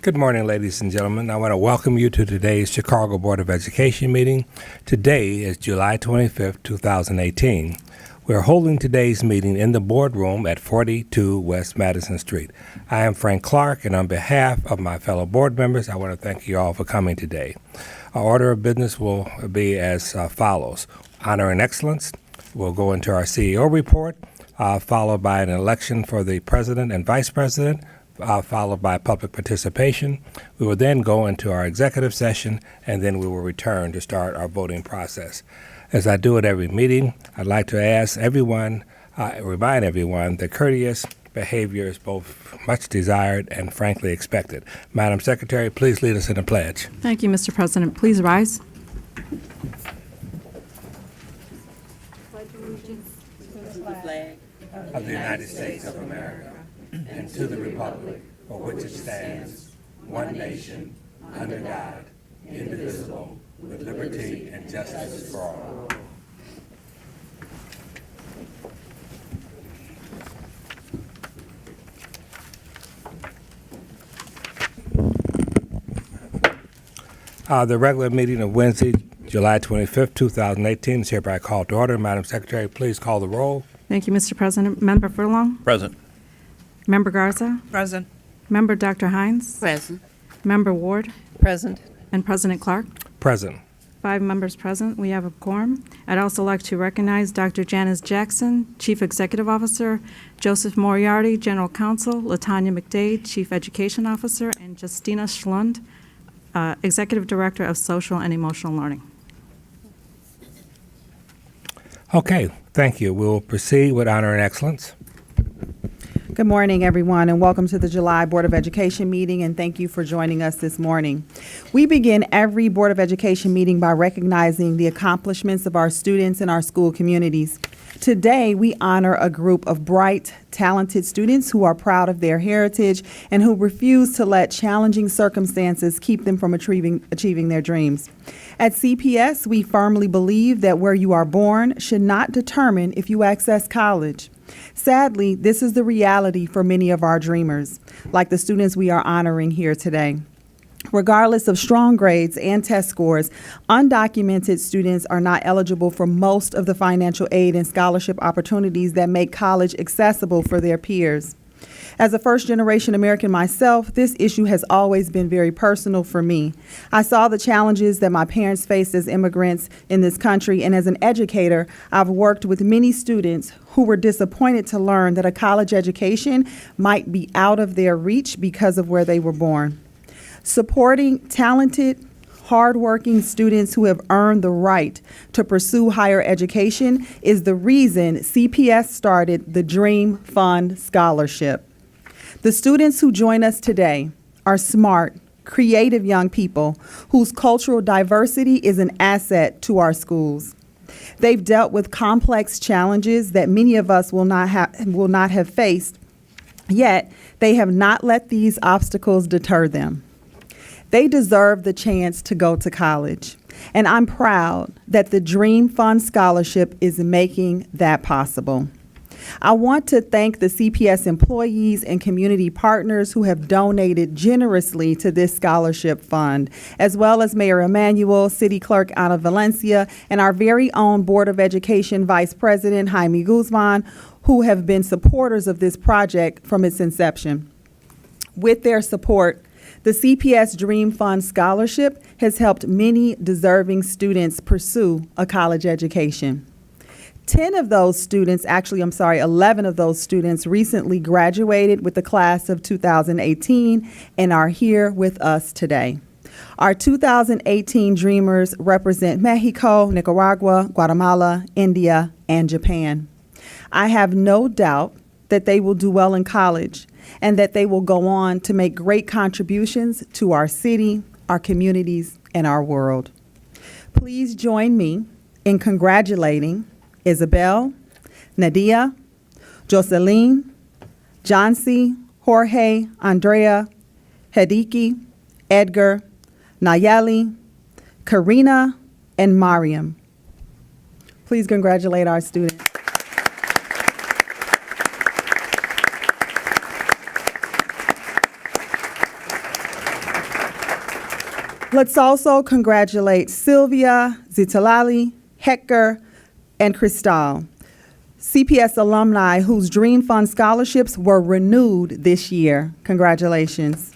Good morning, ladies and gentlemen. I want to welcome you to today's Chicago Board of Education meeting. Today is July 25th, 2018. We are holding today's meeting in the boardroom at 42 West Madison Street. I am Frank Clark, and on behalf of my fellow board members, I want to thank you all for coming today. Our order of business will be as follows. Honor and excellence. We'll go into our CEO report, followed by an election for the president and vice president, followed by public participation. We will then go into our executive session, and then we will return to start our voting process. As I do at every meeting, I'd like to ask everyone, remind everyone that courteous behavior is both much desired and frankly expected. Madam Secretary, please lead us in a pledge. Thank you, Mr. President. Please rise. Pledge allegiance to the flag Of the United States of America, and to the republic for which it stands, one nation, under God, indivisible, with liberty and justice for all. The regular meeting of Wednesday, July 25th, 2018 is hereby called to order. Madam Secretary, please call the roll. Thank you, Mr. President. Member Furlong? Present. Member Garza? Present. Member Dr. Hines? present. Member Ward? Present. And President Clark? Present. 5 members present. We have a quorum. I'd also like to recognize Dr. Janice Jackson, Chief Executive Officer, Joseph Moriarty, General Counsel, Latanya McDade, Chief Education Officer, and Justina Schlund, Executive Director of Social and Emotional Learning. Okay, thank you. We'll proceed with honor and excellence. Good morning, everyone, and welcome to the July Board of Education meeting, and thank you for joining us this morning. We begin every Board of Education meeting by recognizing the accomplishments of our students and our school communities. Today, we honor a group of bright, talented students who are proud of their heritage and who refuse to let challenging circumstances keep them from achieving their dreams. At CPS, we firmly believe that where you are born should not determine if you access college. Sadly, this is the reality for many of our dreamers, like the students we are honoring here today. Regardless of strong grades and test scores, undocumented students are not eligible for most of the financial aid and scholarship opportunities that make college accessible for their peers. As a first-generation American myself, this issue has always been very personal for me. I saw the challenges that my parents faced as immigrants in this country, and as an educator, I've worked with many students who were disappointed to learn that a college education might be out of their reach because of where they were born. Supporting talented, hardworking students who have earned the right to pursue higher education is the reason CPS started the Dream Fund Scholarship. The students who join us today are smart, creative young people whose cultural diversity is an asset to our schools. They've dealt with complex challenges that many of us will not have faced, yet they have not let these obstacles deter them. They deserve the chance to go to college, and I'm proud that the Dream Fund Scholarship is making that possible. I want to thank the CPS employees and community partners who have donated generously to this scholarship fund, as well as Mayor Emanuel, City Clerk Ana Valencia, and our very own Board of Education Vice President Jaime Guzman, who have been supporters of this project from its inception. With their support, the CPS Dream Fund Scholarship has helped many deserving students pursue a college education. 11 of those students recently graduated with the class of 2018 and are here with us today. Our 2018 Dreamers represent Mexico, Nicaragua, Guatemala, India, and Japan. I have no doubt that they will do well in college and that they will go on to make great contributions to our city, our communities, and our world. Please join me in congratulating Isabel, Nadia, Jocelyn, Johnsy, Jorge, Andrea, Hideki, Edgar, Nayeli, Karina, and Mariam. Please congratulate our students. Let's also congratulate Sylvia, Zitalali, Hecker, and Cristal, CPS alumni whose Dream Fund scholarships were renewed this year. Congratulations.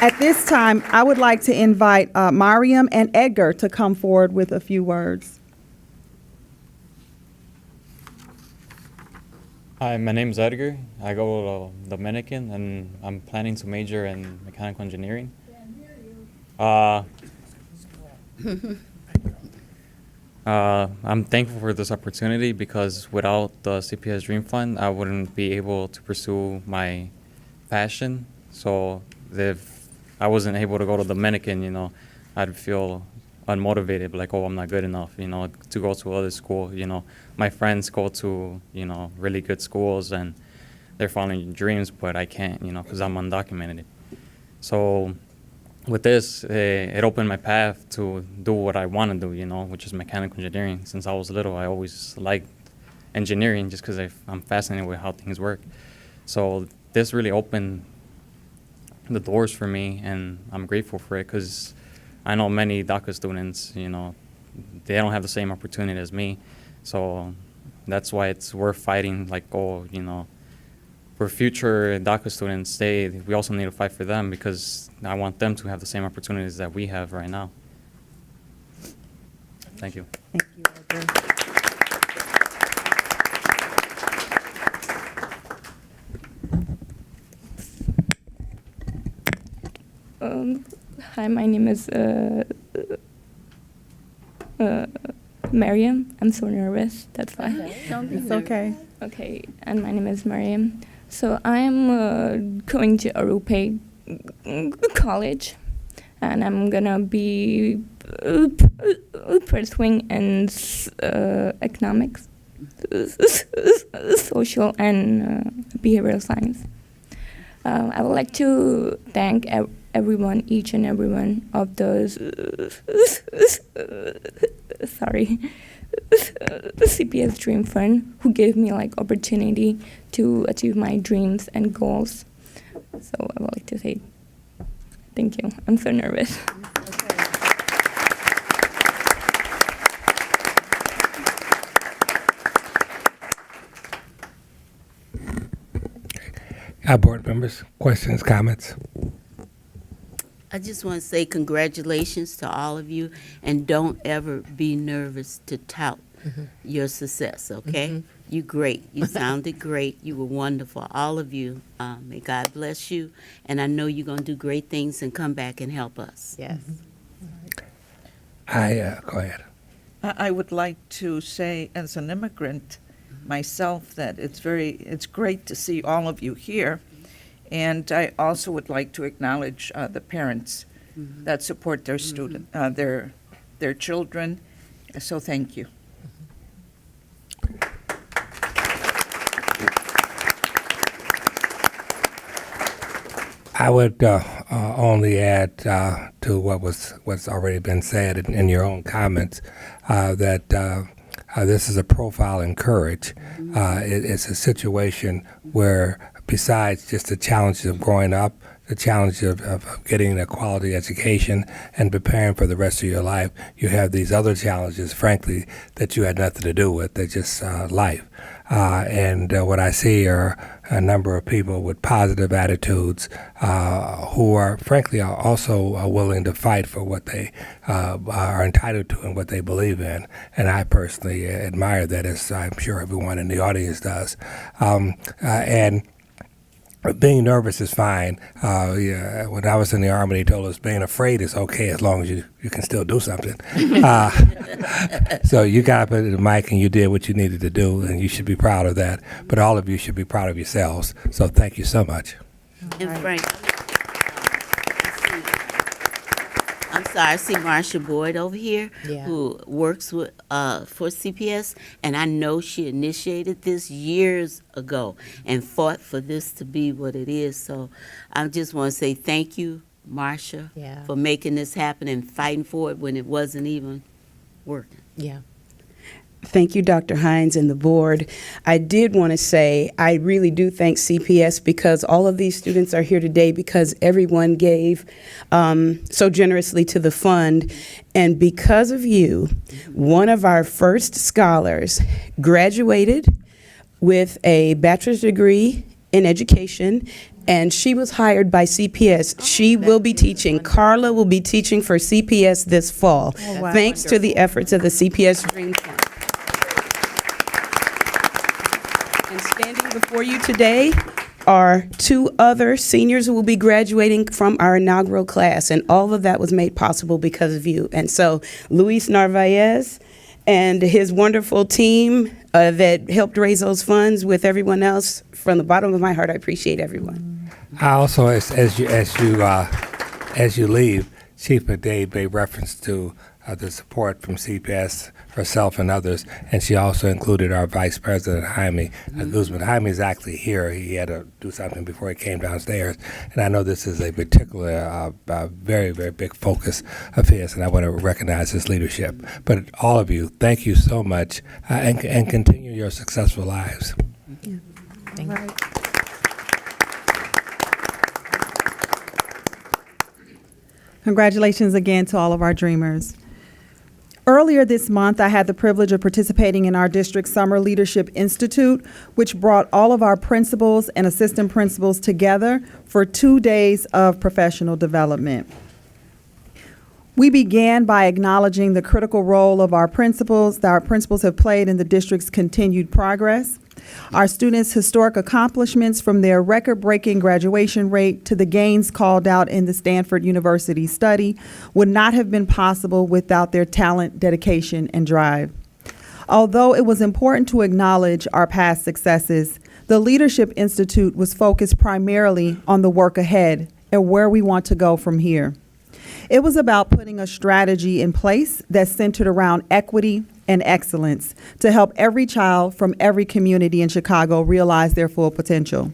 At this time, I would like to invite Mariam and Edgar to come forward with a few words. Hi, my name is Edgar. I go to Dominican, and I'm planning to major in mechanical engineering. I'm thankful for this opportunity because without the CPS Dream Fund, I wouldn't be able to pursue my passion. So if I wasn't able to go to Dominican, I'd feel unmotivated, like, oh, I'm not good enough, to go to other school. My friends go to, really good schools and they're following dreams, but I can't, because I'm undocumented. So with this, it opened my path to do what I want to do, which is mechanical engineering. Since I was little, I always liked engineering just because I'm fascinated with how things work. So this really opened the doors for me, and I'm grateful for it because I know many DACA students, they don't have the same opportunity as me. So that's why it's worth fighting, like, for future DACA students, we also need to fight for them because I want them to have the same opportunities that we have right now. Thank you. Thank you, Edgar. Hi, my name is Mariam. I'm so nervous, that's why. It's okay. Okay, and my name is Mariam. So I'm going to Arupe College, and I'm gonna be pursuing in economics, social, and behavioral science. I would like to thank everyone, each and every one of those, the CPS Dream Fund, who gave me opportunity to achieve my dreams and goals. So I would like to say thank you. I'm so nervous. Our board members, questions, comments? I just want to say congratulations to all of you, and don't ever be nervous to tout your success, okay? You great. You sounded great. You were wonderful. All of you. May God bless you, and I know you're going to do great things and come back and help us. Yes. Go ahead. I would like to say, as an immigrant myself, that it's great to see all of you here. And I also would like to acknowledge the parents that support their student, their children. So thank you. I would only add to what's already been said in your own comments that this is a profile in courage. It's a situation where, besides just the challenges of growing up, the challenge of getting a quality education and preparing for the rest of your life, you have these other challenges, frankly, that you had nothing to do with. They're just life. And what I see are a number of people with positive attitudes who are, frankly, are also willing to fight for what they are entitled to and what they believe in. And I personally admire that, as I'm sure everyone in the audience does. And being nervous is fine. When I was in the Army, they told us being afraid is okay as long as you can still do something. So you got up at the mic and you did what you needed to do, and you should be proud of that. But all of you should be proud of yourselves. So thank you so much. And Frank, I'm sorry, I see Marsha Boyd over here, who works with for CPS, and I know she initiated this years ago and fought for this to be what it is. So I just want to say thank you, Marsha, for making this happen and fighting for it when it wasn't even working. Yeah. Thank you, Dr. Hines and the board. I did want to say I really do thank CPS because all of these students are here today because everyone gave so generously to the fund. And because of you, one of our first scholars graduated with a bachelor's degree in education, and she was hired by CPS. She will be teaching. Carla will be teaching for CPS this fall, wow. thanks to the efforts of the CPS Dream Fund. And standing before you today are two other seniors who will be graduating from our inaugural class, and all of that was made possible because of you. And so Luis Narvaez and his wonderful team that helped raise those funds with everyone else, from the bottom of my heart, I appreciate everyone. I also, as you leave, Chief McDade made reference to the support from CPS, herself and others, and she also included our Vice President, Jaime Guzman. Jaime is actually here. He had to do something before he came downstairs, and I know this is a particular, very, very big focus of his, and I want to recognize his leadership. But all of you, thank you so much, and continue your successful lives. Thank you. Congratulations again to all of our dreamers. Earlier this month, I had the privilege of participating in our district Summer Leadership Institute, which brought all of our principals and assistant principals together for 2 days of professional development. We began by acknowledging the critical role of our principals that our principals have played in the district's continued progress. Our students' historic accomplishments, from their record-breaking graduation rate to the gains called out in the Stanford University study, would not have been possible without their talent, dedication, and drive. Although it was important to acknowledge our past successes, the Leadership Institute was focused primarily on the work ahead and where we want to go from here. It was about putting a strategy in place that centered around equity and excellence to help every child from every community in Chicago realize their full potential.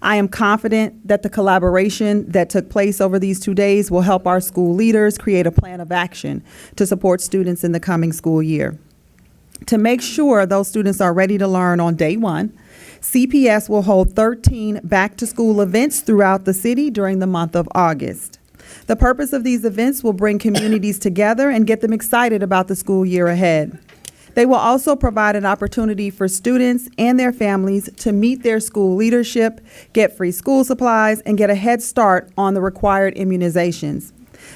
I am confident that the collaboration that took place over these 2 days will help our school leaders create a plan of action to support students in the coming school year. To make sure those students are ready to learn on day one, CPS will hold 13 back-to-school events throughout the city during the month of August. The purpose of these events will bring communities together and get them excited about the school year ahead. They will also provide an opportunity for students and their families to meet their school leadership, get free school supplies, and get a head start on the required immunizations.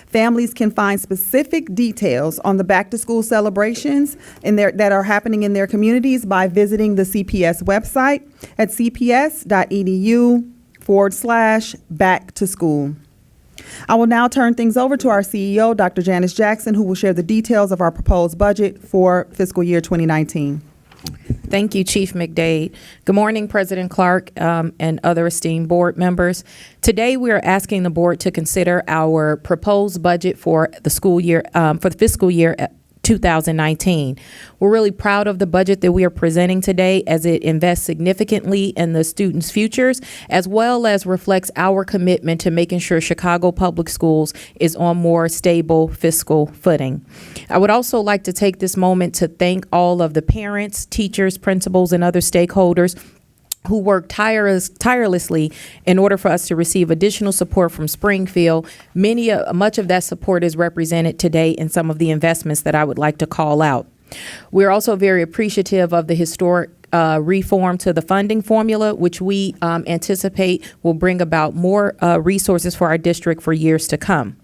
Families can find specific details on the back-to-school celebrations that are happening in their communities by visiting the CPS website at cps.edu/back-to-school. I will now turn things over to our CEO, Dr. Janice Jackson, who will share the details of our proposed budget for fiscal year 2019. Thank you, Chief McDade. Good morning, President Clark and other esteemed board members. Today, we are asking the board to consider our proposed budget for the school year, for the fiscal year 2019. We're really proud of the budget that we are presenting today, as it invests significantly in the students' futures, as well as reflects our commitment to making sure Chicago Public Schools is on more stable fiscal footing. I would also like to take this moment to thank all of the parents, teachers, principals, and other stakeholders who worked tirelessly in order for us to receive additional support from Springfield. Much of that support is represented today in some of the investments that I would like to call out. We're also very appreciative of the historic reform to the funding formula, which we anticipate will bring about more resources for our district for years to come.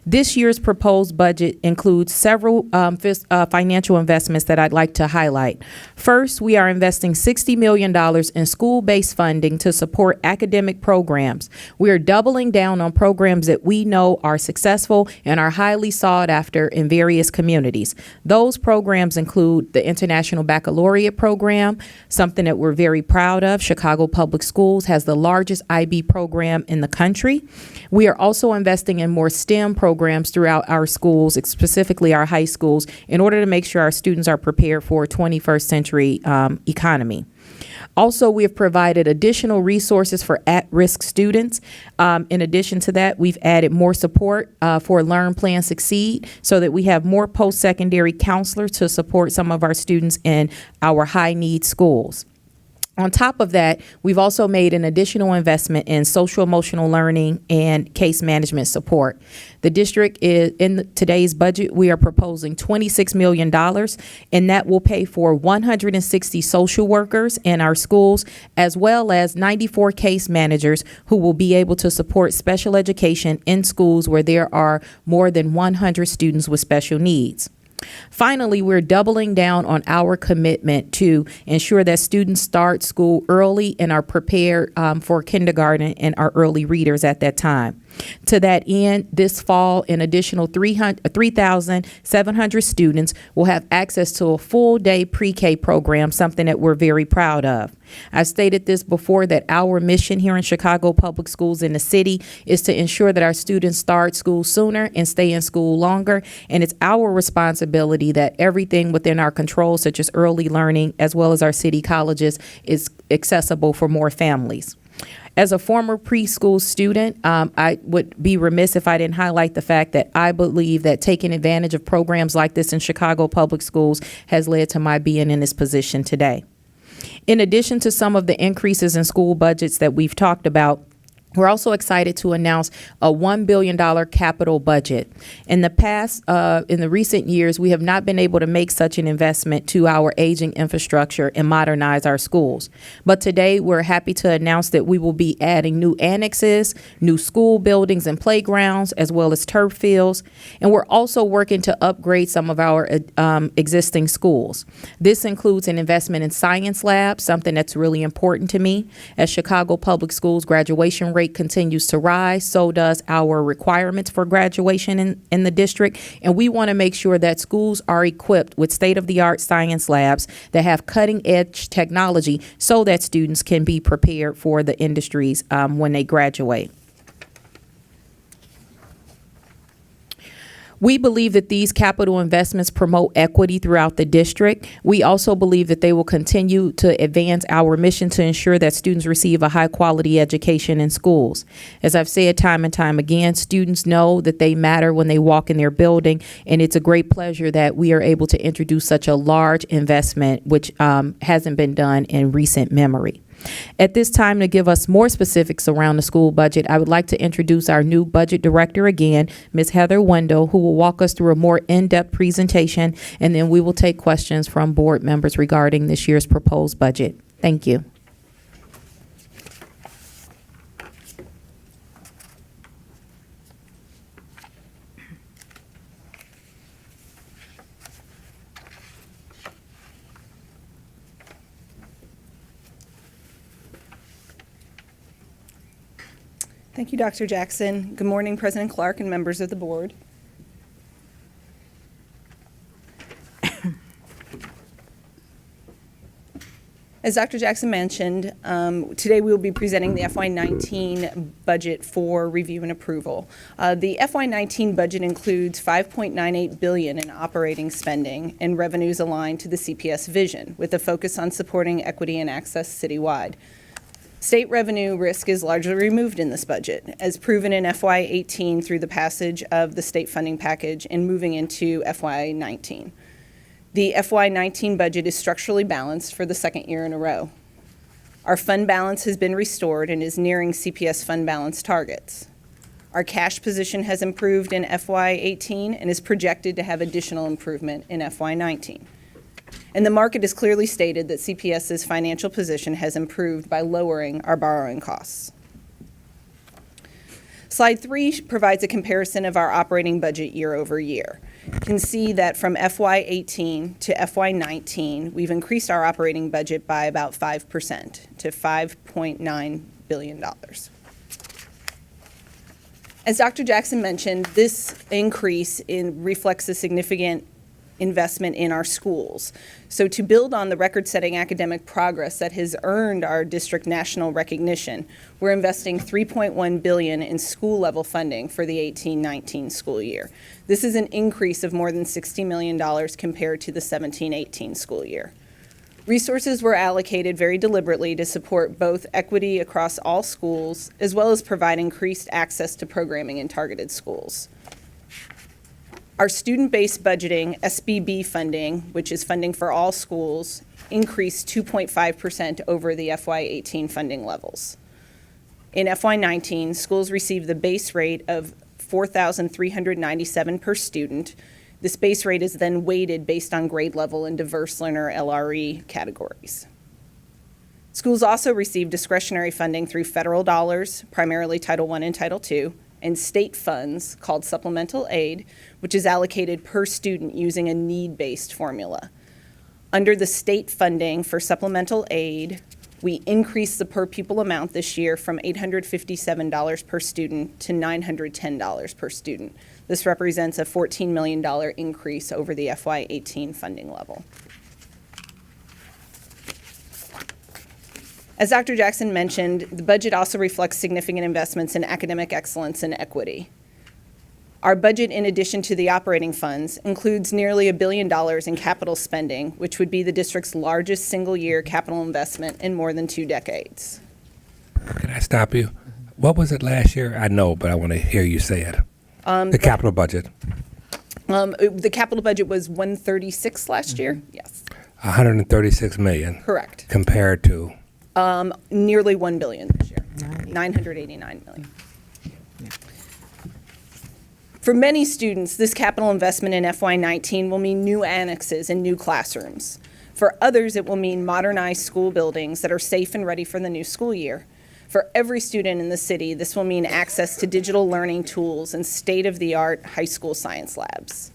This year's proposed budget includes several financial investments that I'd like to highlight. First, we are investing $60 million in school-based funding to support academic programs. We are doubling down on programs that we know are successful and are highly sought after in various communities. Those programs include the International Baccalaureate Program, something that we're very proud of. Chicago Public Schools has the largest IB program in the country. We are also investing in more STEM STEM programs throughout our schools, specifically our high schools, in order to make sure our students are prepared for a 21st century economy. Also, we have provided additional resources for at-risk students. In addition to that, we've added more support for Learn, Plan, Succeed so that we have more post-secondary counselors to support some of our students in our high-need schools. On top of that, we've also made an additional investment in social emotional learning and case management support. The district is in today's budget, we are proposing $26 million, and that will pay for 160 social workers in our schools, as well as 94 case managers who will be able to support special education in schools where there are more than 100 students with special needs. Finally, we're doubling down on our commitment to ensure that students start school early and are prepared for kindergarten and are early readers at that time. To that end, this fall, an additional 3,700 students will have access to a full-day pre-K program, something that we're very proud of. I've stated this before, that our mission here in Chicago Public Schools in the city is to ensure that our students start school sooner and stay in school longer, and it's our responsibility that everything within our control, such as early learning, as well as our city colleges, is accessible for more families. As a former preschool student, I would be remiss if I didn't highlight the fact that I believe that taking advantage of programs like this in Chicago Public Schools has led to my being in this position today. In addition to some of the increases in school budgets that we've talked about, we're also excited to announce a $1 billion capital budget. In the recent years, we have not been able to make such an investment to our aging infrastructure and modernize our schools. But today, we're happy to announce that we will be adding new annexes, new school buildings and playgrounds, as well as turf fields. And we're also working to upgrade some of our existing schools. This includes an investment in science labs, something that's really important to me. As Chicago Public Schools graduation rate continues to rise, so does our requirements for graduation in the district, and we want to make sure that schools are equipped with state-of-the-art science labs that have cutting-edge technology so that students can be prepared for the industries when they graduate. We believe that these capital investments promote equity throughout the district. We also believe that they will continue to advance our mission to ensure that students receive a high-quality education in schools. As I've said time and time again, students know that they matter when they walk in their building, and it's a great pleasure that we are able to introduce such a large investment, which hasn't been done in recent memory. At this time, to give us more specifics around the school budget, I would like to introduce our new budget director again, Ms. Heather Wendell, who will walk us through a more in-depth presentation, and then we will take questions from board members regarding this year's proposed budget. Thank you. Thank you, Dr. Jackson. Good morning, President Clark and members of the board. As Dr. Jackson mentioned, today we will be presenting the FY19 budget for review and approval. The FY19 budget includes $5.98 billion in operating spending and revenues aligned to the CPS vision, with a focus on supporting equity and access citywide. State revenue risk is largely removed in this budget, as proven in FY18 through the passage of the state funding package and moving into FY19. The FY19 budget is structurally balanced for the second year in a row. Our fund balance has been restored and is nearing CPS fund balance targets. Our cash position has improved in FY18 and is projected to have additional improvement in FY19. And the market has clearly stated that CPS's financial position has improved by lowering our borrowing costs. Slide 3 provides a comparison of our operating budget year over year. You can see that from FY18 to FY19, we've increased our operating budget by about 5% to $5.9 billion. As Dr. Jackson mentioned, this increase reflects a significant investment in our schools. So to build on the record-setting academic progress that has earned our district national recognition, we're investing $3.1 billion in school-level funding for the 18-19 school year. This is an increase of more than $60 million compared to the 17-18 school year. Resources were allocated very deliberately to support both equity across all schools, as well as provide increased access to programming in targeted schools. Our student-based budgeting, SBB funding, which is funding for all schools, increased 2.5% over the FY18 funding levels. In FY19, schools received the base rate of $4,397 per student. This base rate is then weighted based on grade level and diverse learner LRE categories. Schools also receive discretionary funding through federal dollars, primarily Title I and Title II, and state funds called supplemental aid, which is allocated per student using a need-based formula. Under the state funding for supplemental aid, we increased the per pupil amount this year from $857 per student to $910 per student. This represents a $14 million increase over the FY18 funding level. As Dr. Jackson mentioned, the budget also reflects significant investments in academic excellence and equity. Our budget, in addition to the operating funds, includes nearly $1 billion in capital spending, which would be the district's largest single-year capital investment in more than 2 decades. Can I stop you? What was it last year? I know, but I want to hear you say it. The capital budget. The capital budget was $136 last year? Yes. $136 million. Correct. Compared to? Nearly $1 billion this year, $989 million. For many students, this capital investment in FY19 will mean new annexes and new classrooms. For others, it will mean modernized school buildings that are safe and ready for the new school year. For every student in the city, this will mean access to digital learning tools and state-of-the-art high school science labs.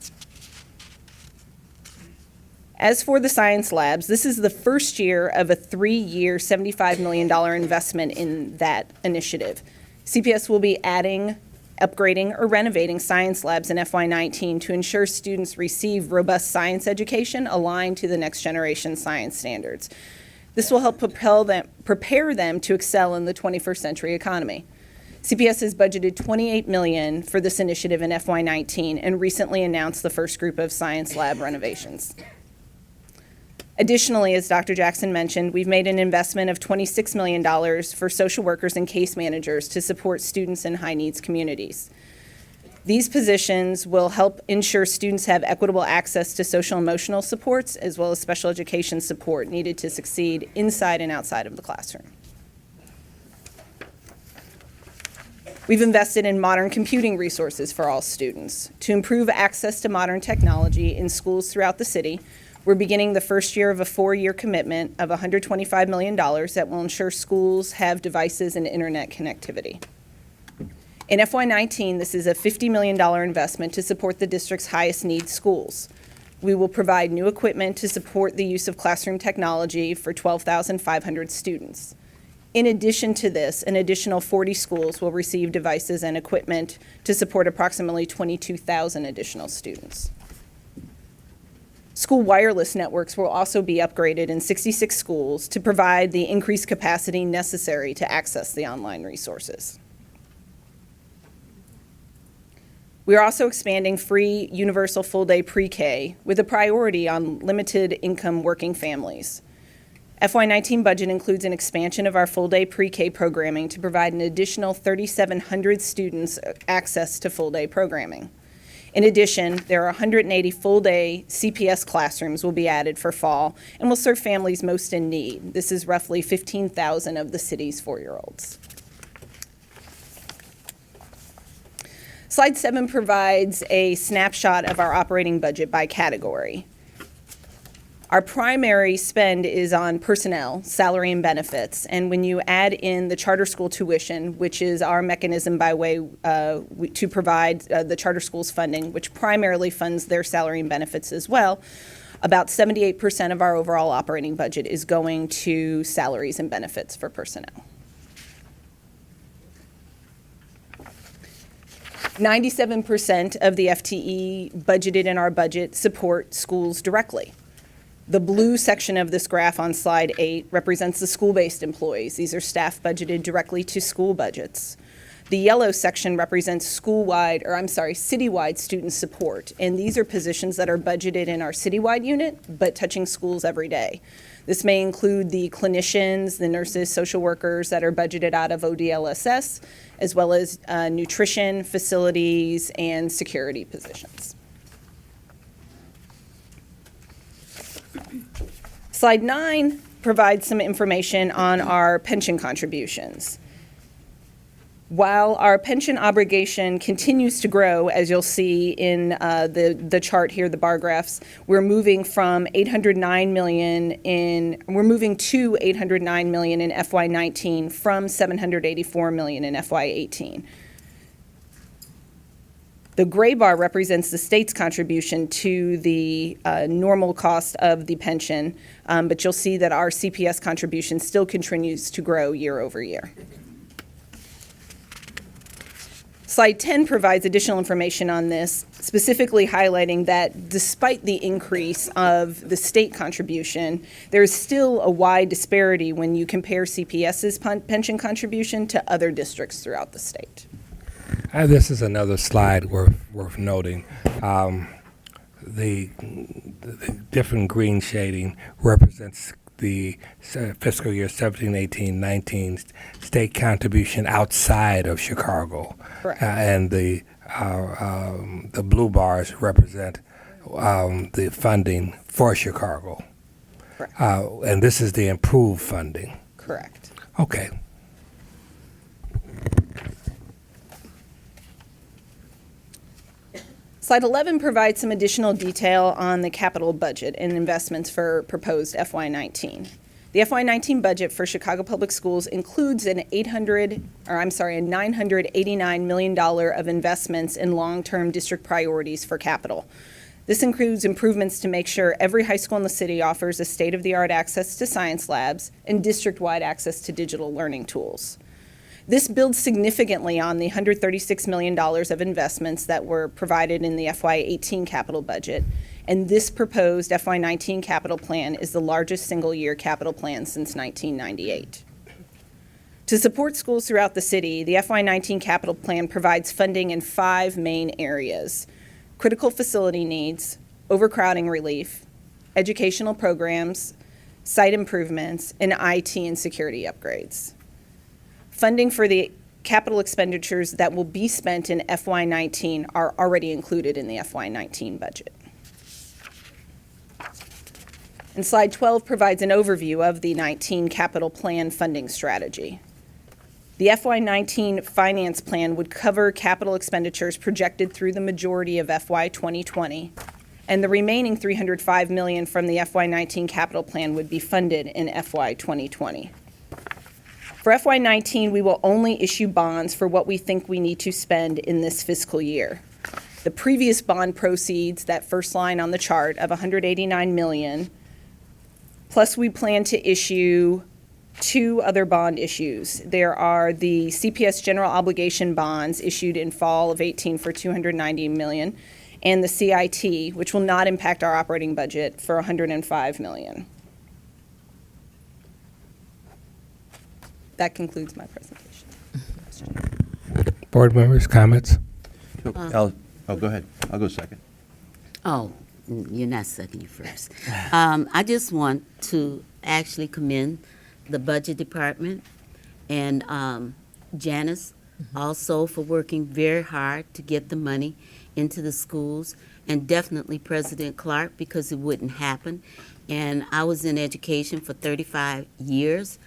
As for the science labs, this is the first year of a 3-year, $75 million investment in that initiative. CPS will be adding, upgrading, or renovating science labs in FY19 to ensure students receive robust science education aligned to the next generation science standards. This will help prepare them to excel in the 21st century economy. CPS has budgeted $28 million for this initiative in FY19 and recently announced the first group of science lab renovations. Additionally, as Dr. Jackson mentioned, we've made an investment of $26 million for social workers and case managers to support students in high-needs communities. These positions will help ensure students have equitable access to social emotional supports as well as special education support needed to succeed inside and outside of the classroom. We've invested in modern computing resources for all students. To improve access to modern technology in schools throughout the city, we're beginning the first year of a 4-year commitment of $125 million that will ensure schools have devices and internet connectivity. In FY19, this is a $50 million investment to support the district's highest need schools. We will provide new equipment to support the use of classroom technology for 12,500 students. In addition to this, an additional 40 schools will receive devices and equipment to support approximately 22,000 additional students. School wireless networks will also be upgraded in 66 schools to provide the increased capacity necessary to access the online resources. We are also expanding free universal full-day pre-K with a priority on limited income working families. FY19 budget includes an expansion of our full-day pre-K programming to provide an additional 3,700 students access to full-day programming. In addition, there are 180 full-day CPS classrooms will be added for fall and will serve families most in need. This is roughly 15,000 of the city's 4-year-olds. Slide 7 provides a snapshot of our operating budget by category. Our primary spend is on personnel, salary and benefits, and when you add in the charter school tuition, which is our mechanism by way to provide the charter schools funding, which primarily funds their salary and benefits as well, about 78% of our overall operating budget is going to salaries and benefits for personnel. 97% of the FTE budgeted in our budget support schools directly. The blue section of this graph on slide 8 represents the school-based employees. These are staff budgeted directly to school budgets. The yellow section represents citywide student support, and these are positions that are budgeted in our citywide unit, but touching schools every day. This may include the clinicians, the nurses, social workers that are budgeted out of ODLSS, as well as nutrition, facilities, and security positions. Slide 9 provides some information on our pension contributions. While our pension obligation continues to grow, as you'll see in the chart here, the bar graphs, we're moving to $809 million in FY19 from $784 million in FY18. The gray bar represents the state's contribution to the normal cost of the pension, but you'll see that our CPS contribution still continues to grow year over year. Slide 10 provides additional information on this, specifically highlighting that despite the increase of the state contribution, there is still a wide disparity when you compare CPS's pension contribution to other districts throughout the state. This is another slide worth noting. The different green shading represents the fiscal year 17, 18, 19 state contribution outside of Chicago. Correct. And the blue bars represent the funding for Chicago. Correct. And this is the improved funding. Correct. Okay. Slide 11 provides some additional detail on the capital budget and investments for proposed FY19. The FY19 budget for Chicago Public Schools includes a $989 million of investments in long-term district priorities for capital. This includes improvements to make sure every high school in the city offers a state-of-the-art access to science labs and district-wide access to digital learning tools. This builds significantly on the $136 million of investments that were provided in the FY18 capital budget, and this proposed FY19 capital plan is the largest single-year capital plan since 1998. To support schools throughout the city, the FY19 capital plan provides funding in 5 main areas: critical facility needs, overcrowding relief, educational programs, site improvements, and IT and security upgrades. Funding for the capital expenditures that will be spent in FY19 are already included in the FY19 budget. And slide 12 provides an overview of the 19 capital plan funding strategy. The FY19 finance plan would cover capital expenditures projected through the majority of FY 2020, and the remaining $305 million from the FY19 capital plan would be funded in FY 2020. For FY19, we will only issue bonds for what we think we need to spend in this fiscal year. The previous bond proceeds, that first line on the chart of $189 million, plus we plan to issue 2 other bond issues. There are the CPS general obligation bonds issued in fall of 18 for $290 million, and the CIT, which will not impact our operating budget, for $105 million. That concludes my presentation. Board members, comments? Go ahead. I'll go second. Oh, you're not second, you first. I just want to actually commend the budget department and Janice also for working very hard to get the money into the schools, and definitely President Clark, because it wouldn't happen. And I was in education for 35 years.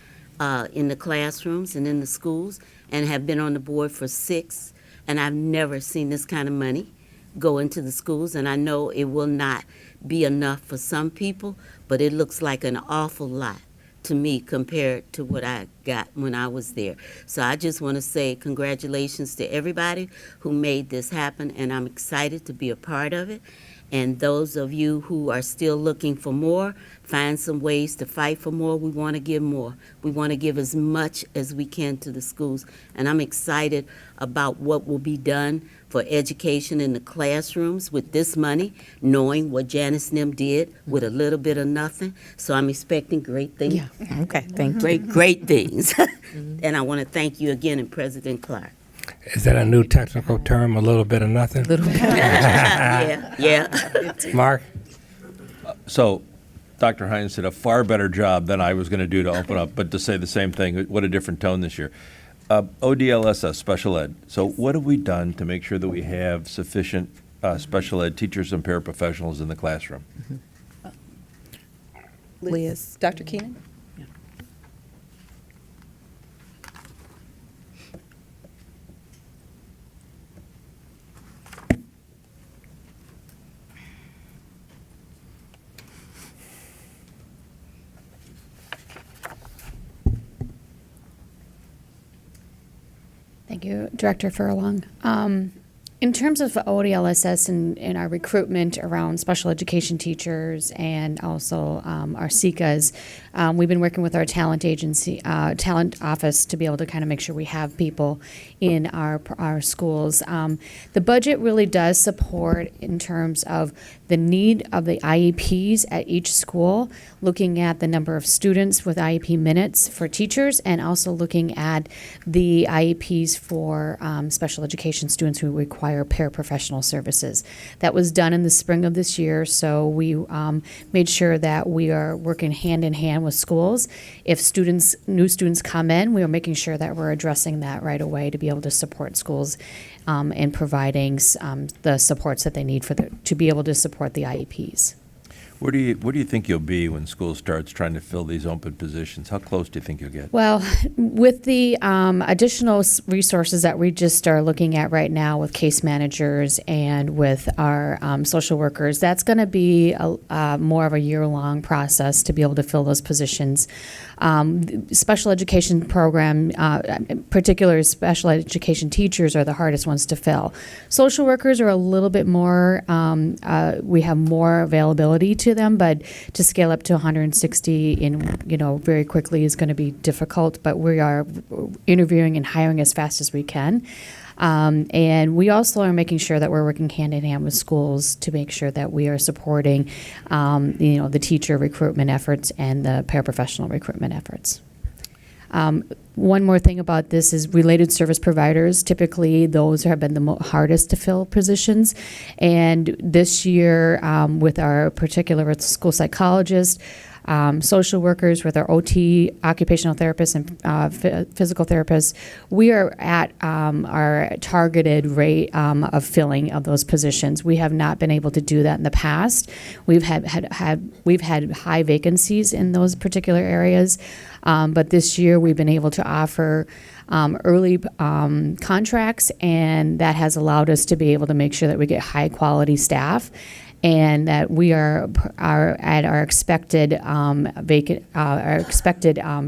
In the classrooms and in the schools, and have been on the board for 6, and I've never seen this kind of money go into the schools, and I know it will not be enough for some people, but it looks like an awful lot to me compared to what I got when I was there. So I just want to say congratulations to everybody who made this happen, and I'm excited to be a part of it. And those of you who are still looking for more, find some ways to fight for more. We want to give more. We want to give as much as we can to the schools. And I'm excited about what will be done for education in the classrooms with this money, knowing what Janice and them did with a little bit of nothing. So I'm expecting great things. Yeah, okay, thank you. Great things. And I want to thank you again, and President Clark. Is that a new technical term, a little bit of nothing? Yeah. Mark? So, Dr. Hines did a far better job than I was going to do to open up, but to say the same thing, what a different tone this year. ODLSS, special ed. So what have we done to make sure that we have sufficient special ed teachers and paraprofessionals in the classroom? Liz. Dr. Keenan? Thank you, Director Furlong. In terms of ODLSS and our recruitment around special education teachers and also our SICAs, we've been working with our talent office to be able to kind of make sure we have people in our schools. The budget really does support in terms of the need of the IEPs at each school, looking at the number of students with IEP minutes for teachers, and also looking at the IEPs for special education students who require paraprofessional services. That was done in the spring of this year, so we made sure that we are working hand in hand with schools. If new students come in, we are making sure that we're addressing that right away to be able to support schools and providing the supports that they need to be able to support the IEPs. Where do you think you'll be when school starts trying to fill these open positions? How close do you think you'll get? Well, with the additional resources that we just are looking at right now with case managers and with our social workers, that's going to be more of a year-long process to be able to fill those positions. Special education program, particularly special education teachers, are the hardest ones to fill. Social workers are a little bit more, we have more availability to them, but to scale up to 160 very quickly is going to be difficult, but we are interviewing and hiring as fast as we can. And we also are making sure that we're working hand in hand with schools to make sure that we are supporting, the teacher recruitment efforts and the paraprofessional recruitment efforts. One more thing about this is related service providers. Typically, those have been the hardest to fill positions. And this year, with our particular school psychologists, social workers, with our OT, occupational therapists, and physical therapists, we are at our targeted rate of filling of those positions. We have not been able to do that in the past. We've had high vacancies in those particular areas, but this year we've been able to offer early contracts, and that has allowed us to be able to make sure that we get high quality staff, and that we are at our expected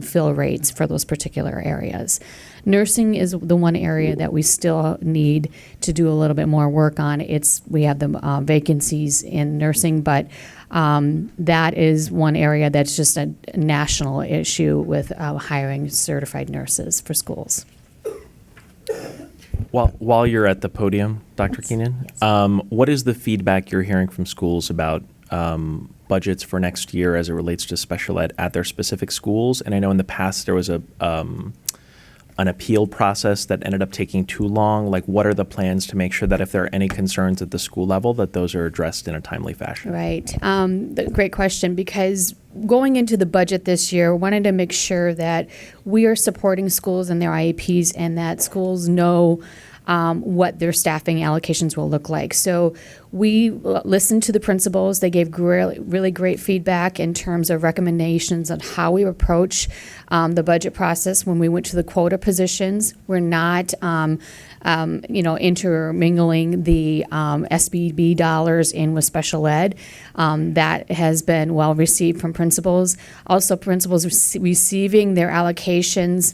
fill rates for those particular areas. Nursing is the one area that we still need to do a little bit more work on. We have the vacancies in nursing, but that is one area that's just a national issue with hiring certified nurses for schools. While you're at the podium, Dr. Keenan, what is the feedback you're hearing from schools about budgets for next year as it relates to special ed at their specific schools? And I know in the past there was an appeal process that ended up taking too long. Like, what are the plans to make sure that if there are any concerns at the school level, that those are addressed in a timely fashion? Right. Great question, because going into the budget this year, wanted to make sure that we are supporting schools and their IEPs, and that schools know what their staffing allocations will look like. So we listened to the principals. They gave really great feedback in terms of recommendations on how we approach the budget process when we went to the quota positions. We're not intermingling the SBB dollars in with special ed. That has been well received from principals. Also, principals receiving their allocations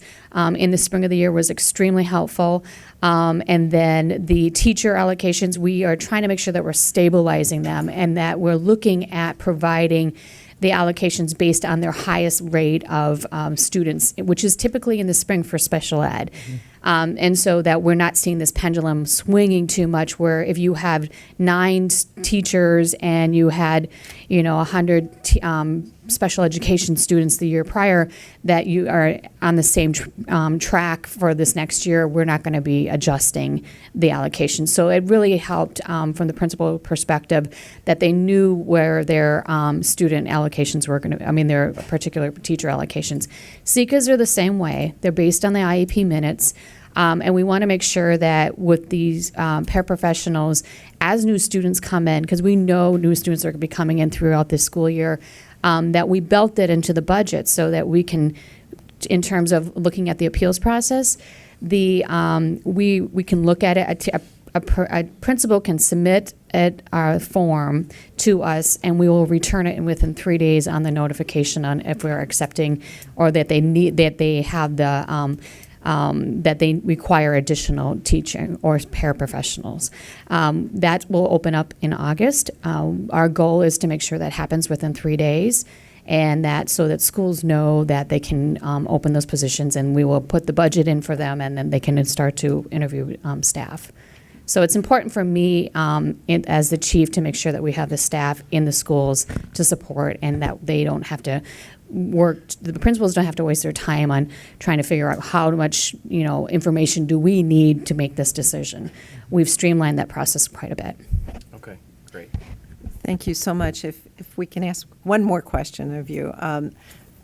in the spring of the year was extremely helpful. And then the teacher allocations, we are trying to make sure that we're we're stabilizing them, and that we're looking at providing the allocations based on their highest rate of students, which is typically in the spring for special ed. And so that we're not seeing this pendulum swinging too much, where if you have 9 teachers and you had, 100 special education students the year prior, that you are on the same track for this next year, we're not going to be adjusting the allocation. So it really helped from the principal perspective that they knew where their student allocations were going to, their particular teacher allocations. SECAs are the same way. They're based on the IEP minutes. And we want to make sure that with these paraprofessionals, as new students come in, because we know new students are going to be coming in throughout this school year, that we built it into the budget so that we can, in terms of looking at the appeals process, we can look at it. A principal can submit a form to us, and we will return it within 3 days on the notification on if we're accepting or that they have the that they require additional teaching or paraprofessionals. That will open up in August. Our goal is to make sure that happens within 3 days, and that so that schools know that they can open those positions, and we will put the budget in for them, and then they can start to interview staff. So it's important for me as the chief to make sure that we have the staff in the schools to support, and that they don't have to the principals don't have to waste their time on trying to figure out how much information do we need to make this decision. We've streamlined that process quite a bit. Okay, great. Thank you so much. If we can ask one more question of you,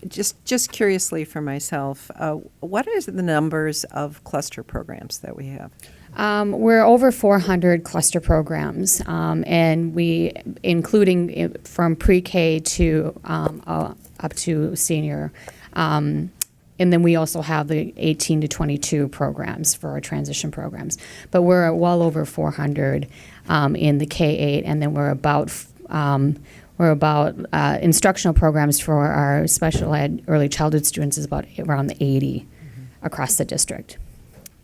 just curiously for myself, what are the numbers of cluster programs that we have? We're over 400 cluster programs, and we, including from pre-K to up to senior. And then we also have the 18 to 22 programs for our transition programs. But we're well over 400 in the K-8, and then we're about instructional programs for our special ed early childhood students is about around 80 across the district.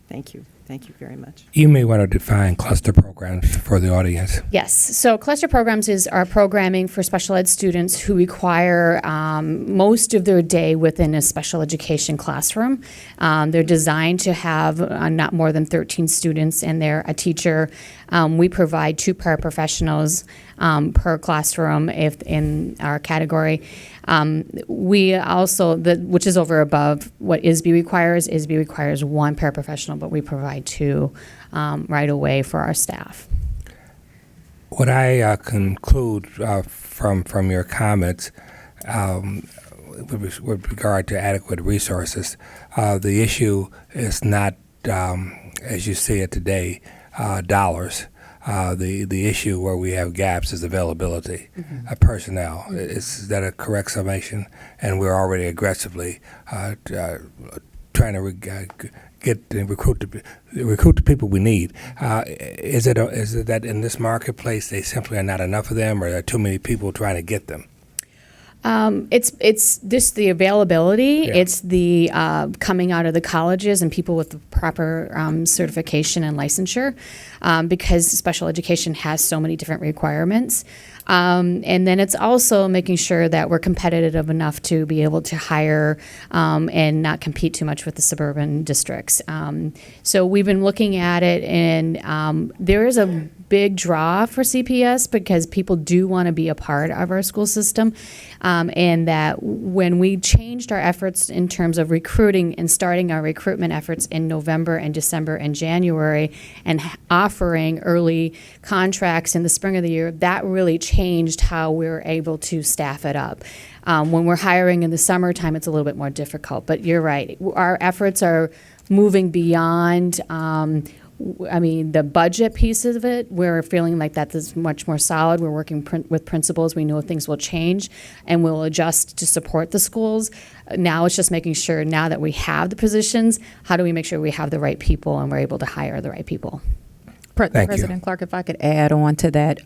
Thank you. Thank you very much. You may want to define cluster programs for the audience. Yes. So cluster programs is our programming for special ed students who require most of their day within a special education classroom. They're designed to have not more than 13 students, and they're a teacher. We provide 2 paraprofessionals per classroom if in our category. We also, which is over above what ISB requires. ISB requires 1 paraprofessional, but we provide 2 right away for our staff. What I conclude from your comments with regard to adequate resources, the issue is not, as you see it today, dollars. The issue where we have gaps is availability of personnel. Is that a correct summation? And we're already aggressively trying to get and recruit the people we need. Is it that in this marketplace they simply are not enough of them, or there are too many people trying to get them? It's just the availability. Yeah. It's the coming out of the colleges and people with the proper certification and licensure, because special education has so many different requirements. And then it's also making sure that we're competitive enough to be able to hire and not compete too much with the suburban districts. So we've been looking at it, and there is a big draw for CPS because people do want to be a part of our school system. And that when we changed our efforts in terms of recruiting and starting our recruitment efforts in November and December and January and offering early contracts in the spring of the year, that really changed how we were able to staff it up. When we're hiring in the summertime, it's a little bit more difficult. But you're right. Our efforts are moving beyond the budget piece of it. We're feeling like that is much more solid. We're working with principals. We know things will change, and we'll adjust to support the schools. Now it's just making sure, now that we have the positions, how do we make sure we have the right people and we're able to hire the right people? Thank you. President Clark, if I could add on to that,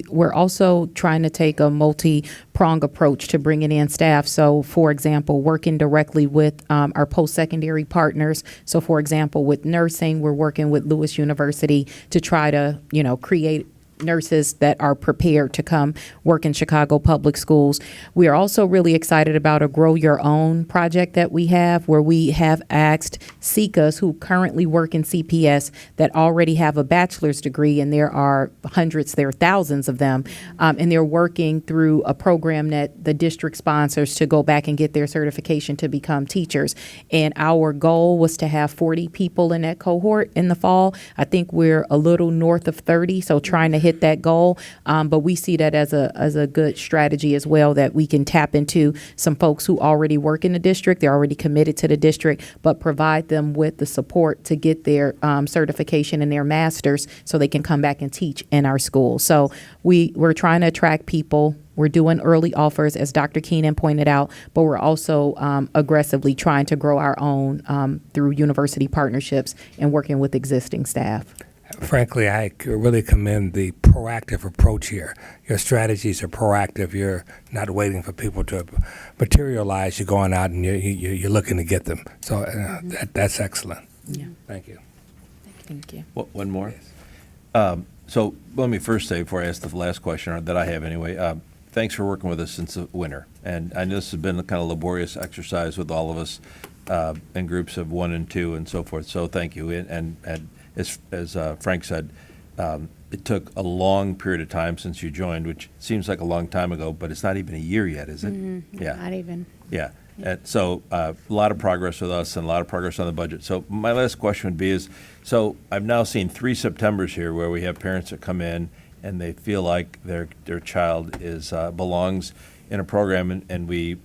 we're also trying to take a multi-pronged approach to bringing in staff. So, for example, working directly with our post-secondary partners. So, for example, with nursing, we're working with Lewis University to try to, create nurses that are prepared to come work in Chicago Public Schools. We are also really excited about a Grow Your Own project that we have, where we have asked SECAs who currently work in CPS that already have a bachelor's degree, and there are hundreds, there are thousands of them, and they're working through a program that the district sponsors to go back and get their certification to become teachers. And our goal was to have 40 people in that cohort in the fall. I think we're a little north of 30, so trying to hit that goal. But we see that as a good strategy as well, that we can tap into some folks who already work in the district. They're already committed to the district, but provide them with the support to get their certification and their master's so they can come back and teach in our school. So we're trying to attract people. We're doing early offers, as Dr. Keenan pointed out, but we're also aggressively trying to grow our own through university partnerships and working with existing staff. Frankly, I really commend the proactive approach here. Your strategies are proactive. You're not waiting for people to materialize. You're going out and you're looking to get them. So that's excellent. Yeah. Thank you. Thank you. One more? So let me first say, before I ask the last question, or that I have anyway, thanks for working with us since the winter. And I know this has been a kind of laborious exercise with all of us in groups of 1 and 2 and so forth. So thank you. And as Frank said, it took a long period of time since you joined, which seems like a long time ago, but it's not even a year yet, is it? Yeah. Not even. Yeah. And so a lot of progress with us and a lot of progress on the budget. So my last question would be so I've now seen 3 Septembers here where we have parents that come in and they feel like their child belongs in a program, and we're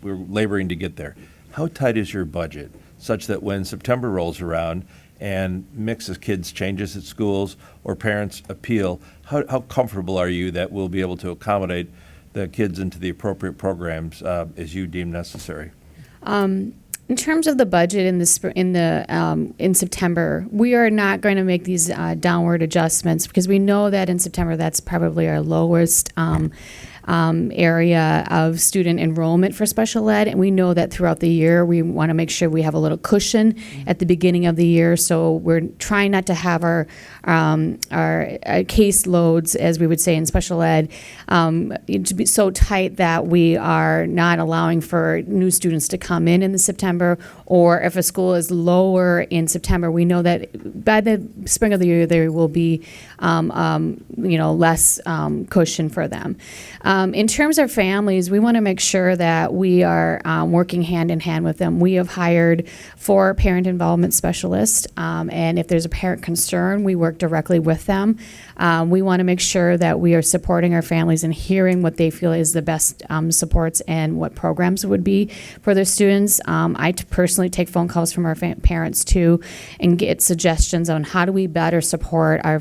laboring to get there. How tight is your budget such that when September rolls around and mix of kids changes at schools or parents appeal, how comfortable are you that we'll be able to accommodate the kids into the appropriate programs as you deem necessary? In terms of the budget in September, we are not going to make these downward adjustments because we know that in September that's probably our lowest area of student enrollment for special ed, and we know that throughout the year we want to make sure we have a little cushion at the beginning of the year. So we're trying not to have our case loads, as we would say in special ed, to be so tight that we are not allowing for new students to come in the September, or if a school is lower in September, we know that by the spring of the year there will be less cushion for them. In terms of families, we want to make sure that we are working hand in hand with them. We have hired 4 parent involvement specialists, and if there's a parent concern, we work directly with them. We want to make sure that we are supporting our families and hearing what they feel is the best supports and what programs would be for their students. I personally take phone calls from our parents too and get suggestions on how do we better support our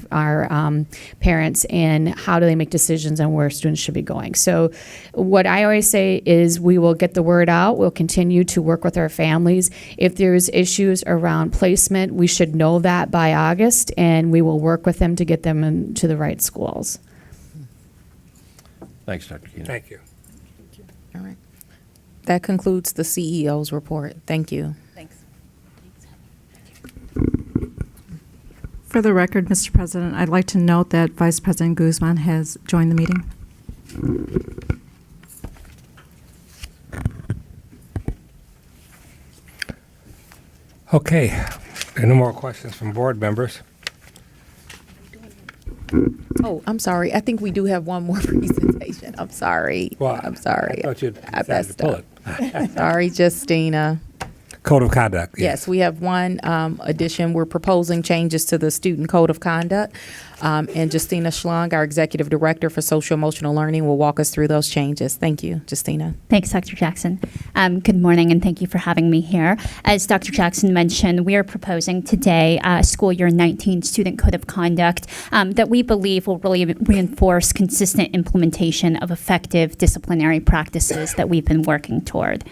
parents and how do they make decisions on where students should be going. So what I always say is we will get the word out. We'll continue to work with our families. If there's issues around placement, we should know that by August, and we will work with them to get them into the right schools. Thanks, Dr. Keenan. Thank you. All right. That concludes the CEO's report. Thank you. Thanks. For the record, Mr. President, I'd like to note that Vice President Guzman has joined the meeting. Okay. Any more questions from board members? Oh, I'm sorry. I think we do have one more presentation. I'm sorry. Well, I'm sorry. I thought you'd I decided to messed pull up. it. Sorry, Justina. Code of conduct. Yes, we have one addition. We're proposing changes to the student code of conduct. And Justina Schlung, our executive director for social emotional learning, will walk us through those changes. Thank you, Justina. Thanks, Dr. Jackson. Good morning, and thank you for having me here. As Dr. Jackson mentioned, we are proposing today a school year 19 student code of conduct that we believe will really reinforce consistent implementation of effective disciplinary practices that we've been working toward.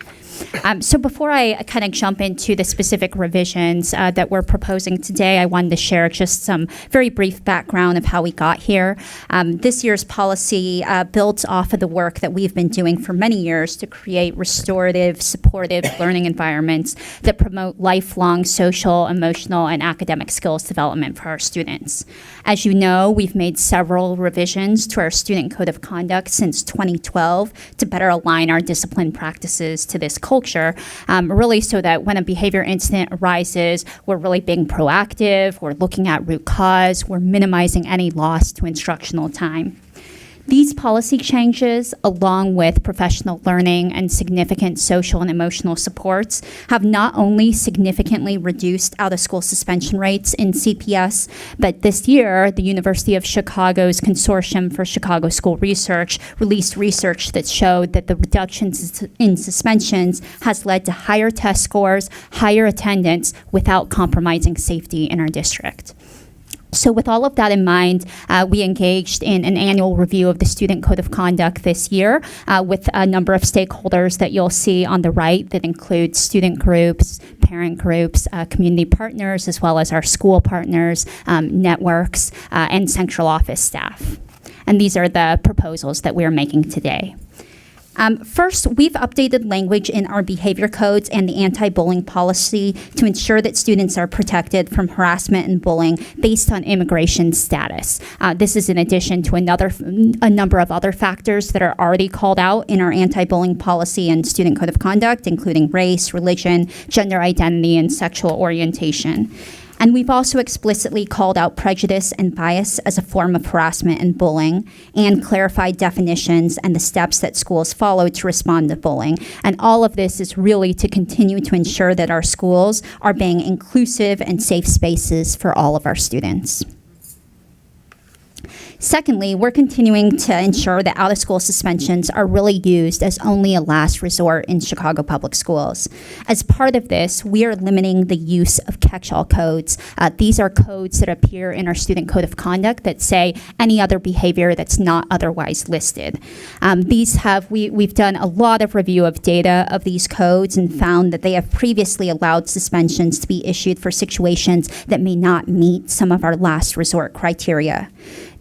So before I kind of jump into the specific revisions that we're proposing today, I wanted to share just some very brief background of how we got here. This year's policy builds off of the work that we've been doing for many years to create restorative, supportive learning environments that promote lifelong social, emotional, and academic skills development for our students. As you know, we've made several revisions to our student code of conduct since 2012 to better align our discipline practices to this culture, really so that when a behavior incident arises, we're really being proactive, we're looking at root cause, we're minimizing any loss to instructional time. These policy changes, along with professional learning and significant social and emotional supports, have not only significantly reduced out-of-school suspension rates in CPS, but this year, the University of Chicago's Consortium for Chicago School Research released research that showed that the reductions in suspensions has led to higher test scores, higher attendance, without compromising safety in our district. So with all of that in mind, we engaged in an annual review of the Student Code of Conduct this year with a number of stakeholders that you'll see on the right that include student groups, parent groups, community partners, as well as our school partners, networks, and central office staff. And these are the proposals that we're making today. First, we've updated language in our behavior codes and the anti-bullying policy to ensure that students are protected from harassment and bullying based on immigration status. This is in addition to a number of other factors that are already called out in our anti-bullying policy and student code of conduct, including race, religion, gender identity, and sexual orientation. And we've also explicitly called out prejudice and bias as a form of harassment and bullying, and clarified definitions and the steps that schools follow to respond to bullying. And all of this is really to continue to ensure that our schools are being inclusive and safe spaces for all of our students. Secondly, we're continuing to ensure that out-of-school suspensions are really used as only a last resort in Chicago Public Schools. As part of this, we are limiting the use of catch-all codes. These are codes that appear in our Student Code of Conduct that say any other behavior that's not otherwise listed. We've done a lot of review of data of these codes and found that they have previously allowed suspensions to be issued for situations that may not meet some of our last resort criteria.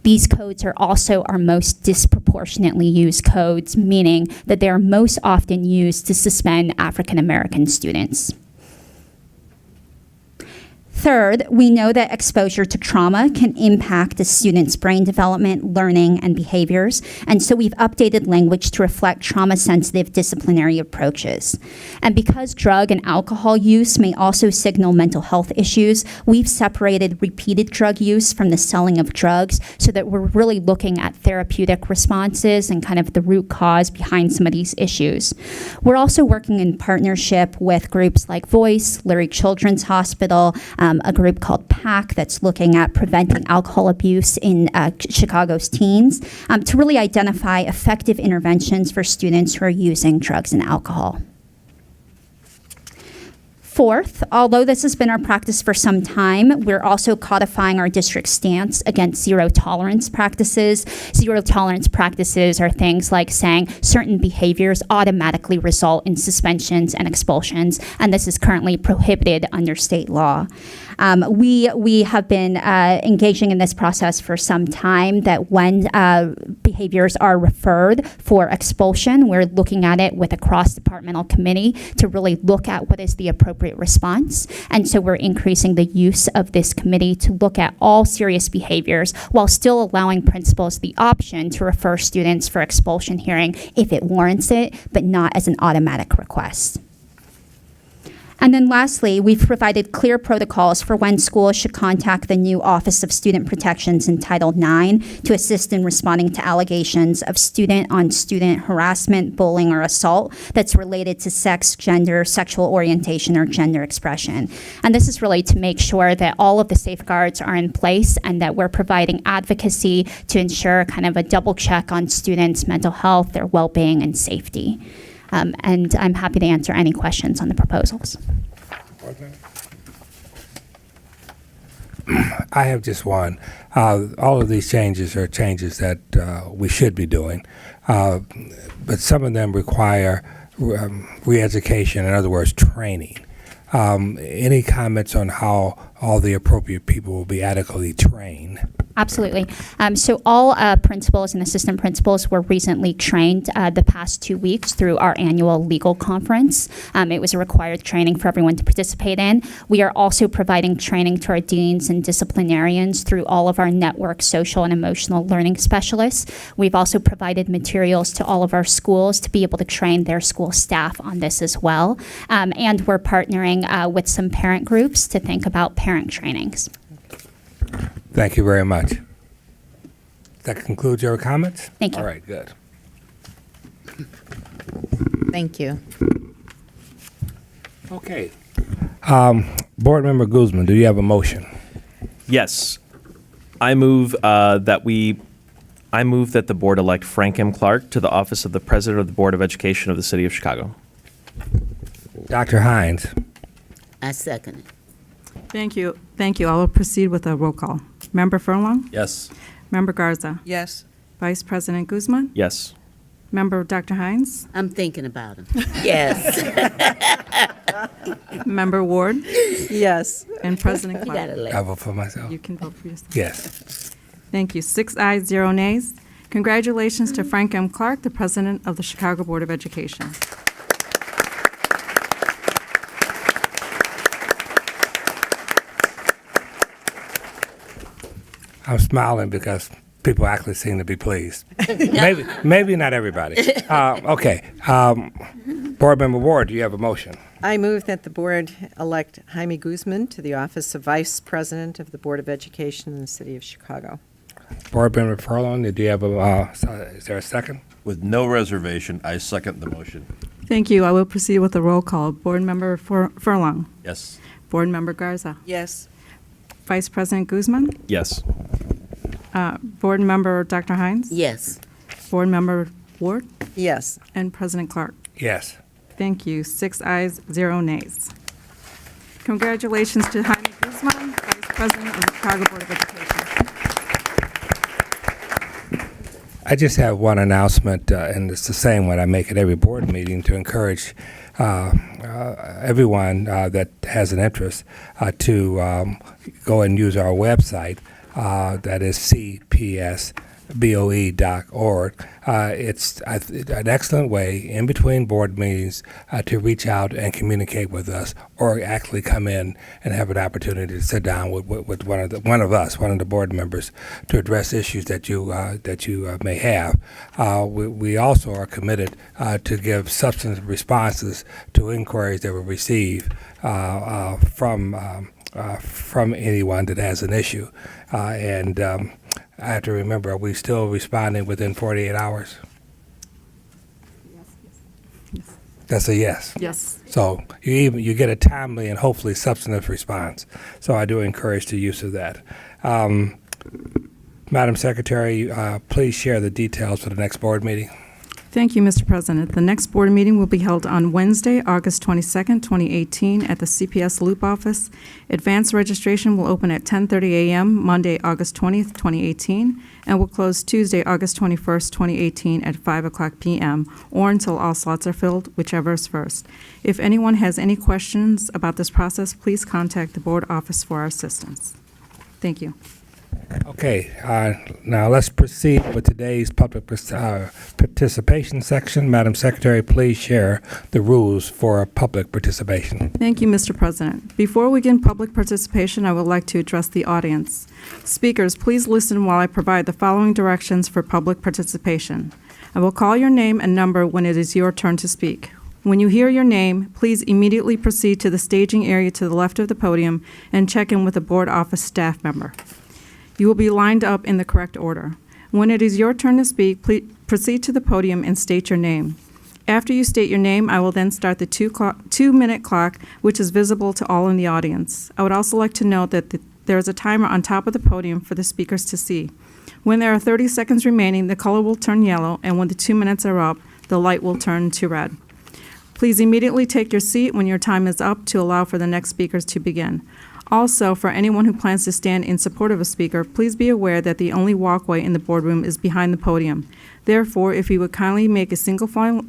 These codes are also our most disproportionately used codes, meaning that they are most often used to suspend African American students. Third, we know that exposure to trauma can impact a student's brain development, learning, and behaviors, and so we've updated language to reflect trauma-sensitive disciplinary approaches. And because drug and alcohol use may also signal mental health issues, we've separated repeated drug use from the selling of drugs so that we're really looking at therapeutic responses and kind of the root cause behind some of these issues. We're also working in partnership with groups like Voice, Lurie Children's Hospital, a group called PAC that's looking at preventing alcohol abuse in Chicago's teens to really identify effective interventions for students who are using drugs and alcohol. Fourth, although this has been our practice for some time, we're also codifying our district's stance against zero tolerance practices. Zero tolerance practices are things like saying certain behaviors automatically result in suspensions and expulsions, and this is currently prohibited under state law. We have been engaging in this process for some time, that when behaviors are referred for expulsion, we're looking at it with a cross-departmental committee to really look at what is the appropriate response. And so we're increasing the use of this committee to look at all serious behaviors while still allowing principals the option to refer students for expulsion hearing if it warrants it, but not as an automatic request. And then lastly, we've provided clear protocols for when schools should contact the new Office of Student Protections in Title IX to assist in responding to allegations of student-on-student harassment, bullying, or assault that's related to sex, gender, sexual orientation, or gender expression. And this is really to make sure that all of the safeguards are in place and that we're providing advocacy to ensure kind of a double check on students' mental health, their well-being, and safety. And I'm happy to answer any questions on the proposals. I have just one. All of these changes are changes that we should be doing, but some of them require re-education, in other words, training. Any comments on how all the appropriate people will be adequately trained? Absolutely. So all principals and assistant principals were recently trained the past 2 weeks through our annual legal conference. It was a required training for everyone to participate in. We are also providing training to our deans and disciplinarians through all of our network social and emotional learning specialists. We've also provided materials to all of our schools to be able to train their school staff on this as well. And we're partnering with some parent groups to think about parent trainings. Thank you very much. That concludes your comments? Thank you. All right, good. Thank you. Okay. Board Member Guzman, do you have a motion? Yes. I move that the board elect Frank M. Clark to the office of the President of the Board of Education of the City of Chicago. Dr. Hines? I second it. Thank you. Thank you. I will proceed with a roll call. Member Furlong? Yes. Member Garza? Yes. Vice President Guzman? Yes. Member Dr. Hines? I'm thinking about him. Yes. Member Ward? Yes. And President You Clark? gotta let. I vote for myself. You can vote for yourself. Yes. Thank you. 6 ayes, 0 nays. Congratulations to Frank M. Clark, the President of the Chicago Board of Education. I'm smiling because people actually seem to be pleased. Maybe not everybody. Okay. Board Member Ward, do you have a motion? I move that the board elect Jaime Guzman to the office of Vice President of the Board of Education in the City of Chicago. Board Member Furlong, do you have is there a second? With no reservation, I second the motion. Thank you. I will proceed with a roll call. Board Member Furlong. Yes. Board Member Garza. Yes. Vice President Guzman. Yes. Board Member Dr. Hines. Yes. Board Member Ward. Yes. And President Clark. Yes. Thank you. 6 ayes, 0 nays. Congratulations to Jaime Guzman, Vice President of the Chicago Board of Education. I just have one announcement, and it's the same one I make at every board meeting to encourage everyone that has an interest to go and use our website. That is cpsboe.org. It's an excellent way in between board meetings to reach out and communicate with us, or actually come in and have an opportunity to sit down with one of the board members, to address issues that you may have. We also are committed to give substantive responses to inquiries that we receive from anyone that has an issue. And I have to remember, are we still responding within 48 hours? Yes. That's a yes. Yes. So you get a timely and hopefully substantive response. So I do encourage the use of that. Madam Secretary, please share the details for the next board meeting. Thank you, Mr. President. The next board meeting will be held on Wednesday, August 22nd, 2018, at the CPS Loop office. Advanced registration will open at 10:30 a.m. Monday, August 20th, 2018, and will close Tuesday, August 21st, 2018, at 5 o'clock p.m., or until all slots are filled, whichever is first. If anyone has any questions about this process, please contact the board office for our assistance. Thank you. Okay, now let's proceed with today's public participation section. Madam Secretary, please share the rules for public participation. Thank you, Mr. President. Before we begin public participation, I would like to address the audience. Speakers, please listen while I provide the following directions for public participation. I will call your name and number when it is your turn to speak. When you hear your name, please immediately proceed to the staging area to the left of the podium and check in with a board office staff member. You will be lined up in the correct order. When it is your turn to speak, please proceed to the podium and state your name. After you state your name, I will then start the 2-minute clock, which is visible to all in the audience. I would also like to note that there is a timer on top of the podium for the speakers to see. When there are 30 seconds remaining, the color will turn yellow, and when the 2 minutes are up, the light will turn to red. Please immediately take your seat when your time is up to allow for the next speakers to begin. Also, for anyone who plans to stand in support of a speaker, please be aware that the only walkway in the boardroom is behind the podium. Therefore, if you would kindly make a single file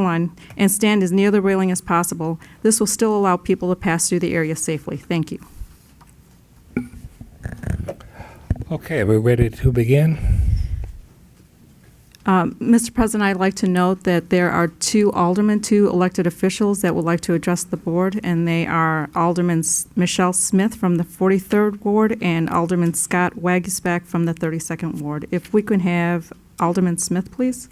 line and stand as near the railing as possible, this will still allow people to pass through the area safely. Thank you. Okay, are we ready to begin? Mr. President, I'd like to note that there are two elected officials that would like to address the board, and they are Alderman Michelle Smith from the 43rd Ward and Alderman Scott Wagisback from the 32nd Ward. If we could have Alderman Smith, please.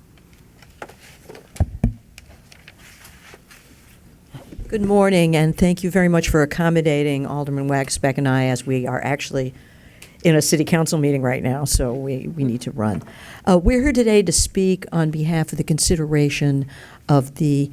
Good morning, and thank you very much for accommodating Alderman Wagisback and I, as we are actually in a city council meeting right now, so we need to run. We're here today to speak on behalf of the consideration of the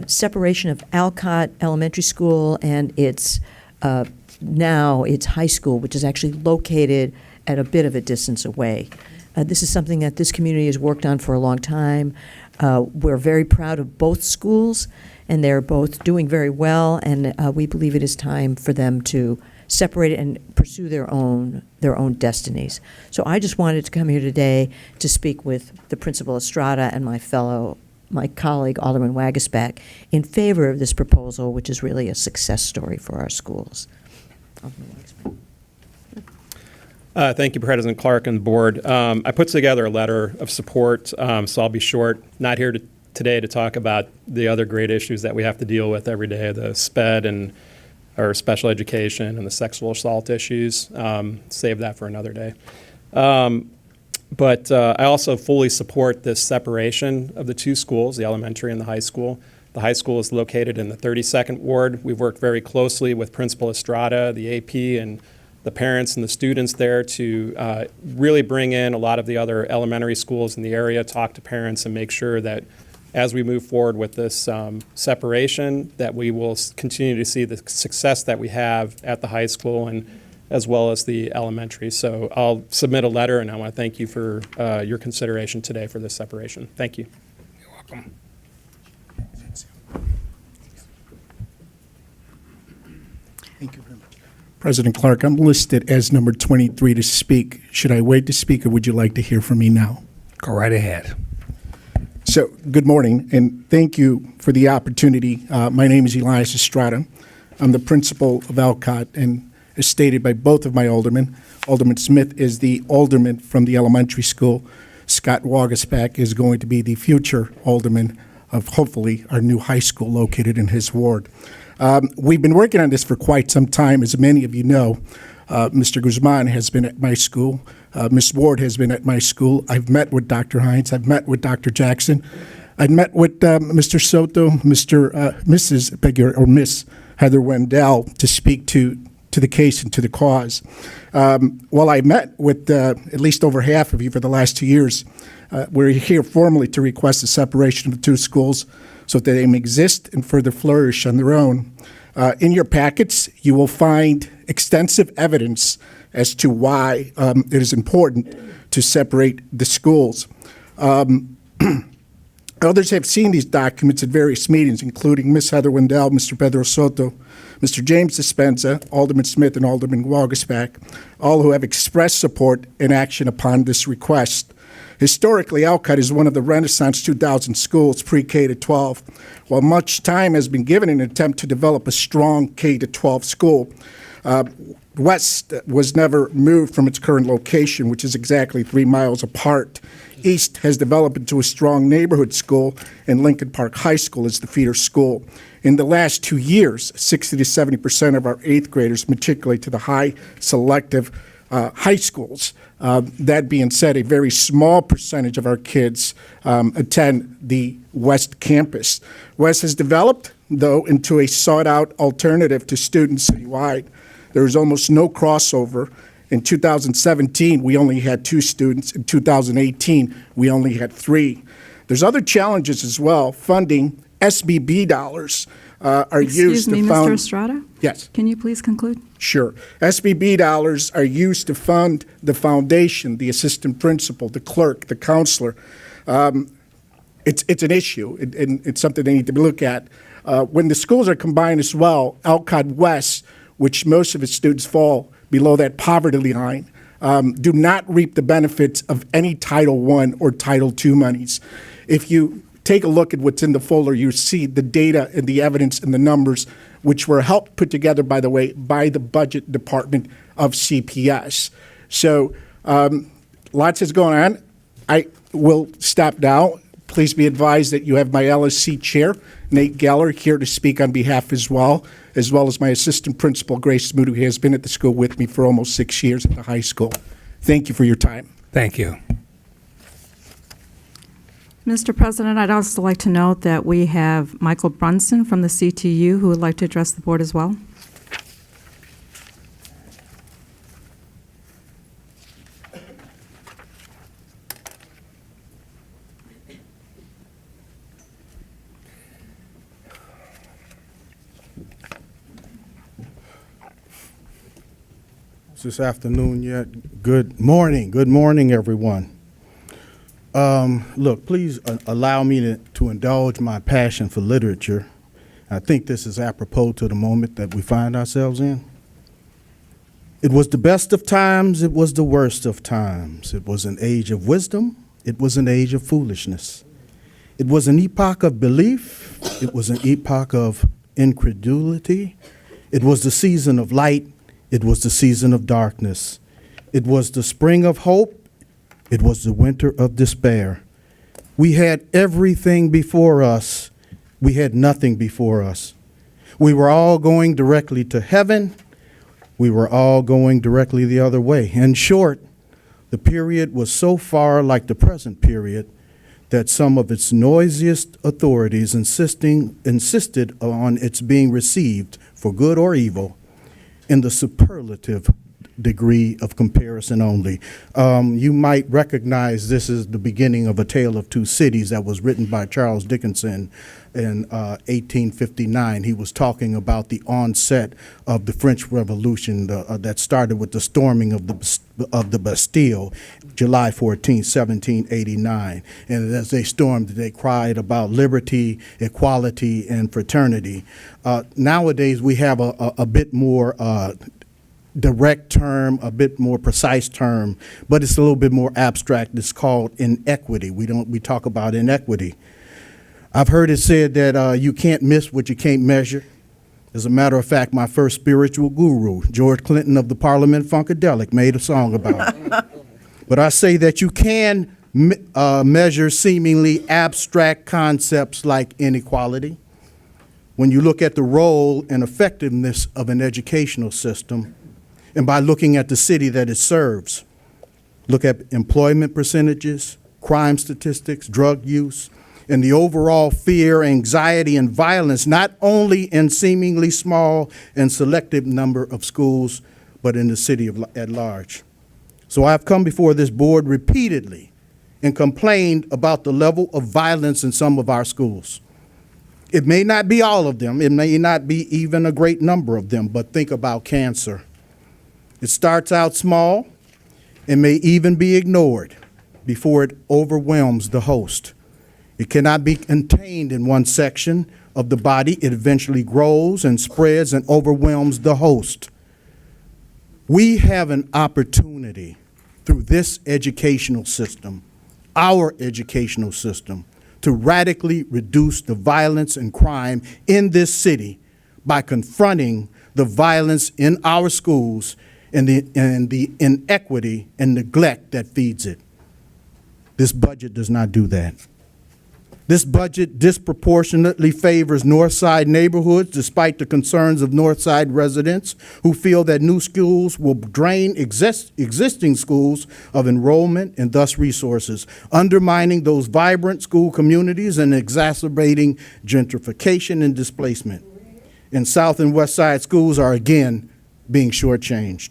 separation of Alcott Elementary School and its high school, which is actually located at a bit of a distance away. This is something that this community has worked on for a long time. We're very proud of both schools, and they're both doing very well, and we believe it is time for them to separate it and pursue their own destinies. So I just wanted to come here today to speak with the Principal Estrada and my colleague Alderman Wagisback in favor of this proposal, which is really a success story for our schools. Alderman Wagisback. Thank you, President Clark and the board. I put together a letter of support, so I'll be short. Not here today to talk about the other great issues that we have to deal with every day, the SPED and or special education and the sexual assault issues. Save that for another day. But I also fully support this separation of the two schools, the elementary and the high school. The high school is located in the 32nd Ward. We've worked very closely with Principal Estrada, the AP, and the parents and the students there to really bring in a lot of the other elementary schools in the area, talk to parents, and make sure that as we move forward with this separation, that we will continue to see the success that we have at the high school and as well as the elementary. So I'll submit a letter, and I want to thank you for your consideration today for this separation. Thank you. You're welcome. Thank you very much. President Clark, I'm listed as number 23 to speak. Should I wait to speak, or would you like to hear from me now? Go right ahead. So, good morning, and thank you for the opportunity. My name is Elias Estrada. I'm the principal of Alcott, and as stated by both of my aldermen, Alderman Smith is the alderman from the elementary school. Scott Wagisback is going to be the future alderman of, hopefully, our new high school located in his ward. We've been working on this for quite some time, as many of you know. Mr. Guzman has been at my school. Ms. Ward has been at my school. I've met with Dr. Hines. I've met with Dr. Jackson. I've met with Mr. Soto, Miss Heather Wendell to speak to the case and to the cause. While I met with at least over half of you for the last 2 years, we're here formally to request the separation of the two schools so that they may exist and further flourish on their own. In your packets, you will find extensive evidence as to why it is important to separate the schools. Others have seen these documents at various meetings, including Ms. Heather Wendell, Mr. Pedro Soto, Mr. James Dispenza, Alderman Smith, and Alderman Wagisback, all who have expressed support and action upon this request. Historically, Alcott is one of the Renaissance 2000 schools, pre-K to 12. While much time has been given in an attempt to develop a strong K to 12 school, West was never moved from its current location, which is exactly 3 miles apart. East has developed into a strong neighborhood school, and Lincoln Park High School is the feeder school. In the last 2 years, 60 to 70% of our 8th graders matriculate to the high selective high schools. That being said, a very small percentage of our kids attend the West campus. West has developed, though, into a sought-out alternative to students citywide. There is almost no crossover. In 2017, we only had 2 students. In 2018, we only had 3. There's other challenges as well. Funding, SBB dollars are used to fund... Excuse me, Mr. Estrada? Yes. Can you please conclude? Sure. SBB dollars are used to fund the foundation, the assistant principal, the clerk, the counselor. it's an issue, and it's something they need to look at. When the schools are combined as well, Alcott West, which most of its students fall below that poverty line, do not reap the benefits of any Title I or Title II monies. If you take a look at what's in the folder, you see the data and the evidence and the numbers, which were helped put together, by the way, by the budget department of CPS. So lots is going on. I will stop now. Please be advised that you have my LSC chair, Nate Geller, here to speak on behalf as well as my assistant principal, Grace Smoot, who has been at the school with me for almost 6 years at the high school. Thank you for your time. Thank you. Mr. President, I'd also like to note that we have Michael Brunson from the CTU who would like to address the board as well. This afternoon yet? Good morning, everyone. Look, please allow me to indulge my passion for literature. I think this is apropos to the moment that we find ourselves in. It was the best of times, it was the worst of times. It was an age of wisdom, it was an age of foolishness. It was an epoch of belief, it was an epoch of incredulity. It was the season of light, it was the season of darkness. It was the spring of hope, it was the winter of despair. We had everything before us, we had nothing before us. We were all going directly to heaven, we were all going directly the other way. In short, the period was so far like the present period that some of its noisiest authorities insisted on its being received for good or evil in the superlative degree of comparison only. You might recognize this is the beginning of A Tale of Two Cities that was written by Charles Dickens in 1859. He was talking about the onset of the French Revolution that started with the storming of the Bastille, July 14, 1789. And as they stormed, they cried about liberty, equality, and fraternity. Nowadays, we have a bit more direct term, a bit more precise term, but it's a little bit more abstract. It's called inequity. We talk about inequity. I've heard it said that you can't miss what you can't measure. As a matter of fact, my first spiritual guru, George Clinton of the Parliament Funkadelic, made a song about it. But I say that you can measure seemingly abstract concepts like inequality. When you look at the role and effectiveness of an educational system, and by looking at the city that it serves, look at employment percentages, crime statistics, drug use, and the overall fear, anxiety, and violence, not only in seemingly small and selective number of schools, but in the city at large. So I've come before this board repeatedly and complained about the level of violence in some of our schools. It may not be all of them, it may not be even a great number of them, but think about cancer. It starts out small and may even be ignored before it overwhelms the host. It cannot be contained in one section of the body. It eventually grows and spreads and overwhelms the host. We have an opportunity through this educational system, our educational system, to radically reduce the violence and crime in this city by confronting the violence in our schools and the inequity and neglect that feeds it. This budget does not do that. This budget disproportionately favors Northside neighborhoods despite the concerns of Northside residents who feel that new schools will drain existing schools of enrollment and thus resources, undermining those vibrant school communities and exacerbating gentrification and displacement. And South and West Side schools are again being shortchanged.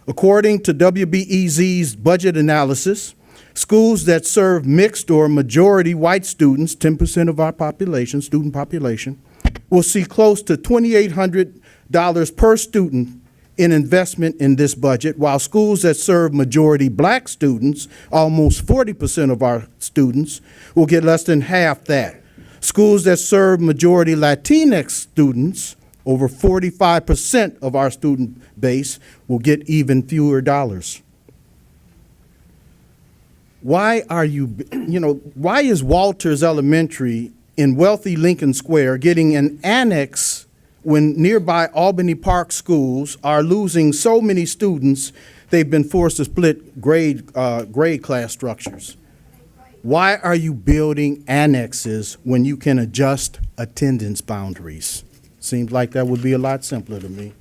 According to WBEZ's budget analysis, schools that serve mixed or majority white students, 10% of our population, student population, will see close to $2,800 per student in investment in this budget, while schools that serve majority black students, almost 40% of our students, will get less than half that. Schools that serve majority Latinx students, over 45% of our student base, will get even fewer dollars. Why is Walters Elementary in wealthy Lincoln Square getting an annex when nearby Albany Park schools are losing so many students they've been forced to split grade class structures? Why are you building annexes when you can adjust attendance boundaries? Seems like that would be a lot simpler to me.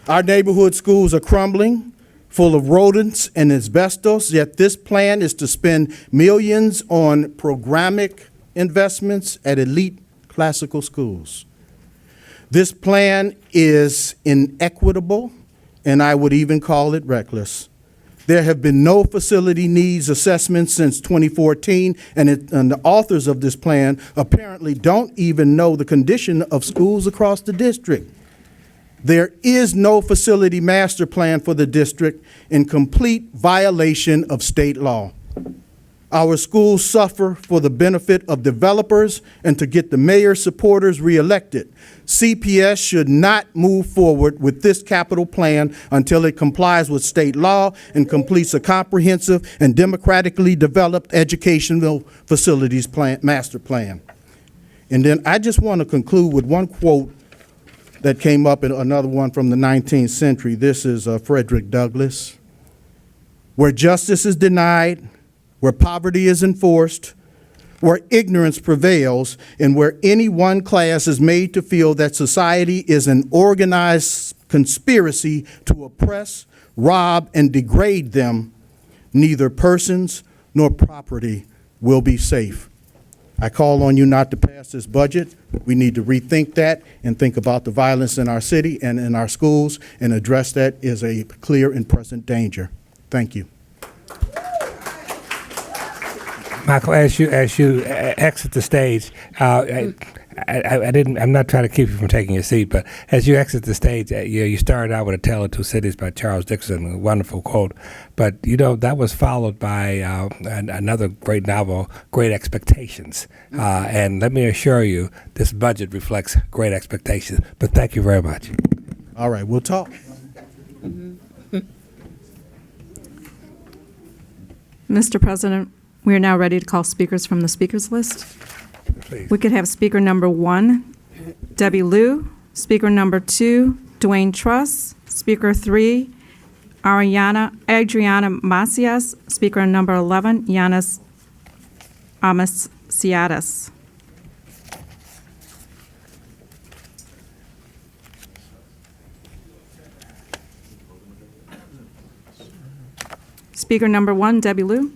Our neighborhood schools are crumbling, full of rodents and asbestos, yet this plan is to spend millions on programmatic investments at elite classical schools. This plan is inequitable, and I would even call it reckless. There have been no facility needs assessments since 2014, and the authors of this plan apparently don't even know the condition of schools across the district. There is no facility master plan for the district, in complete violation of state law. Our schools suffer for the benefit of developers and to get the mayor's supporters reelected. CPS should not move forward with this capital plan until it complies with state law and completes a comprehensive and democratically developed educational facilities plan, master plan. And then I just want to conclude with one quote that came up in another one from the 19th century. This is Frederick Douglass. Where justice is denied, where poverty is enforced, where ignorance prevails, and where any one class is made to feel that society is an organized conspiracy to oppress, rob, and degrade them, neither persons nor property will be safe. I call on you not to pass this budget. We need to rethink that and think about the violence in our city and in our schools and address that as a clear and present danger. Thank you. Michael, as you exit the stage, I'm not trying to keep you from taking your seat, but as you exit the stage, you started out with A Tale of Two Cities by Charles Dickens, a wonderful quote. But that was followed by another great novel, Great Expectations. And let me assure you, this budget reflects great expectations. But thank you very much. All right, we'll talk. Mr. President, we are now ready to call speakers from the speakers list. Please. We could have speaker number 1, Debbie Liu, speaker number 2, Dwayne Truss, speaker 3, Adriana Macias, speaker number 11, Yanis Amasiadis. Speaker number 1, Debbie Liu.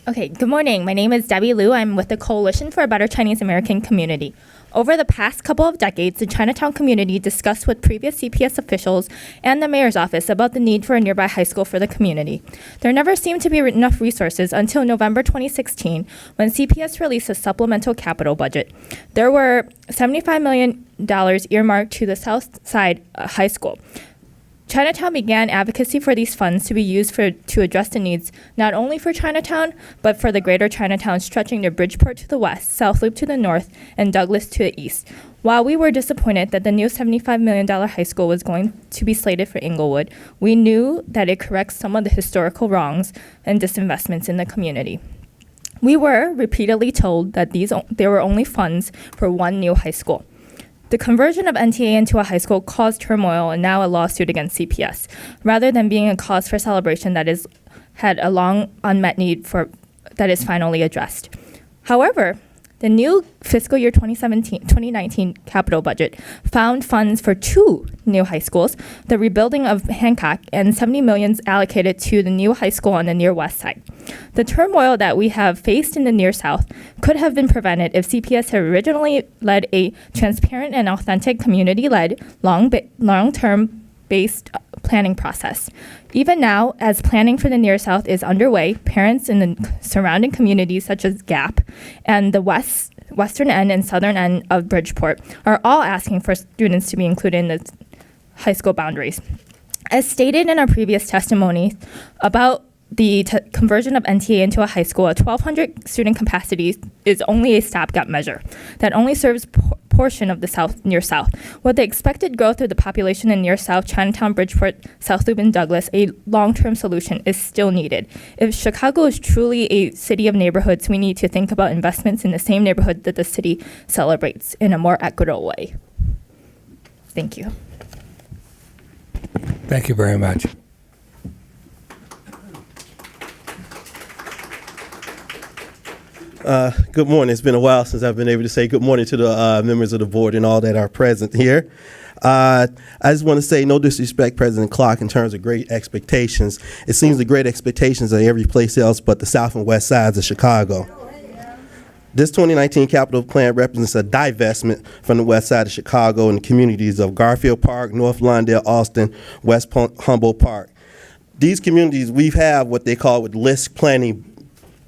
Okay, good morning. My name is Debbie Liu. I'm with the Coalition for a Better Chinese American Community. Over the past couple of decades, the Chinatown community discussed with previous CPS officials and the mayor's office about the need for a nearby high school for the community. There never seemed to be enough resources until November 2016, when CPS released a supplemental capital budget. There were $75 million earmarked to the South Side High School. Chinatown began advocacy for these funds to be used to address the needs not only for Chinatown, but for the greater Chinatown stretching to Bridgeport to the west, South Loop to the north, and Douglas to the east. While we were disappointed that the new $75 million high school was going to be slated for Inglewood, we knew that it corrects some of the historical wrongs and disinvestments in the community. We were repeatedly told that there were only funds for one new high school. The conversion of NTA into a high school caused turmoil and now a lawsuit against CPS, rather than being a cause for celebration that had a long unmet need that is finally addressed. However, the new fiscal year 2019 capital budget found funds for 2 new high schools, the rebuilding of Hancock, and $70 million allocated to the new high school on the near west side. The turmoil that we have faced in the near south could have been prevented if CPS had originally led a transparent and authentic community-led, long-term based planning process. Even now, as planning for the Near South is underway, parents in the surrounding communities such as Gap and the western end and southern end of Bridgeport are all asking for students to be included in the high school boundaries. As stated in our previous testimony about the conversion of NTA into a high school, a 1,200 student capacity is only a stopgap measure that only serves portion of the Near South. With the expected growth of the population in Near South, Chinatown, Bridgeport, South Loop, and Douglas, a long-term solution is still needed. If Chicago is truly a city of neighborhoods, we need to think about investments in the same neighborhood that the city celebrates in a more equitable way. Thank you. Thank you very much. Good morning. It's been a while since I've been able to say good morning to the members of the board and all that are present here. I just want to say no disrespect, President Clark, in terms of great expectations. It seems the great expectations are every place else but the south and west sides of Chicago. This 2019 capital plan represents a divestment from the west side of Chicago and the communities of Garfield Park, North Lawndale, Austin, West Humboldt Park. These communities, we have what they call with LISC planning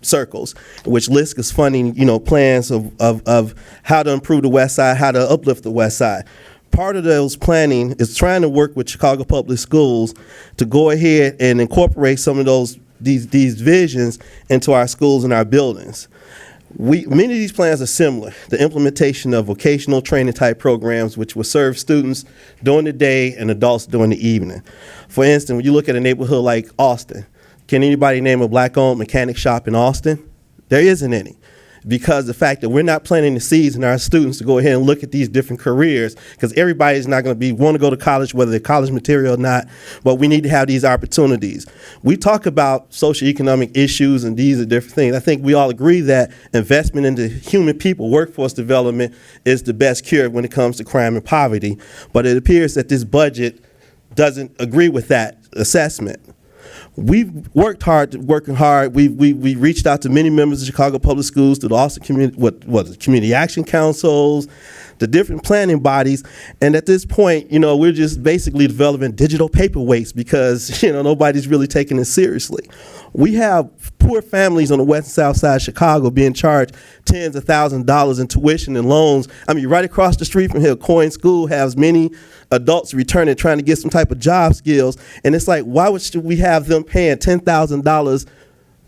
circles, which LISC is funding, plans of how to improve the west side, how to uplift the west side. Part of those planning is trying to work with Chicago Public Schools to go ahead and incorporate some of these visions into our schools and our buildings. Many of these plans are similar. The implementation of vocational training type programs, which will serve students during the day and adults during the evening. For instance, when you look at a neighborhood like Austin, can anybody name a black-owned mechanic shop in Austin? There isn't any, because the fact that we're not planting the seeds in our students to go ahead and look at these different careers, because everybody's not going to want to go to college, whether they're college material or not, but we need to have these opportunities. We talk about socioeconomic issues, and these are different things. I think we all agree that investment into human people, workforce development, is the best cure when it comes to crime and poverty, but it appears that this budget doesn't agree with that assessment. We've working hard. We reached out to many members of Chicago Public Schools, to the Austin Community Action Councils, the different planning bodies, and at this point, we're just basically developing digital paperweights because nobody's really taking it seriously. We have poor families on the west and south side of Chicago being charged tens of thousands of dollars in tuition and loans. I mean, right across the street from here, Coyne School has many adults returning trying to get some type of job skills, and it's like, why should we have them paying $10,000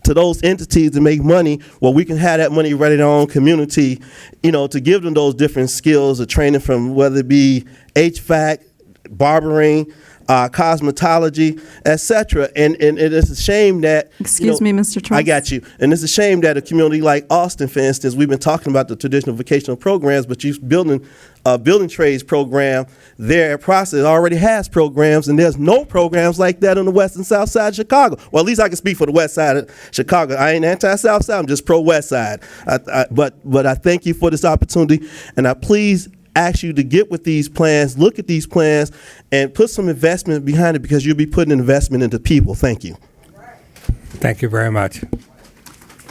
to those entities to make money? Well, we can have that money right in our own community, to give them those different skills of training, from whether it be HVAC, barbering, cosmetology, etc. And it's a shame that... Excuse me, Mr. Truss. I got you. And it's a shame that a community like Austin, for instance, we've been talking about the traditional vocational programs, but you're building a building trades program there at Process already has programs, and there's no programs like that on the west and south side of Chicago. Well, at least I can speak for the west side of Chicago. I ain't anti-south side, I'm just pro-west side. But I thank you for this opportunity, and I please ask you to get with these plans, look at these plans, and put some investment behind it, because you'll be putting an investment into people. Thank you. Thank you very much.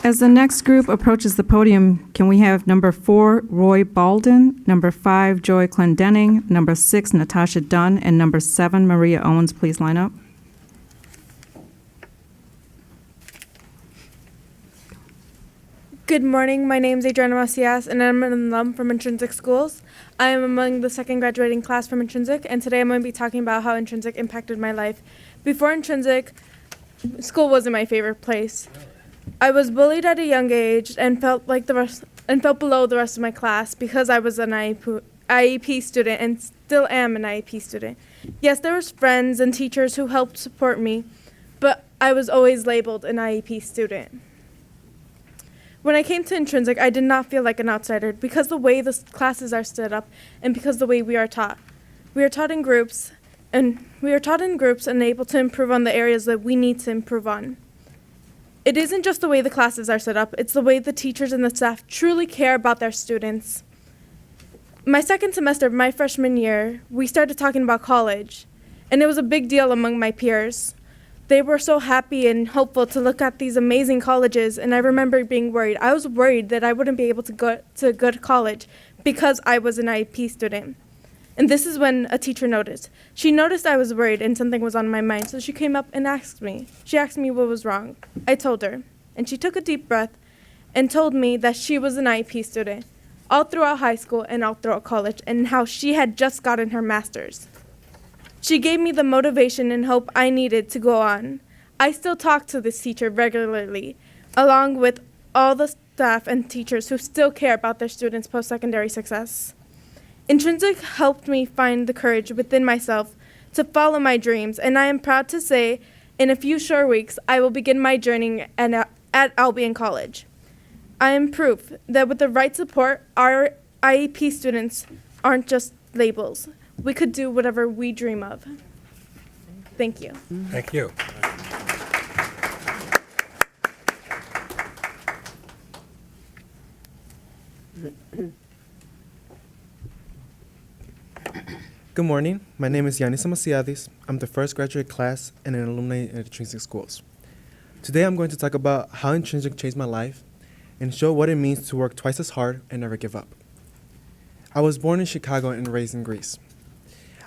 As the next group approaches the podium, can we have number 4, Roy Balden, number 5, Joy Clendenning, number 6, Natasha Dunn, and number 7, Maria Owens, please line up. Good morning. My name is Adriana Macias, and I'm an alum from Intrinsic Schools. I am among the second graduating class from Intrinsic, and today I'm going to be talking about how Intrinsic impacted my life. Before Intrinsic, school wasn't my favorite place. I was bullied at a young age and felt below the rest of my class because I was an IEP student and still am an IEP student. Yes, there was friends and teachers who helped support me, but I was always labeled an IEP student. When I came to Intrinsic, I did not feel like an outsider because the way the classes are set up and because the way we are taught. We are taught in groups and able to improve on the areas that we need to improve on. It isn't just the way the classes are set up, it's the way the teachers and the staff truly care about their students. My second semester of my freshman year, we started talking about college, and it was a big deal among my peers. They were so happy and hopeful to look at these amazing colleges, and I remember being worried. I was worried that I wouldn't be able to go to good college because I was an IEP student. And this is when a teacher noticed. She noticed I was worried and something was on my mind, so she came up and asked me. She asked me what was wrong. I told her, and she took a deep breath and told me that she was an IEP student all throughout high school and all throughout college, and how she had just gotten her master's. She gave me the motivation and hope I needed to go on. I still talk to this teacher regularly, along with all the staff and teachers who still care about their students' post-secondary success. Intrinsic helped me find the courage within myself to follow my dreams, and I am proud to say in a few short weeks I will begin my journey at Albion College. I am proof that with the right support, our IEP students aren't just labels. We could do whatever we dream of. Thank you. Thank you. Good morning. My name is Yanis Amasiadis. I'm the first graduate class and an alumni at Intrinsic Schools. Today I'm going to talk about how Intrinsic changed my life and show what it means to work twice as hard and never give up. I was born in Chicago and raised in Greece.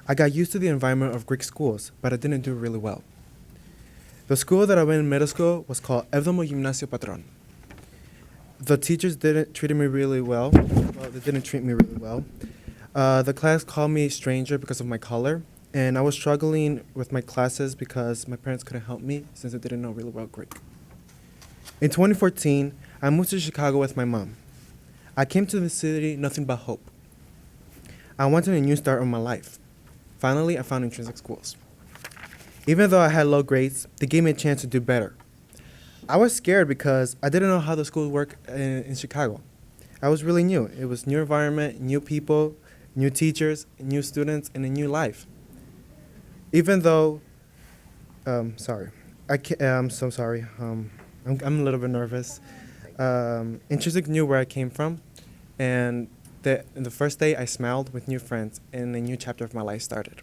I got used to the environment of Greek schools, but I didn't do really well. The school that I went in middle school was called Evdomo Gymnasio Patron. The teachers didn't treat me really well. They didn't treat me really well. The class called me stranger because of my color, and I was struggling with my classes because my parents couldn't help me since they didn't know really well Greek. In 2014, I moved to Chicago with my mom. I came to the city nothing but hope. I wanted a new start of my life. Finally, I found Intrinsic Schools. Even though I had low grades, they gave me a chance to do better. I was scared because I didn't know how the schools work in Chicago. I was really new. It was new environment, new people, new teachers, new students, and a new life. Even though, I'm so sorry. I'm a little bit nervous. Intrinsic knew where I came from, and the first day I smiled with new friends, and a new chapter of my life started.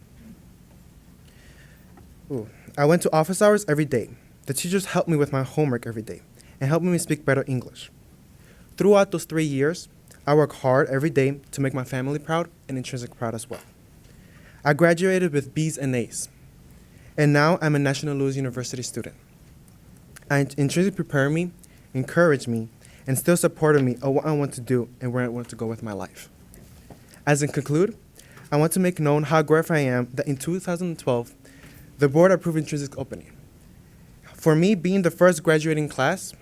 I went to office hours every day. The teachers helped me with my homework every day and helped me speak better English. Throughout those 3 years, I worked hard every day to make my family proud and Intrinsic proud as well. I graduated with B's and A's, and now I'm a National Louis University student. Intrinsic prepared me, encouraged me, and still supported me on what I want to do and where I want to go with my life. As in conclude, I want to make known how grateful I am that in 2012, the board approved Intrinsic opening. For me, being the first graduating class,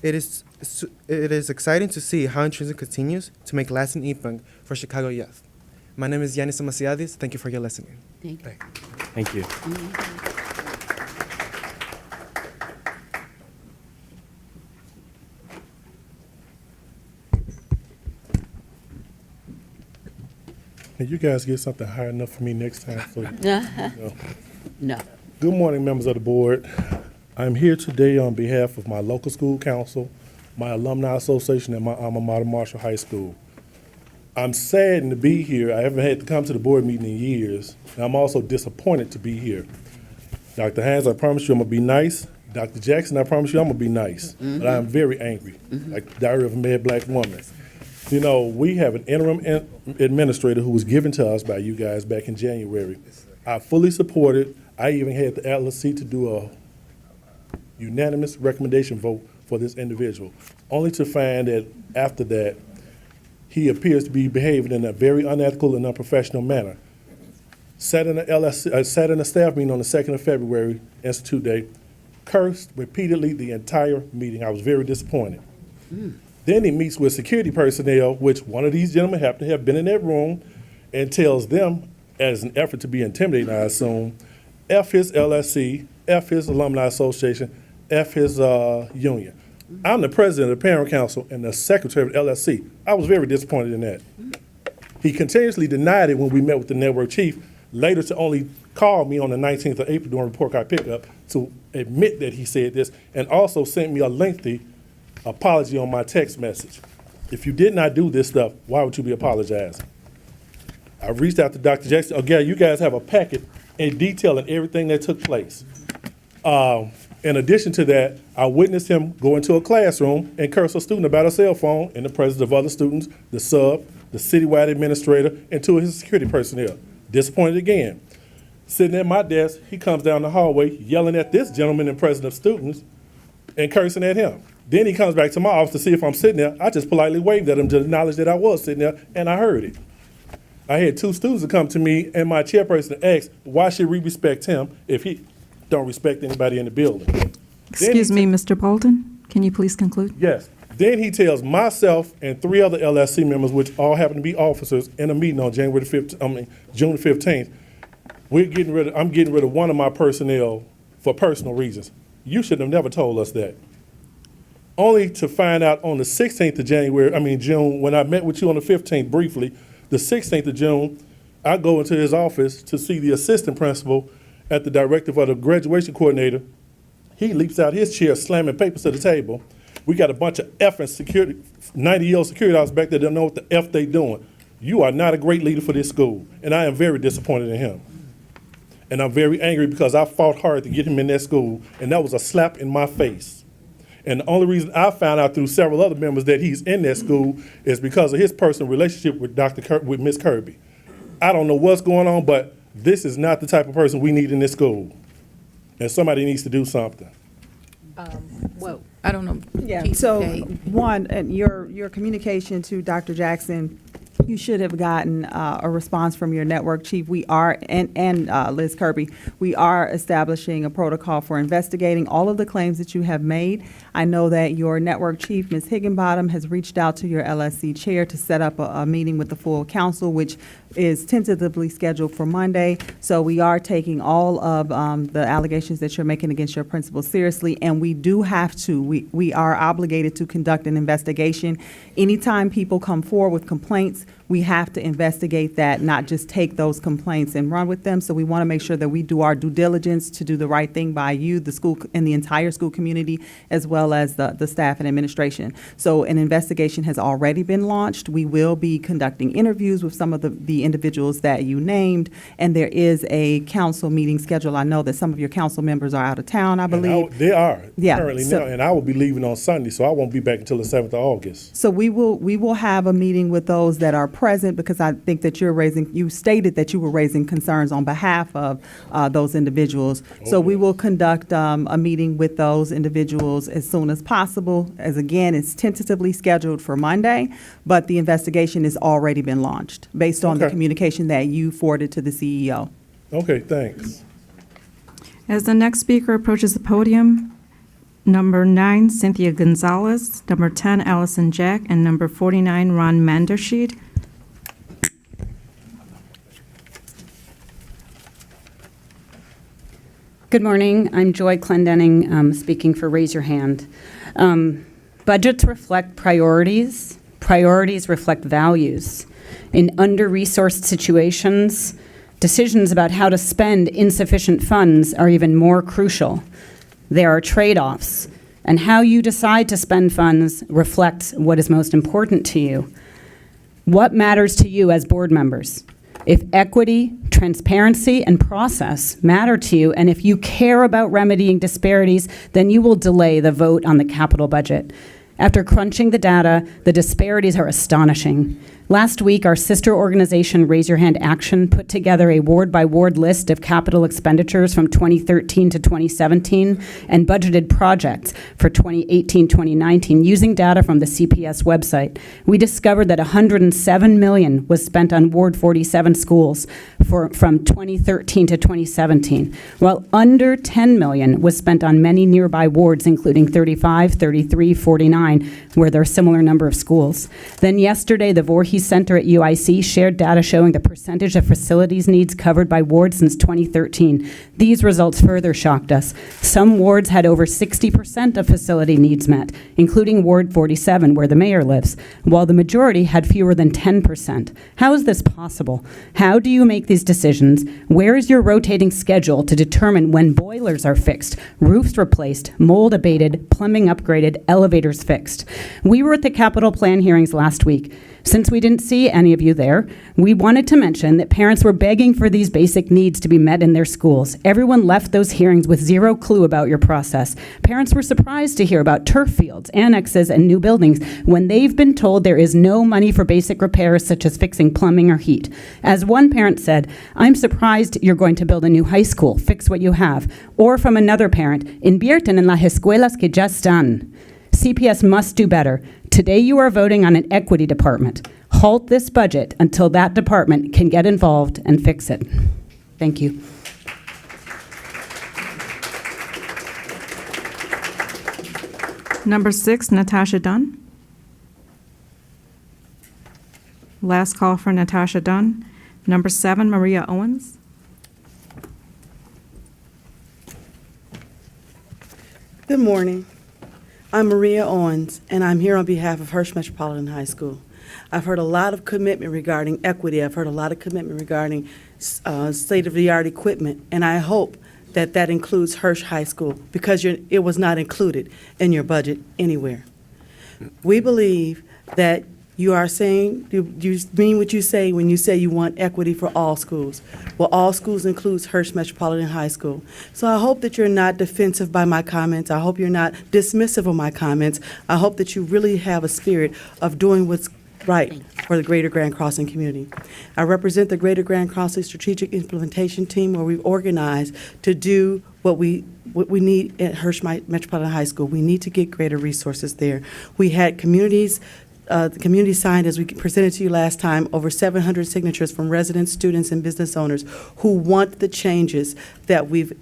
it is exciting to see how Intrinsic continues to make lasting impact for Chicago youth. My name is Yanis Amasiadis. Thank you for your listening. Thank you. Thank you. Can you guys get something high enough for me next time? So, No. Good morning, members of the board. I'm here today on behalf of my local school council, my alumni association, and my alma mater, Marshall High School. I'm saddened to be here. I haven't had to come to the board meeting in years, and I'm also disappointed to be here. Dr. Hines, I promise you I'm gonna be nice. Dr. Jackson, I promise you I'm gonna be nice. But I am very angry, like Diary of a Mad Black Woman. You know, we have an interim administrator who was given to us by you guys back in January. I fully support it. I even had the LSC to do a unanimous recommendation vote for this individual, only to find that after that, he appears to be behaving in a very unethical and unprofessional manner. Sat in a staff meeting on the 2nd of February, Institute Day, cursed repeatedly the entire meeting. I was very disappointed. Then he meets with security personnel, which one of these gentlemen happened to have been in that room, and tells them, as an effort to be intimidating, I assume, F his LSC, F his Alumni Association, F his union. I'm the president of the parent council and the secretary of the LSC. I was very disappointed in that. He continuously denied it when we met with the network chief, later to only call me on the 19th of April during report card pickup to admit that he said this, and also sent me a lengthy apology on my text message. If you did not do this stuff, why would you be apologizing? I reached out to Dr. Jackson. Again, you guys have a packet in detailing everything that took place. In addition to that, I witnessed him go into a classroom and curse a student about a cell phone in the presence of other students, the sub, the citywide administrator, and two of his security personnel. Disappointed again. Sitting at my desk, he comes down the hallway yelling at this gentleman in presence of students and cursing at him. Then he comes back to my office to see if I'm sitting there. I just politely waved at him to acknowledge that I was sitting there, and I heard it. I had two students come to me, and my chairperson asked, why should we respect him if he don't respect anybody in the building? Excuse me, Mr. Bolden, can you please conclude? Yes. Then he tells myself and three other LSC members, which all happen to be officers, in a meeting on June 15th, I'm getting rid of one of my personnel for personal reasons. You should have never told us that. Only to find out on the 16th of June, when I met with you on the 15th briefly, the 16th of June, I go into his office to see the assistant principal at the directive of the graduation coordinator. He leaps out his chair, slamming papers to the table. We got a bunch of effing security, 90-year-old security officers back there that don't know what the F they doing. You are not a great leader for this school, and I am very disappointed in him. And I'm very angry because I fought hard to get him in that school, and that was a slap in my face. And the only reason I found out through several other members that he's in that school is because of his personal relationship with with Miss Kirby. I don't know what's going on, but this is not the type of person we need in this school. And somebody needs to do something. Well, I don't know. Yeah, Chief so McDade. one, your communication to Dr. Jackson, you should have gotten a response from your network chief. We are, and Liz Kirby, we are establishing a protocol for investigating all of the claims that you have made. I know that your network chief, Ms. Higginbottom, has reached out to your LSC chair to set up a meeting with the full council, which is tentatively scheduled for Monday. So we are taking all of the allegations that you're making against your principal seriously, and we do have to, we are obligated to conduct an investigation. Anytime people come forward with complaints, we have to investigate that, not just take those complaints and run with them. So we want to make sure that we do our due diligence to do the right thing by you, the school, and the entire school community, as well as the staff and administration. So an investigation has already been launched. We will be conducting interviews with some of the individuals that you named, and there is a council meeting scheduled. I know that some of your council members are out of town, I believe. They are Yeah, currently so- now, and I will be leaving on Sunday, so I won't be back until the 7th of August. So we will have a meeting with those that are present, because I think that you stated that you were raising concerns on behalf of those individuals. So we will conduct a meeting with those individuals as soon as possible. As again, it's tentatively scheduled for Monday, but the investigation has already been launched based on the Okay. communication that you forwarded to the CEO. Okay, thanks. As the next speaker approaches the podium, number 9, Cynthia Gonzalez, number 10, Allison Jack, and number 49, Ron Mandersheed. Good morning. I'm Joy Clendenning, speaking for Raise Your Hand. Budgets reflect priorities. Priorities reflect values. In under-resourced situations, decisions about how to spend insufficient funds are even more crucial. There are trade-offs, and how you decide to spend funds reflects what is most important to you. What matters to you as board members? If equity, transparency, and process matter to you, and if you care about remedying disparities, then you will delay the vote on the capital budget. After crunching the data, the disparities are astonishing. Last week, our sister organization, Raise Your Hand Action, put together a ward-by-ward list of capital expenditures from 2013 to 2017 and budgeted projects for 2018-2019 using data from the CPS website. We discovered that $107 million was spent on Ward 47 schools from 2013 to 2017, while under $10 million was spent on many nearby wards, including 35, 33, 49, where there are a similar number of schools. Then yesterday, the Voorhees Center at UIC shared data showing the percentage of facilities needs covered by wards since 2013. These results further shocked us. Some wards had over 60% of facility needs met, including Ward 47, where the mayor lives, while the majority had fewer than 10%. How is this possible? How do you make these decisions? Where is your rotating schedule to determine when boilers are fixed, roofs replaced, mold abated, plumbing upgraded, elevators fixed? We were at the capital plan hearings last week. Since we didn't see any of you there, we wanted to mention that parents were begging for these basic needs to be met in their schools. Everyone left those hearings with zero clue about your process. Parents were surprised to hear about turf fields, annexes, and new buildings when they've been told there is no money for basic repairs such as fixing plumbing or heat. As one parent said, "I'm surprised you're going to build a new high school. Fix what you have." Or from another parent, "Invierten en las escuelas que ya están." CPS must do better. Today you are voting on an equity department. Halt this budget until that department can get involved and fix it. Thank you. Number 6, Natasha Dunn. Last call for Natasha Dunn. Number 7, Maria Owens. Good morning. I'm Maria Owens, and I'm here on behalf of Hearst Metropolitan High School. I've heard a lot of commitment regarding equity. I've heard a lot of commitment regarding state-of-the-art equipment, and I hope that that includes Hearst High School because it was not included in your budget anywhere. We believe that you are saying, you mean what you say when you say you want equity for all schools. Well, all schools includes Hearst Metropolitan High School. So I hope that you're not defensive by my comments. I hope you're not dismissive of my comments. I hope that you really have a spirit of doing what's right for the Greater Grand Crossing community. I represent the Greater Grand Crossing Strategic Implementation Team, where we've organized to do what we need at Hearst Metropolitan High School. We need to get greater resources there. We had communities. The community signed, as we presented to you last time, over 700 signatures from residents, students, and business owners who want the changes that we've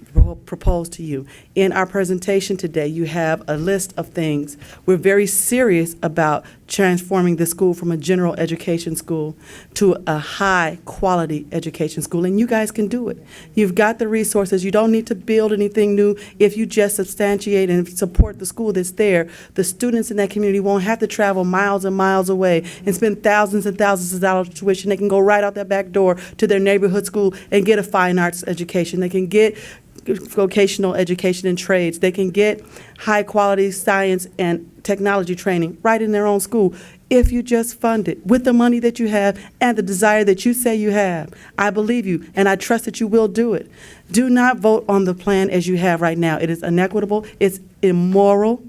proposed to you. In our presentation today, you have a list of things. We're very serious about transforming the school from a general education school to a high-quality education school, and you guys can do it. You've got the resources. You don't need to build anything new. If you just substantiate and support the school that's there, the students in that community won't have to travel miles and miles away and spend thousands and thousands of dollars tuition. They can go right out that back door to their neighborhood school and get a fine arts education. They can get vocational education and trades. They can get high-quality science and technology training right in their own school if you just fund it with the money that you have and the desire that you say you have. I believe you, and I trust that you will do it. Do not vote on the plan as you have right now. It is inequitable. It's immoral.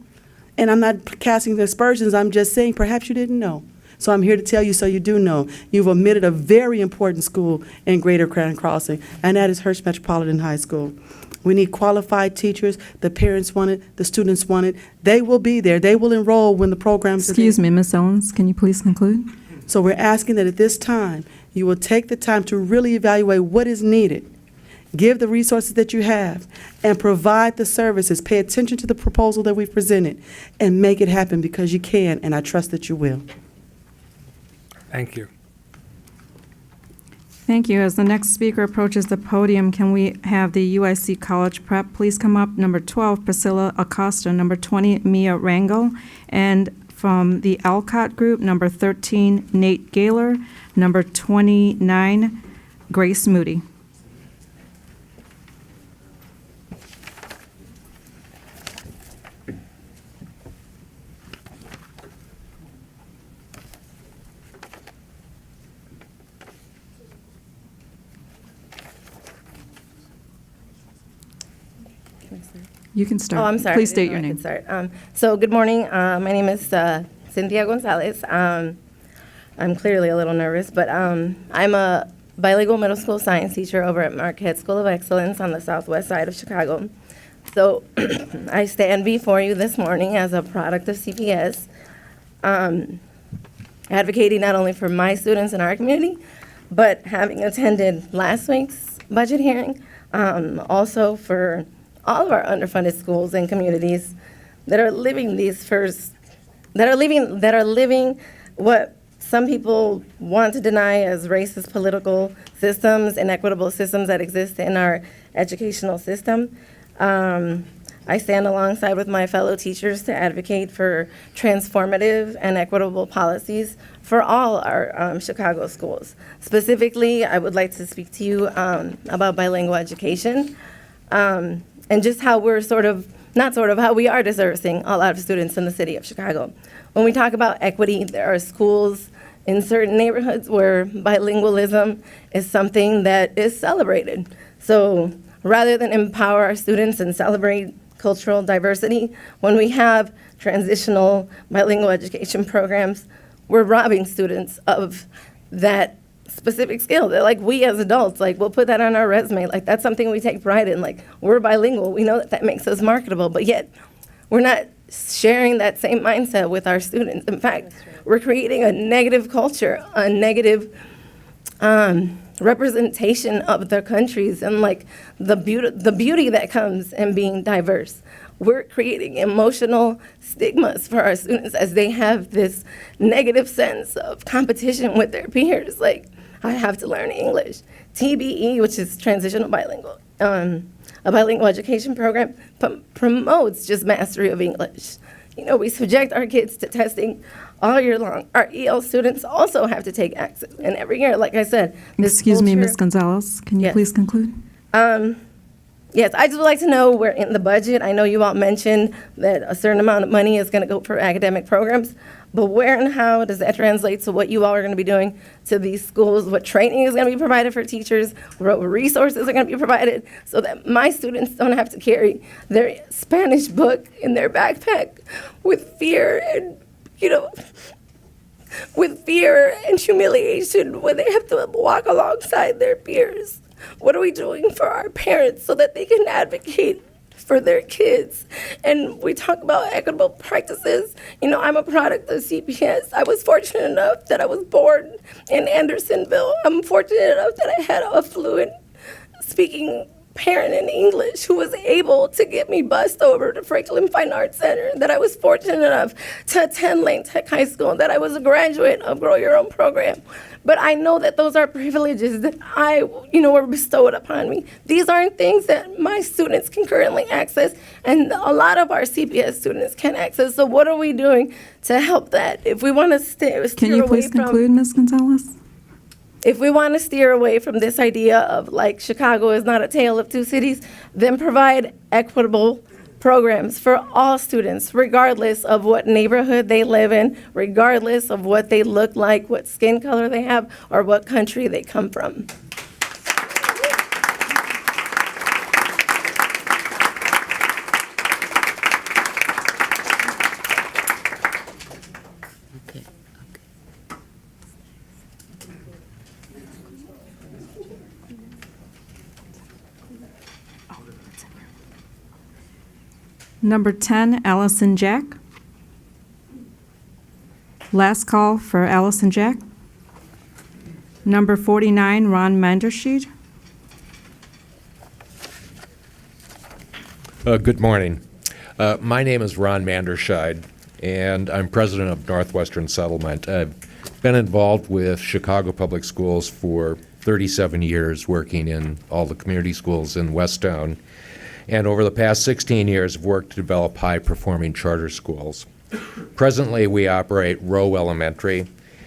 And I'm not casting aspersions. I'm just saying perhaps you didn't know. So I'm here to tell you so you do know. You've omitted a very important school in Greater Grand Crossing, and that is Hearst Metropolitan High School. We need qualified teachers. The parents want it. The students want it. They will be there. They will enroll when the programs are there. Excuse me, Ms. Owens, can you please conclude? So we're asking that at this time, you will take the time to really evaluate what is needed, give the resources that you have, and provide the services. Pay attention to the proposal that we've presented and make it happen because you can, and I trust that you will. Thank you. Thank you. As the next speaker approaches the podium, can we have the UIC College Prep please come up? Number 12, Priscilla Acosta. Number 20, Mia Rangel. And from the Alcott Group, number 13, Nate Gaylor. Number 29, Grace Moody. You can start. Oh, I'm sorry. Please I state didn't your know I name. could start. So good morning. My name is Cynthia Gonzalez. I'm clearly a little nervous, but I'm a bilingual middle school science teacher over at Marquette School of Excellence on the southwest side of Chicago. So I stand before you this morning as a product of CPS, advocating not only for my students in our community, but having attended last week's budget hearing, also for all of our underfunded schools and communities that are living what some people want to deny as racist political systems, inequitable systems that exist in our educational system. I stand alongside with my fellow teachers to advocate for transformative and equitable policies for all our Chicago schools. Specifically, I would like to speak to you about bilingual education. And just how we're how we are deserving a lot of students in the city of Chicago. when we talk about equity, there are schools in certain neighborhoods where bilingualism is something that is celebrated. So rather than empower our students and celebrate cultural diversity, when we have transitional bilingual education programs, we're robbing students of that specific skill. They're like, we as adults, like, we'll put that on our resume. Like, that's something we take pride in. Like, we're bilingual. We know that that makes us marketable, but yet we're not sharing that same mindset with our students. In fact, we're creating a negative culture, a negative representation of their countries and like the beauty that comes in being diverse. We're creating emotional stigmas for our students as they have this negative sense of competition with their peers. Like, I have to learn English. TBE, which is transitional bilingual, a bilingual education program, promotes just mastery of English. You know, we subject our kids to testing all year long. Our EL students also have to take access. And every year, like I said, this Excuse me, culture- Ms. Gonzalez, can you Yes. please conclude? Yes, I just would like to know where in the budget, I know you all mentioned that a certain amount of money is going to go for academic programs, but where and how does that translate to what you all are going to be doing to these schools? What training is going to be provided for teachers? What resources are going to be provided so that my students don't have to carry their Spanish book in their backpack with fear and, with fear and humiliation when they have to walk alongside their peers? What are we doing for our parents so that they can advocate for their kids? And we talk about equitable practices. I'm a product of CPS. I was fortunate enough that I was born in Andersonville. I'm fortunate enough that I had a fluent speaking parent in English who was able to get me bused over to Franklin Fine Arts Center, that I was fortunate enough to attend Lane Tech High School, that I was a graduate of Grow Your Own program. But I know that those are privileges that were bestowed upon me. These aren't things that my students can currently access, and a lot of our CPS students can access. So what are we doing to help that? If we want to steer Can you away please from, conclude, Ms. Gonzalez? if we want to steer away from this idea of like Chicago is not a tale of two cities, then provide equitable programs for all students, regardless of what neighborhood they live in, regardless of what they look like, what skin color they have, or what country they come from. Okay. Number 10, Allison Jack. Last call for Allison Jack. Number 49, Ron Mandersheet. Good morning. My name is Ron Manderscheid, and I'm president of Northwestern Settlement. I've been involved with Chicago Public Schools for 37 years, working in all the community schools in Westtown. And over the past 16 years, I've worked to develop high-performing charter schools. Presently, we operate Rowe Elementary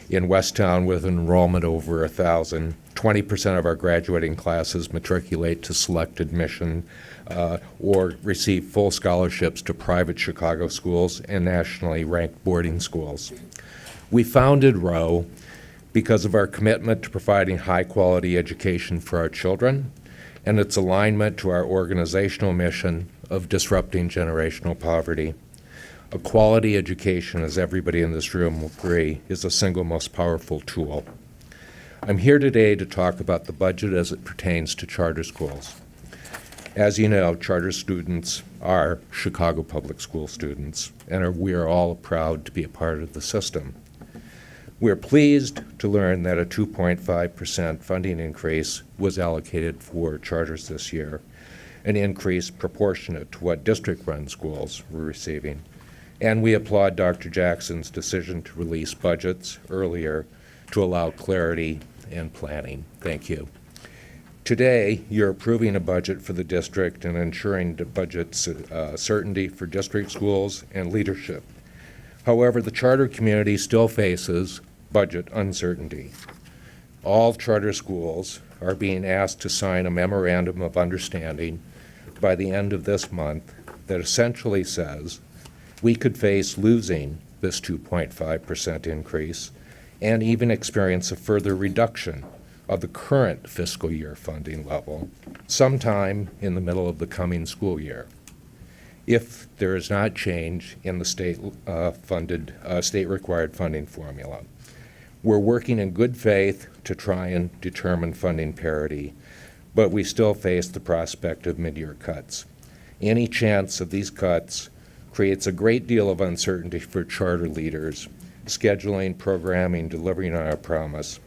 in Westtown with enrollment over 1,000. 20% of our graduating classes matriculate to select admission or receive full scholarships to private Chicago schools and nationally ranked boarding schools. We founded Rowe because of our commitment to providing high-quality education for our children and its alignment to our organizational mission of disrupting generational poverty. A quality education, as everybody in this room will agree, is the single most powerful tool. I'm here today to talk about the budget as it pertains to charter schools. As you know, charter students are Chicago Public School students, and we are all proud to be a part of the system. We're pleased to learn that a 2.5% funding increase was allocated for charters this year, an increase proportionate to what district-run schools were receiving. And we applaud Dr. Jackson's decision to release budgets earlier to allow clarity and planning. Thank you. Today, you're approving a budget for the district and ensuring the budget's certainty for district schools and leadership. However, the charter community still faces budget uncertainty. All charter schools are being asked to sign a memorandum of understanding by the end of this month that essentially says we could face losing this 2.5% increase and even experience a further reduction of the current fiscal year funding level sometime in the middle of the coming school year, if there is not change in the state-required funding formula. We're working in good faith to try and determine funding parity, but we still face the prospect of mid-year cuts. Any chance of these cuts creates a great deal of uncertainty for charter leaders, scheduling, programming, delivering on our promise.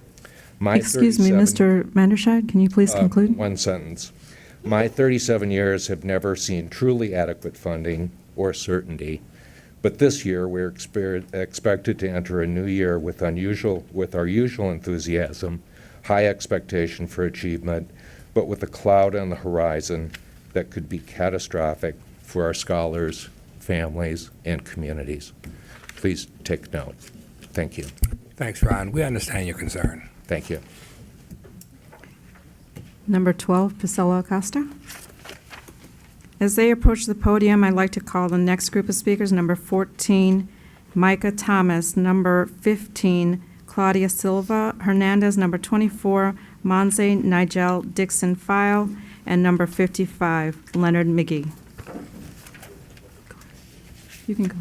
Excuse me, Mr. Manderscheid, can you please conclude? One sentence. My 37 years have never seen truly adequate funding or certainty, but this year we're expected to enter a new year with our usual enthusiasm, high expectation for achievement, but with a cloud on the horizon that could be catastrophic for our scholars, families, and communities. Please take note. Thank you. Thanks, Ron. We understand your concern. Thank you. Number 12, Priscilla Acosta. As they approach the podium, I'd like to call the next group of speakers. Number 14, Micah Thomas. Number 15, Claudia Silva Hernandez. Number 24, Monse Nigel Dixon File. And number 55, Leonard McGee. You can go.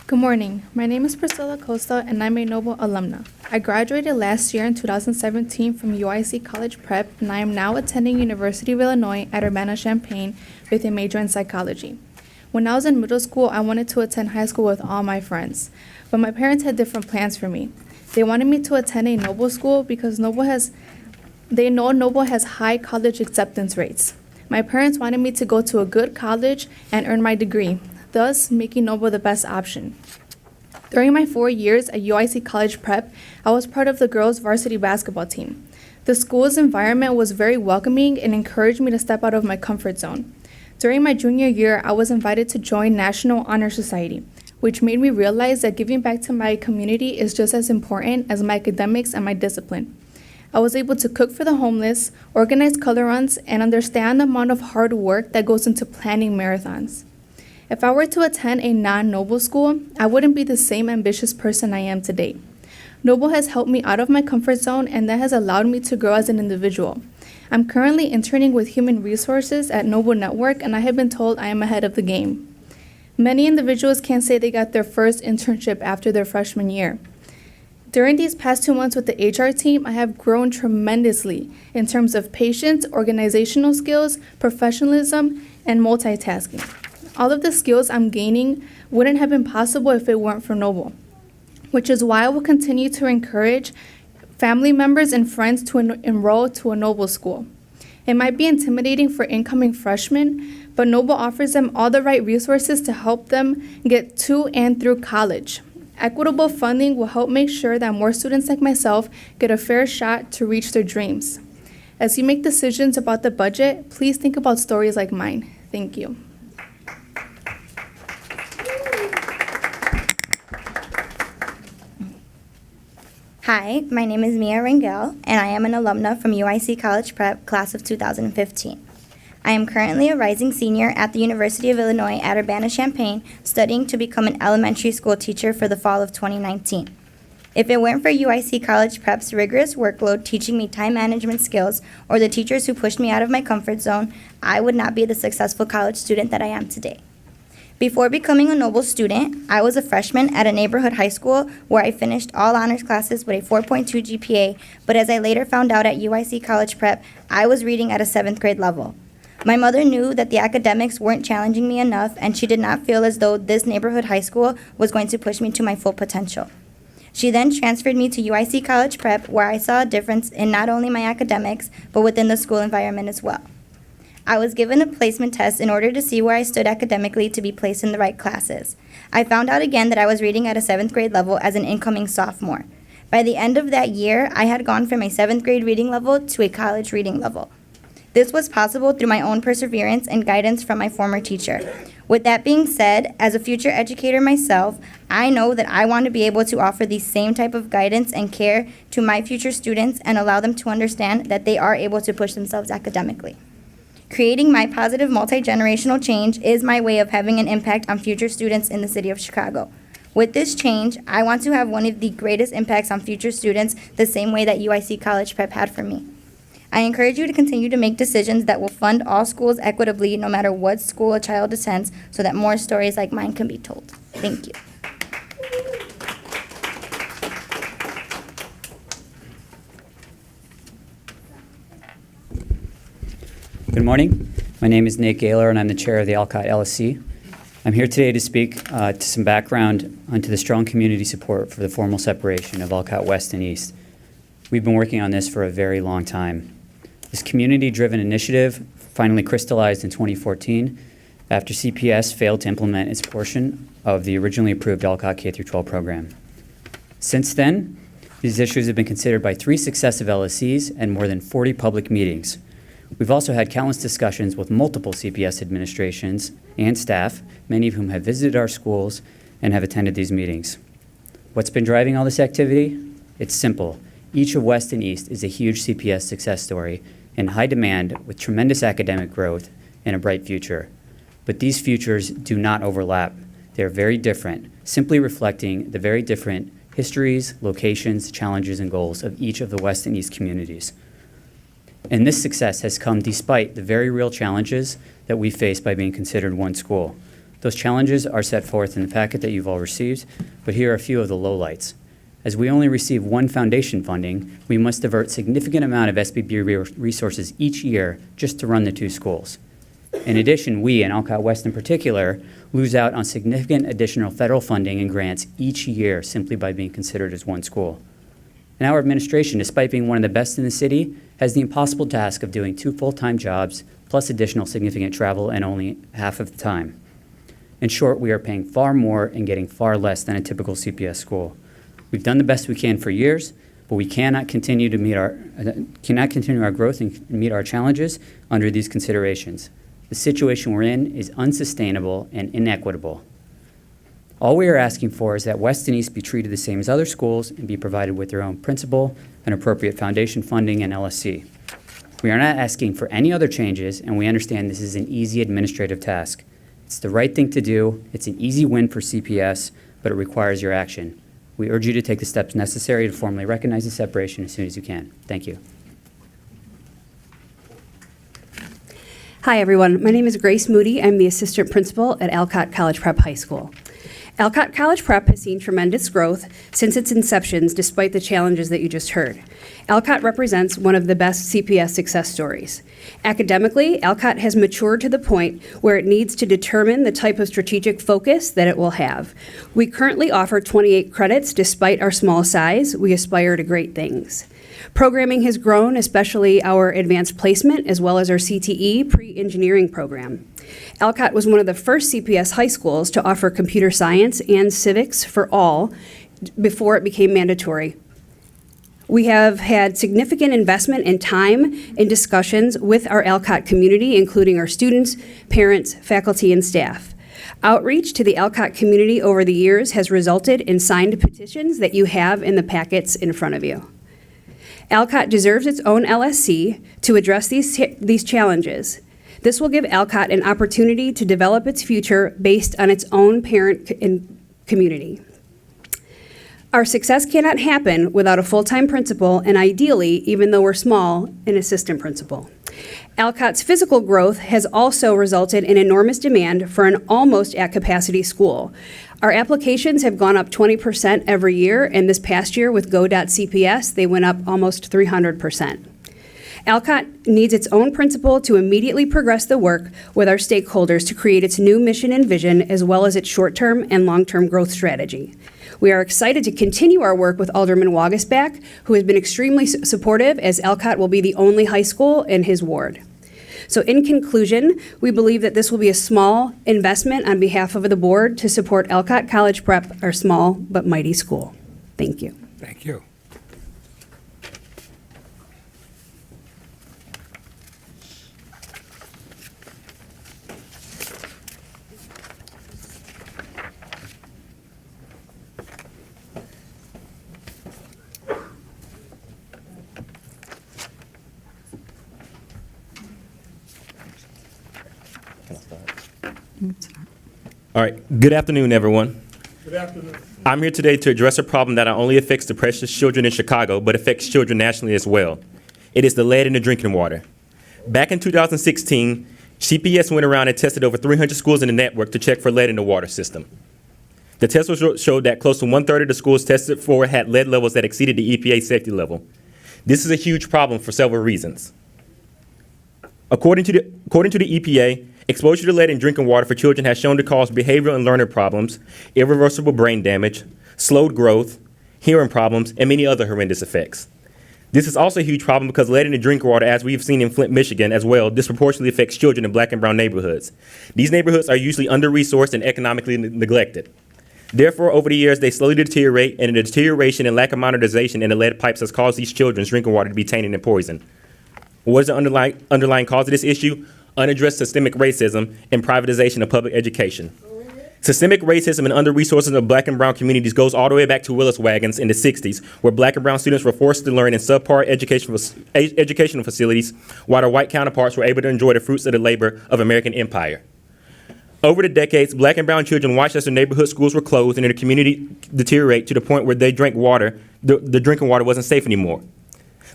Good morning. My name is Priscilla Costa, and I'm a Noble alumna. I graduated last year in 2017 from UIC College Prep, and I am now attending University of Illinois at Urbana-Champaign with a major in psychology. When I was in middle school, I wanted to attend high school with all my friends, but my parents had different plans for me. They wanted me to attend a Noble school because they know Noble has high college acceptance rates. My parents wanted me to go to a good college and earn my degree, thus making Noble the best option. During my 4 years at UIC College Prep, I was part of the girls' varsity basketball team. The school's environment was very welcoming and encouraged me to step out of my comfort zone. During my junior year, I was invited to join National Honor Society, which made me realize that giving back to my community is just as important as my academics and my discipline. I was able to cook for the homeless, organize color runs, and understand the amount of hard work that goes into planning marathons. If I were to attend a non-Noble school, I wouldn't be the same ambitious person I am today. Noble has helped me out of my comfort zone, and that has allowed me to grow as an individual. I'm currently interning with Human Resources at Noble Network, and I have been told I am ahead of the game. Many individuals can't say they got their first internship after their freshman year. During these past 2 months with the HR team, I have grown tremendously in terms of patience, organizational skills, professionalism, and multitasking. All of the skills I'm gaining wouldn't have been possible if it weren't for Noble, which is why I will continue to encourage family members and friends to enroll to a Noble school. It might be intimidating for incoming freshmen, but Noble offers them all the right resources to help them get to and through college. Equitable funding will help make sure that more students like myself get a fair shot to reach their dreams. As you make decisions about the budget, please think about stories like mine. Thank you. Hi, my name is Mia Rangel, and I am an alumna from UIC College Prep, class of 2015. I am currently a rising senior at the University of Illinois at Urbana-Champaign, studying to become an elementary school teacher for the fall of 2019. If it weren't for UIC College Prep's rigorous workload teaching me time management skills, or the teachers who pushed me out of my comfort zone, I would not be the successful college student that I am today. Before becoming a Noble student, I was a freshman at a neighborhood high school where I finished all honors classes with a 4.2 GPA, but as I later found out at UIC College Prep, I was reading at a 7th grade level. My mother knew that the academics weren't challenging me enough, and she did not feel as though this neighborhood high school was going to push me to my full potential. She then transferred me to UIC College Prep, where I saw a difference in not only my academics, but within the school environment as well. I was given a placement test in order to see where I stood academically to be placed in the right classes. I found out again that I was reading at a 7th grade level as an incoming sophomore. By the end of that year, I had gone from a 7th grade reading level to a college reading level. This was possible through my own perseverance and guidance from my former teacher. With that being said, as a future educator myself, I know that I want to be able to offer the same type of guidance and care to my future students and allow them to understand that they are able to push themselves academically. Creating my positive multi-generational change is my way of having an impact on future students in the city of Chicago. With this change, I want to have one of the greatest impacts on future students the same way that UIC College Prep had for me. I encourage you to continue to make decisions that will fund all schools equitably no matter what school a child attends so that more stories like mine can be told. Thank you. Good morning. My name is Nate Gaylor, and I'm the chair of the Alcott LSC. I'm here today to speak to some background onto the strong community support for the formal separation of Alcott West and East. We've been working on this for a very long time. This community-driven initiative finally crystallized in 2014 after CPS failed to implement its portion of the originally approved Alcott K-12 program. Since then, these issues have been considered by 3 successive LSCs and more than 40 public meetings. We've also had countless discussions with multiple CPS administrations and staff, many of whom have visited our schools and have attended these meetings. What's been driving all this activity? It's simple. Each of West and East is a huge CPS success story in high demand with tremendous academic growth and a bright future. But these futures do not overlap. They're very different, simply reflecting the very different histories, locations, challenges, and goals of each of the West and East communities. And this success has come despite the very real challenges that we face by being considered one school. Those challenges are set forth in the packet that you've all received, but here are a few of the lowlights. As we only receive one foundation funding, we must divert significant amount of SBB resources each year just to run the 2 schools. In addition, we, and Alcott West in particular, lose out on significant additional federal funding and grants each year simply by being considered as one school. And our administration, despite being one of the best in the city, has the impossible task of doing 2 full-time jobs, plus additional significant travel and only half of the time. In short, we are paying far more and getting far less than a typical CPS school. We've done the best we can for years, but we cannot continue our growth and meet our challenges under these considerations. The situation we're in is unsustainable and inequitable. All we are asking for is that West and East be treated the same as other schools and be provided with their own principal and appropriate foundation funding and LSC. We are not asking for any other changes, and we understand this is an easy administrative task. It's the right thing to do. It's an easy win for CPS, but it requires your action. We urge you to take the steps necessary to formally recognize the separation as soon as you can. Thank you. Hi, everyone. My name is Grace Moody. I'm the assistant principal at Alcott College Prep High School. Alcott College Prep has seen tremendous growth since its inceptions, despite the challenges that you just heard. Alcott represents one of the best CPS success stories. Academically, Alcott has matured to the point where it needs to determine the type of strategic focus that it will have. We currently offer 28 credits. Despite our small size, we aspire to great things. Programming has grown, especially our advanced placement, as well as our CTE pre-engineering program. Alcott was one of the first CPS high schools to offer computer science and civics for all before it became mandatory. We have had significant investment and time in discussions with our Alcott community, including our students, parents, faculty, and staff. Outreach to the Alcott community over the years has resulted in signed petitions that you have in the packets in front of you. Alcott deserves its own LSC to address these challenges. This will give Alcott an opportunity to develop its future based on its own parent and community. Our success cannot happen without a full-time principal and ideally, even though we're small, an assistant principal. Alcott's physical growth has also resulted in enormous demand for an almost at capacity school. Our applications have gone up 20% every year, and this past year with Go.CPS, they went up almost 300%. Alcott needs its own principal to immediately progress the work with our stakeholders to create its new mission and vision, as well as its short-term and long-term growth strategy. We are excited to continue our work with Alderman Wagasback, who has been extremely supportive, as Alcott will be the only high school in his ward. So in conclusion, we believe that this will be a small investment on behalf of the board to support Alcott College Prep, our small but mighty school. Thank you. Thank you. All right. Good afternoon, everyone. Good afternoon. I'm here today to address a problem that not only affects the precious children in Chicago, but affects children nationally as well. It is the lead in the drinking water. Back in 2016, CPS went around and tested over 300 schools in the network to check for lead in the water system. The test showed that close to 1/3 of the schools tested for had lead levels that exceeded the EPA safety level. This is a huge problem for several reasons. According to the EPA, exposure to lead in drinking water for children has shown to cause behavioral and learning problems, irreversible brain damage, slowed growth, hearing problems, and many other horrendous effects. This is also a huge problem because lead in the drinking water, as we've seen in Flint, Michigan as well, disproportionately affects children in black and brown neighborhoods. These neighborhoods are usually under-resourced and economically neglected. Therefore, over the years, they slowly deteriorate, and the deterioration and lack of modernization in the lead pipes has caused these children's drinking water to be tainted and poisoned. What is the underlying cause of this issue? Unaddressed systemic racism and privatization of public education. Systemic racism and under-resourcing of black and brown communities goes all the way back to Willis wagons in the 60s, where black and brown students were forced to learn in subpar educational facilities, while their white counterparts were able to enjoy the fruits of the labor of American empire. Over the decades, black and brown children watched as their neighborhood schools were closed and their community deteriorate to the point where they drank water, the drinking water wasn't safe anymore.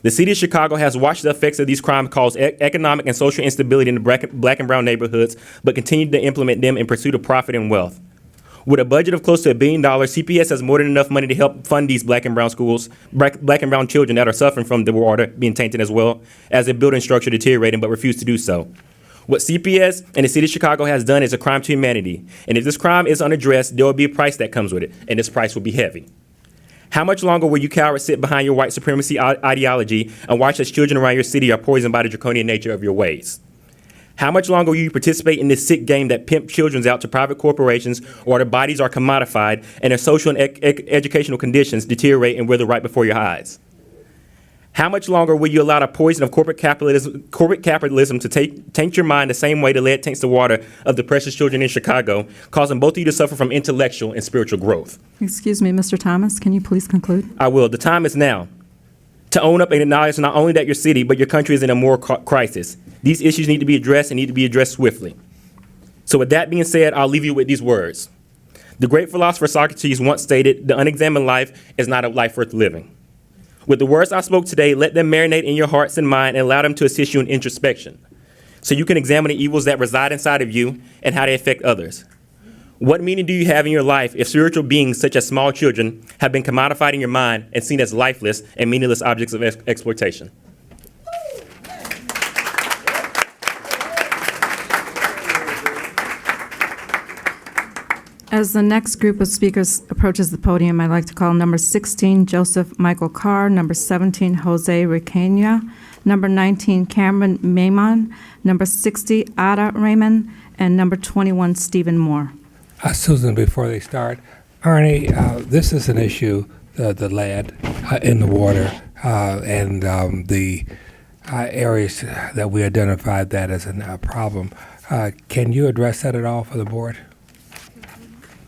The city of Chicago has watched the effects of these crimes cause economic and social instability in the black and brown neighborhoods, but continued to implement them in pursuit of profit and wealth. With a budget of close to $1 billion, CPS has more than enough money to help fund these black and brown schools, black and brown children that are suffering from the water being tainted, as well as their building structure deteriorating, but refuse to do so. What CPS and the city of Chicago has done is a crime to humanity. And if this crime is unaddressed, there will be a price that comes with it, and this price will be heavy. How much longer will you cowards sit behind your white supremacy ideology and watch as children around your city are poisoned by the draconian nature of your ways? How much longer will you participate in this sick game that pimp children out to private corporations, or their bodies are commodified and their social and educational conditions deteriorate and wither right before your eyes? How much longer will you allow the poison of corporate capitalism to taint your mind the same way the lead taints the water of the precious children in Chicago, causing both of you to suffer from intellectual and spiritual growth? Excuse me, Mr. Thomas, can you please conclude? I will. The time is now to own up and acknowledge not only that your city, but your country is in a moral crisis. These issues need to be addressed and need to be addressed swiftly. So with that being said, I'll leave you with these words. The great philosopher Socrates once stated, "The unexamined life is not a life worth living." With the words I spoke today, let them marinate in your hearts and mind and allow them to assist you in introspection, so you can examine the evils that reside inside of you and how they affect others. What meaning do you have in your life if spiritual beings such as small children have been commodified in your mind and seen as lifeless and meaningless objects of exploitation? As the next group of speakers approaches the podium, I'd like to call number 16, Joseph Michael Carr, number 17, Jose Requena, number 19, Cameron Maimon, number 60, Ada Raymond, and number 21, Stephen Moore. Susan, before they start, Arnie, this is an issue, the lead in the water, and the areas that we identified that as a problem. Can you address that at all for the board?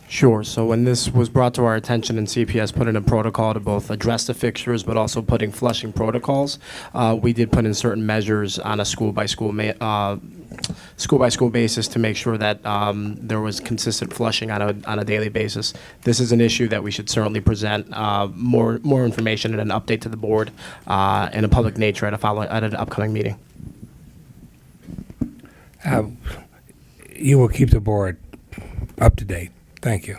Sure. So when this was brought to our attention and CPS put in a protocol to both address the fixtures but also putting flushing protocols, we did put in certain measures on a school-by-school basis to make sure that there was consistent flushing on a daily basis. This is an issue that we should certainly present more information and an update to the board in a public nature at an upcoming meeting. You will keep the board up to date. Thank you.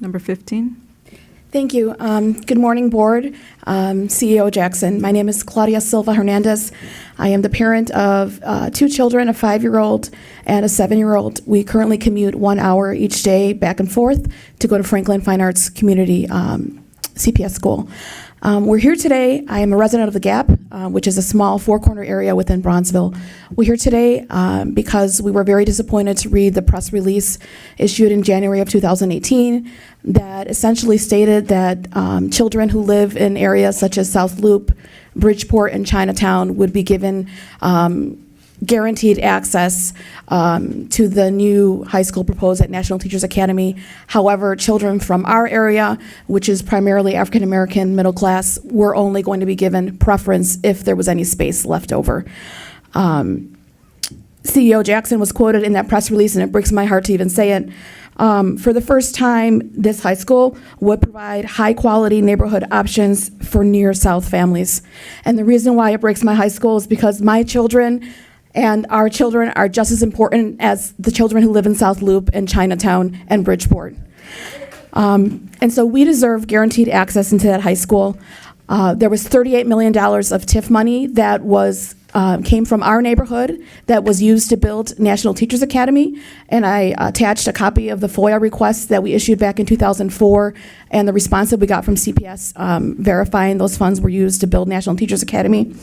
Number 15. Thank you. Good morning, Board. CEO Jackson. My name is Claudia Silva Hernandez. I am the parent of 2 children, a 5-year-old and a 7-year-old. We currently commute 1 hour each day back and forth to go to Franklin Fine Arts Community CPS school. We're here today. I am a resident of the Gap, which is a small 4-corner area within Bronzeville. We're here today because we were very disappointed to read the press release issued in January of 2018 that essentially stated that children who live in areas such as South Loop, Bridgeport, and Chinatown would be given guaranteed access to the new high school proposed at National Teachers Academy. However, children from our area, which is primarily African American middle class, were only going to be given preference if there was any space left over. CEO Jackson was quoted in that press release, and it breaks my heart to even say it. For the first time, this high school would provide high-quality neighborhood options for near-south families. And the reason why it breaks my high school is because my children and our children are just as important as the children who live in South Loop and Chinatown and Bridgeport. And so we deserve guaranteed access into that high school. There was $38 million of TIF money that was came from our neighborhood that was used to build National Teachers Academy, and I attached a copy of the FOIA request that we issued back in 2004 and the response that we got from CPS verifying those funds were used to build National Teachers Academy.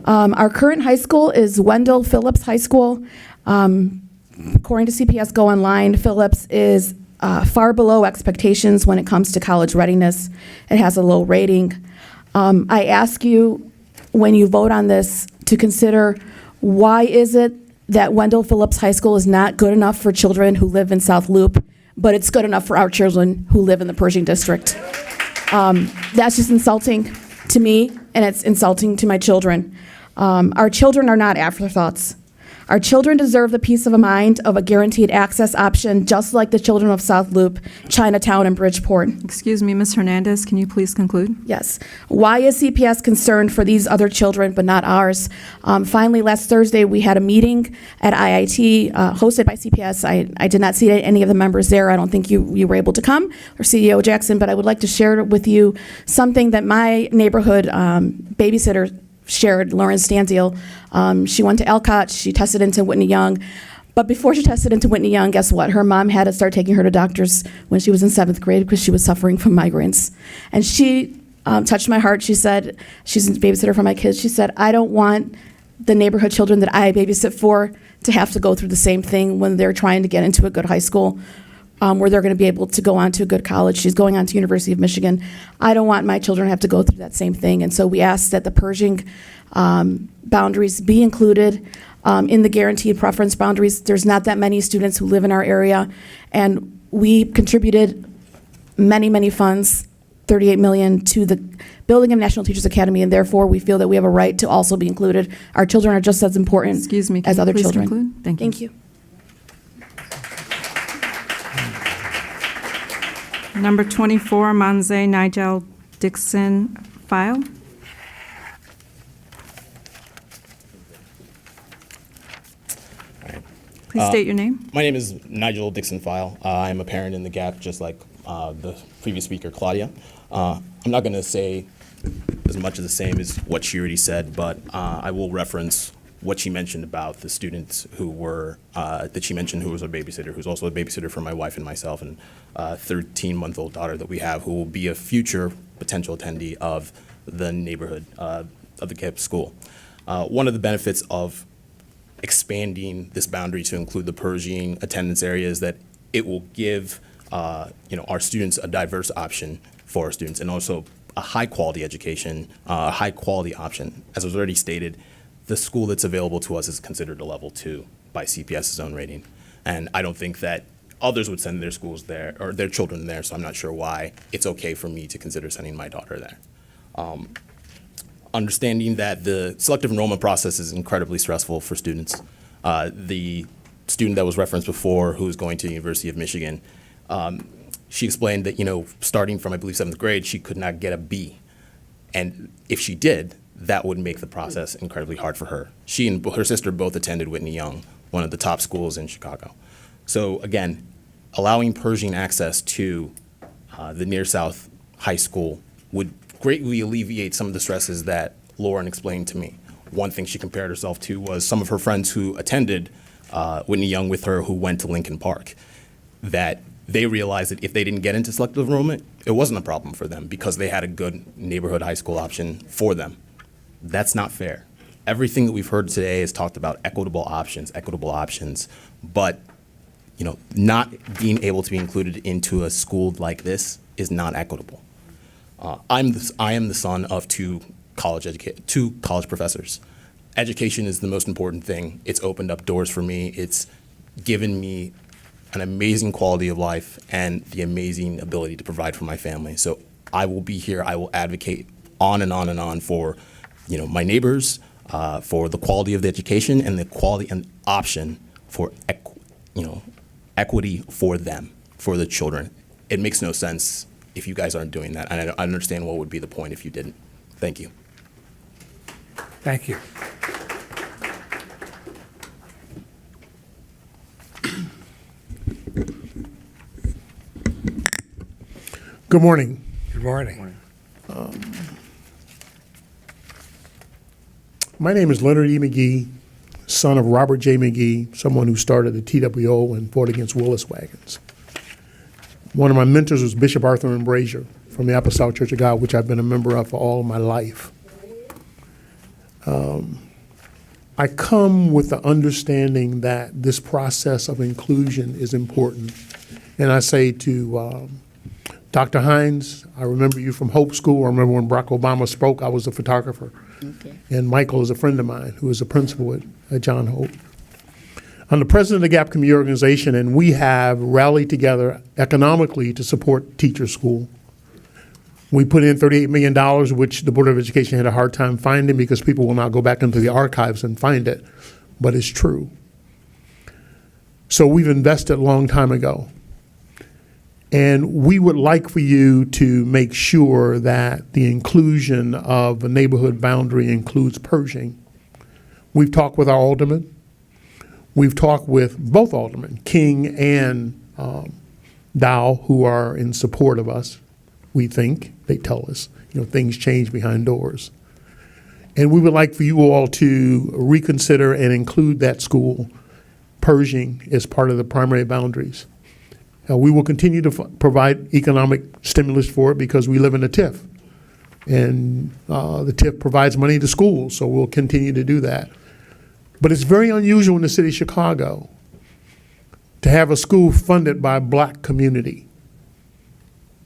Our current high school is Wendell Phillips High School. According to CPS Go Online, Phillips is far below expectations when it comes to college readiness. It has a low rating. I ask you, when you vote on this, to consider why is it that Wendell Phillips High School is not good enough for children who live in South Loop, but it's good enough for our children who live in the Pershing District. That's just insulting to me, and it's insulting to my children. Our children are not afterthoughts. Our children deserve the peace of mind of a guaranteed access option, just like the children of South Loop, Chinatown, and Bridgeport. Excuse me, Ms. Hernandez, can you please conclude? Yes. Why is CPS concerned for these other children but not ours? Finally, last Thursday, we had a meeting at IIT hosted by CPS. I did not see any of the members there. I don't think you were able to come, or CEO Jackson, but I would like to share with you something that my neighborhood babysitter shared, Lauren Stanziel. She went to Alcott, she tested into Whitney Young, but before she tested into Whitney Young, guess what? Her mom had to start taking her to doctors when she was in 7th grade because she was suffering from migraines. And she touched my heart. She said, she's a babysitter for my kids, she said, I don't want the neighborhood children that I babysit for to have to go through the same thing when they're trying to get into a good high school. Where they're going to be able to go on to a good college. She's going on to University of Michigan. I don't want my children to have to go through that same thing. And so we ask that the Pershing boundaries be included in the guaranteed preference boundaries. There's not that many students who live in our area, and we contributed many, many funds, $38 million, to the building of National Teachers Academy, and therefore we feel that we have a right to also be included. Our children are just as important as other children. Conclude? Thank you. Thank you. Number 24, Manze Nigel Dixon file. Please state your name. My name is Nigel Dixon File. I'm a parent in the Gap, just like the previous speaker, Claudia. I'm not going to say as much as the same as what she already said, but I will reference what she mentioned about the students who were, that she mentioned who was a babysitter, who's also a babysitter for my wife and myself, and a 13-month-old daughter that we have, who will be a future potential attendee of the neighborhood, of the Gap school. One of the benefits of expanding this boundary to include the Pershing attendance area is that it will give our students a diverse option for our students, and also a high-quality education, a high-quality option. As was already stated, the school that's available to us is considered a level 2 by CPS's own rating. And I don't think that others would send their schools there, or their children there, so I'm not sure why it's okay for me to consider sending my daughter there. Understanding that the selective enrollment process is incredibly stressful for students. The student that was referenced before, who is going to the University of Michigan, she explained that, starting from, I believe, 7th grade, she could not get a B. And if she did, that would make the process incredibly hard for her. She and her sister both attended Whitney Young, one of the top schools in Chicago. So again, allowing Pershing access to the Near South High School would greatly alleviate some of the stresses that Lauren explained to me. One thing she compared herself to was some of her friends who attended Whitney Young with her, who went to Lincoln Park, that they realized that if they didn't get into selective enrollment, it wasn't a problem for them because they had a good neighborhood high school option for them. That's not fair. Everything that we've heard today has talked about equitable options, but not being able to be included into a school like this is not equitable. I am the son of two college professors. Education is the most important thing. It's opened up doors for me. It's given me an amazing quality of life and the amazing ability to provide for my family. So I will be here. I will advocate on and on and on for my neighbors, for the quality of the education and the quality and option for equity for them, for the children. It makes no sense if you guys aren't doing that, and I understand what would be the point if you didn't. Thank you. Thank you. Good morning. Good morning. My name is Leonard E. McGee, son of Robert J. McGee, someone who started the TWO and fought against Willis wagons. One of my mentors was Bishop Arthur M. Brazier from the Apostolic Church of God, which I've been a member of for all of my life. I come with the understanding that this process of inclusion is important. And I say to Dr. Hines, I remember you from Hope School. I remember when Barack Obama spoke, I was a photographer. Okay. And Michael is a friend of mine who is a principal at John Hope. I'm the president of the Gap Community Organization, and we have rallied together economically to support Teacher School. We put in $38 million, which the Board of Education had a hard time finding because people will not go back into the archives and find it, but it's true. So we've invested a long time ago. And we would like for you to make sure that the inclusion of a neighborhood boundary includes purging. We've talked with our aldermen. We've talked with both aldermen, King and Dow, who are in support of us. We think, they tell us, things change behind doors. And we would like for you all to reconsider and include that school purging as part of the primary boundaries. We will continue to provide economic stimulus for it because we live in a TIF. And the TIF provides money to schools, so we'll continue to do that. But it's very unusual in the city of Chicago to have a school funded by a black community.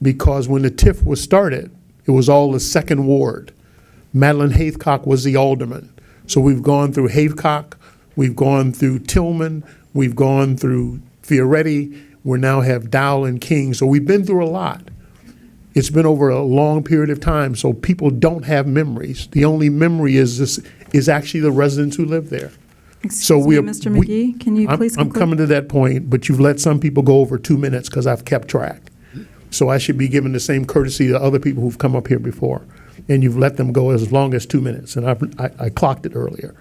Because when the TIF was started, it was all the second ward. Madeline Haithcock was the alderman. So we've gone through Haithcock, we've gone through Tillman, we've gone through Fioretti, we now have Dow and King. So we've been through a lot. It's been over a long period of time, so people don't have memories. The only memory is actually the residents who live there. Excuse me, Mr. McGee, can you please I'm conclude? coming to that point, but you've let some people go over 2 minutes because I've kept track. So I should be given the same courtesy to other people who've come up here before. And you've let them go as long as 2 minutes, and I clocked it earlier.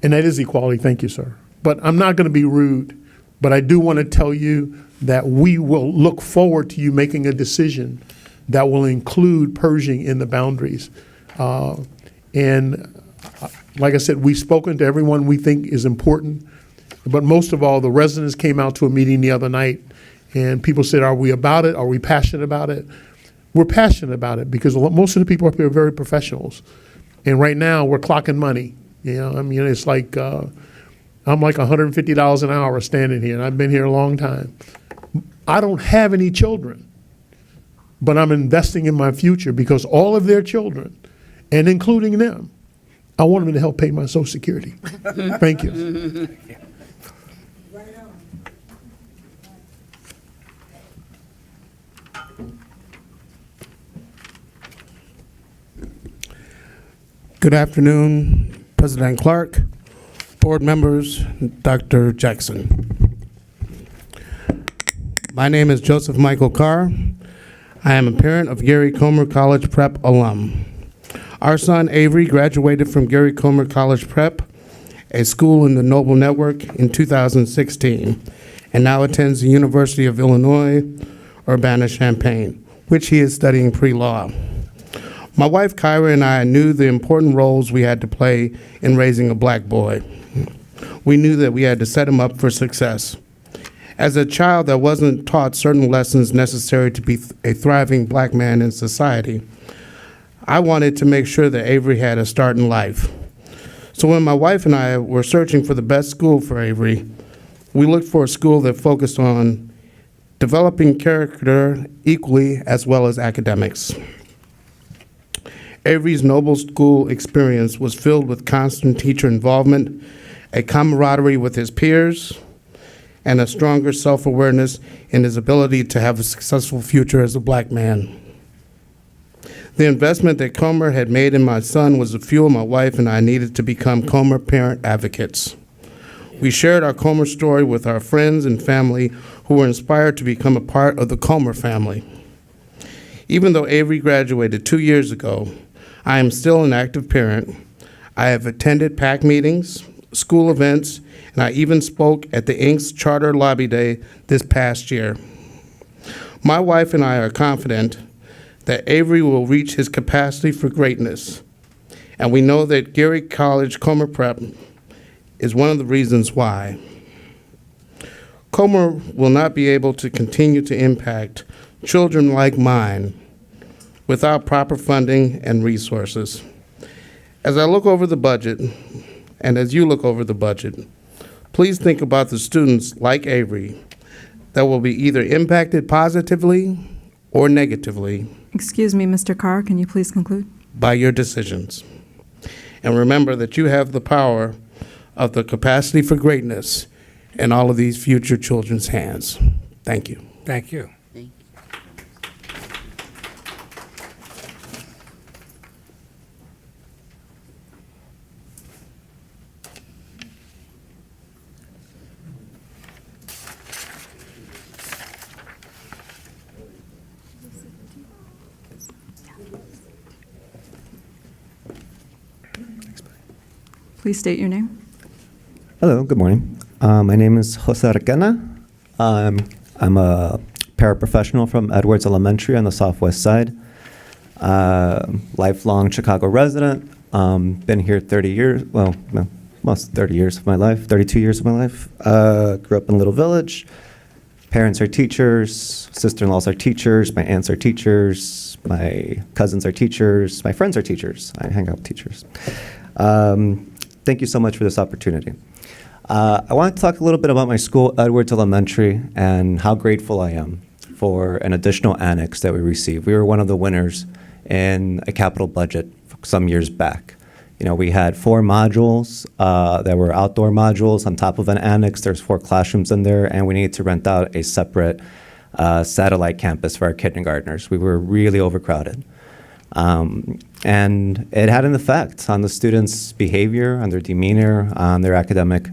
And that is equality, thank you, sir. But I'm not going to be rude, but I do want to tell you that we will look forward to you making a decision that will include purging in the boundaries. And like I said, we've spoken to everyone we think is important, but most of all, the residents came out to a meeting the other night, and people said, are we about it? Are we passionate about it? We're passionate about it because most of the people up here are very professionals. And right now, we're clocking money. It's like, I'm like $150 an hour standing here, and I've been here a long time. I don't have any children, but I'm investing in my future because all of their children, and including them, I want them to help pay my Social Security. Thank you. Good afternoon, President Clark, board members, Dr. Jackson. My name is Joseph Michael Carr. I am a parent of Gary Comer College Prep alum. Our son Avery graduated from Gary Comer College Prep, a school in the Noble Network, in 2016, and now attends the University of Illinois, Urbana-Champaign, which he is studying pre-law. My wife Kyra and I knew the important roles we had to play in raising a black boy. We knew that we had to set him up for success. As a child that wasn't taught certain lessons necessary to be a thriving black man in society, I wanted to make sure that Avery had a start in life. So when my wife and I were searching for the best school for Avery, we looked for a school that focused on developing character equally as well as academics. Avery's Noble School experience was filled with constant teacher involvement, a camaraderie with his peers, and a stronger self-awareness in his ability to have a successful future as a black man. The investment that Comer had made in my son was the fuel my wife and I needed to become Comer parent advocates. We shared our Comer story with our friends and family who were inspired to become a part of the Comer family. Even though Avery graduated 2 years ago, I am still an active parent. I have attended PAC meetings, school events, and I even spoke at the Inc.'s Charter Lobby Day this past year. My wife and I are confident that Avery will reach his capacity for greatness, and we know that Gary College Comer Prep is one of the reasons why. Comer will not be able to continue to impact children like mine without proper funding and resources. As I look over the budget, and as you look over the budget, please think about the students like Avery that will be either impacted positively or negatively Excuse me, Mr. Carr, can you please conclude? by your decisions. And remember that you have the power of the capacity for greatness in all of these future children's hands. Thank you. Thank you. Thank you. Please state your name. Hello, good morning. My name is Jose Arquena. I'm a paraprofessional from Edwards Elementary on the Southwest Side. Lifelong Chicago resident. Been here 30 years, well, no, almost 30 years of my life, 32 years of my life. Grew up in Little Village. Parents are teachers, sister-in-laws are teachers, my aunts are teachers, my cousins are teachers, my friends are teachers. I hang out with teachers. Thank you so much for this opportunity. I want to talk a little bit about my school, Edwards Elementary, and how grateful I am for an additional annex that we received. We were one of the winners in a capital budget some years back. You know, we had 4 modules that were outdoor modules on top of an annex. There's 4 classrooms in there, and we needed to rent out a separate satellite campus for our kindergartners. We were really overcrowded. And it had an effect on the students' behavior, on their demeanor, on their academic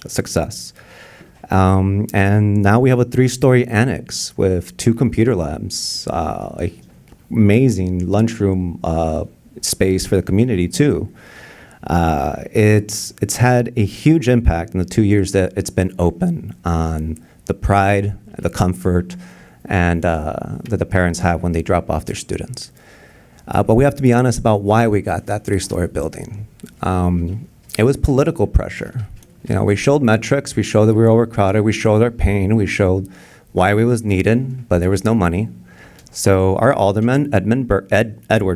success. And now we have a 3-story annex with 2 computer labs, amazing lunchroom space for the community too. It's had a huge impact in the 2 years that it's been open on the pride, the comfort, and that the parents have when they drop off their students. But we have to be honest about why we got that 3-story building. It was political pressure. You know, we showed metrics, we showed that we were overcrowded, we showed our pain, we showed why we was needed, but there was no money. So our alderman, Edward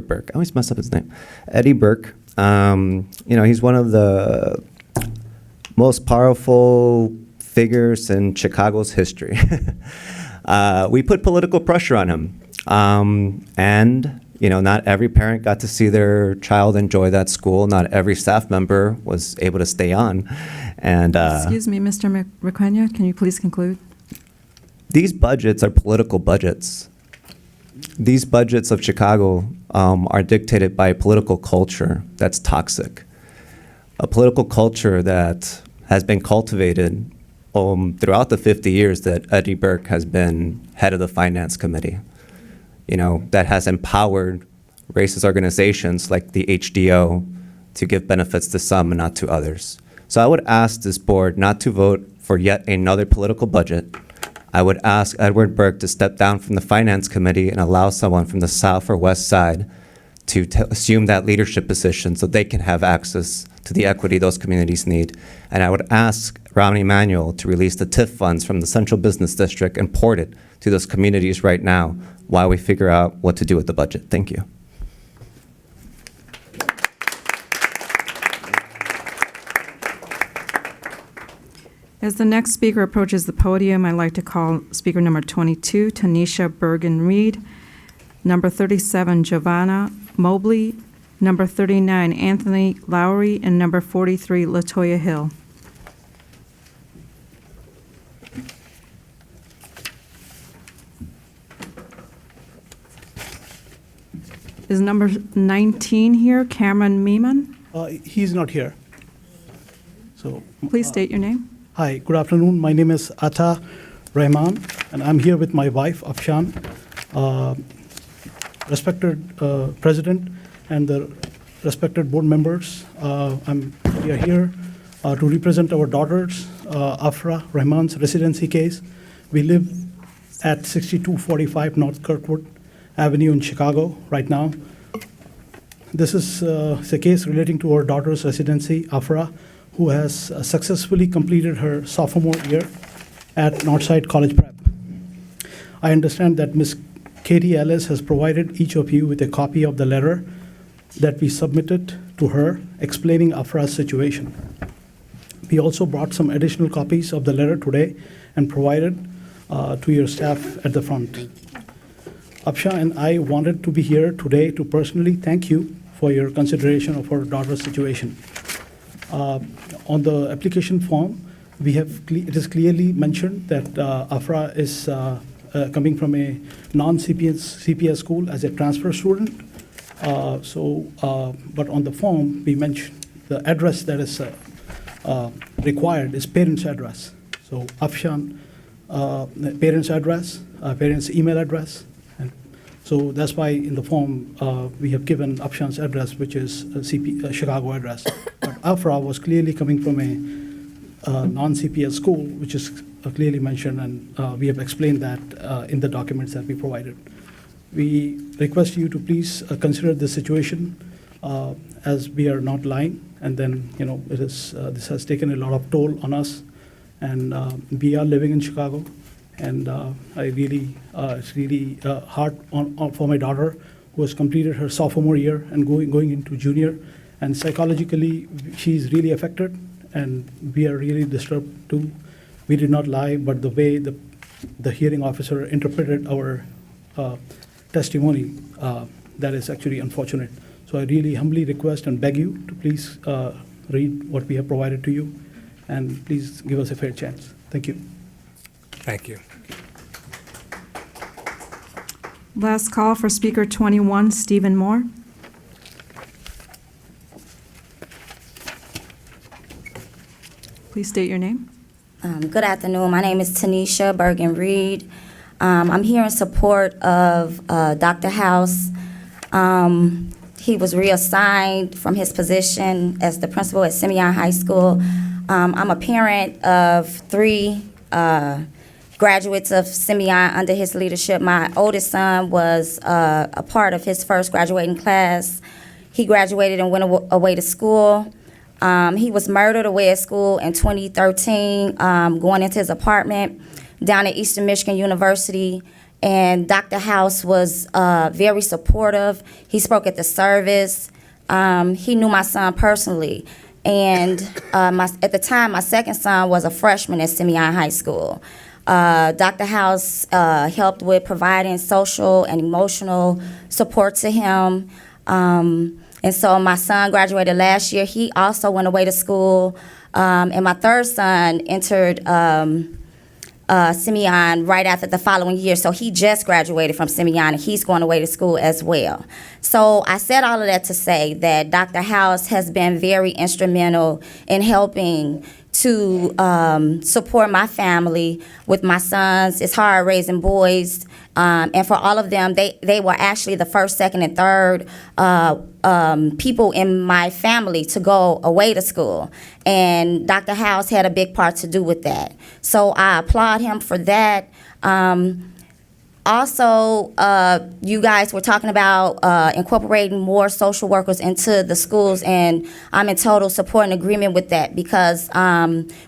Burke, I always mess up his name, Eddie Burke, you know, he's one of the most powerful figures in Chicago's history. We put political pressure on him. And you know, not every parent got to see their child enjoy that school. Not every staff member was able to stay on. And Excuse me, Mr. Requena, can you please conclude? these budgets are political budgets. These budgets of Chicago are dictated by a political culture that's toxic. A political culture that has been cultivated throughout the 50 years that Eddie Burke has been head of the finance committee. You know, that has empowered racist organizations like the HDO to give benefits to some and not to others. So I would ask this board not to vote for yet another political budget. I would ask Edward Burke to step down from the finance committee and allow someone from the south or west side to assume that leadership position so they can have access to the equity those communities need. And I would ask Romney Emanuel to release the TIF funds from the Central Business District and port it to those communities right now while we figure out what to do with the budget. Thank you. As the next speaker approaches the podium, I'd like to call speaker number 22, Tanisha Bergen-Reed, number 37, Giovanna Mobley, number 39, Anthony Lowry, and number 43, Latoya Hill. Is number 19 here, Cameron Meeman? He's not here. So, Please state your name. hi, good afternoon. My name is Atta Rahman, and I'm here with my wife, Afshan, respected president, and the respected board members. We are here to represent our daughters, Afra Rahman's residency case. We live at 6245 North Kirkwood Avenue in Chicago right now. This is a case relating to our daughter's residency, Afra, who has successfully completed her sophomore year at Northside College Prep. I understand that Ms. Katie Ellis has provided each of you with a copy of the letter that we submitted to her explaining Afra's situation. We also brought some additional copies of the letter today and provided to your staff at the front. Afsha and I wanted to be here today to personally thank you for your consideration of our daughter's situation. On the application form, it is clearly mentioned that Afra is coming from a non-CPS school as a transfer student. But on the form, we mentioned the address that is required is parents' address. So Afshan, parents' address, parents' email address. And so that's why in the form we have given Afshan's address, which is a Chicago address. But Afra was clearly coming from a non-CPS school, which is clearly mentioned, and we have explained that in the documents that we provided. We request you to please consider this situation as we are not lying, and then this has taken a lot of toll on us, and we are living in Chicago, and it's really hard for my daughter who has completed her sophomore year and going into junior, and psychologically she's really affected, and we are really disturbed too. We did not lie, but the way the hearing officer interpreted our testimony, that is actually unfortunate. So I really humbly request and beg you to please read what we have provided to you, and please give us a fair chance. Thank you. Thank you. Last call for speaker 21, Stephen Moore. Please state your name. Good afternoon. My name is Tanisha Bergen-Reed. I'm here in support of Dr. House. He was reassigned from his position as the principal at Simeon High School. I'm a parent of 3 graduates of Simeon under his leadership. My oldest son was a part of his first graduating class. He graduated and went away to school. He was murdered away at school in 2013, going into his apartment down at Eastern Michigan University. And Dr. House was very supportive. He spoke at the service. He knew my son personally. And at the time, my second son was a freshman at Simeon High School. Dr. House helped with providing social and emotional support to him. And so my son graduated last year. He also went away to school. And my third son entered Simeon right after the following year. So he just graduated from Simeon, and he's going away to school as well. So I said all of that to say that Dr. House has been very instrumental in helping to support my family with my sons. It's hard raising boys. And for all of them, they were actually the first, second, and third people in my family to go away to school. And Dr. House had a big part to do with that. So I applaud him for that. Also, you guys were talking about incorporating more social workers into the schools, and I'm in total support and agreement with that because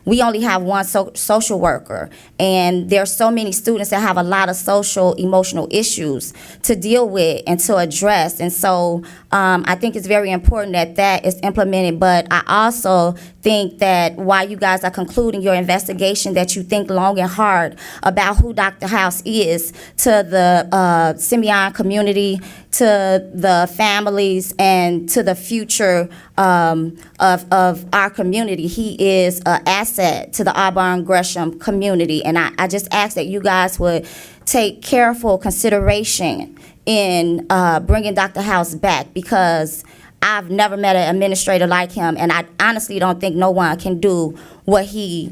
we only have one social worker, and there are so many students that have a lot of social, emotional issues to deal with and to address, and so I think it's very important that that is implemented, but I also think that while you guys are concluding your investigation, that you think long and hard about who Dr. House is to the Simeon community, to the families, and to the future of our community. He is an asset to the Auburn Gresham community, and I just ask that you guys would take careful consideration in bringing Dr. House back, because I've never met an administrator like him, and I honestly don't think no one can do what he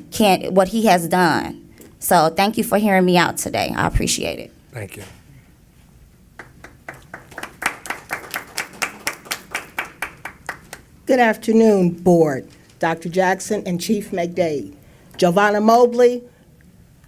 has done. So thank you for hearing me out today. I appreciate it. Thank you. Good afternoon, Board, Dr. Jackson and Chief McDade. Giovanna Mobley,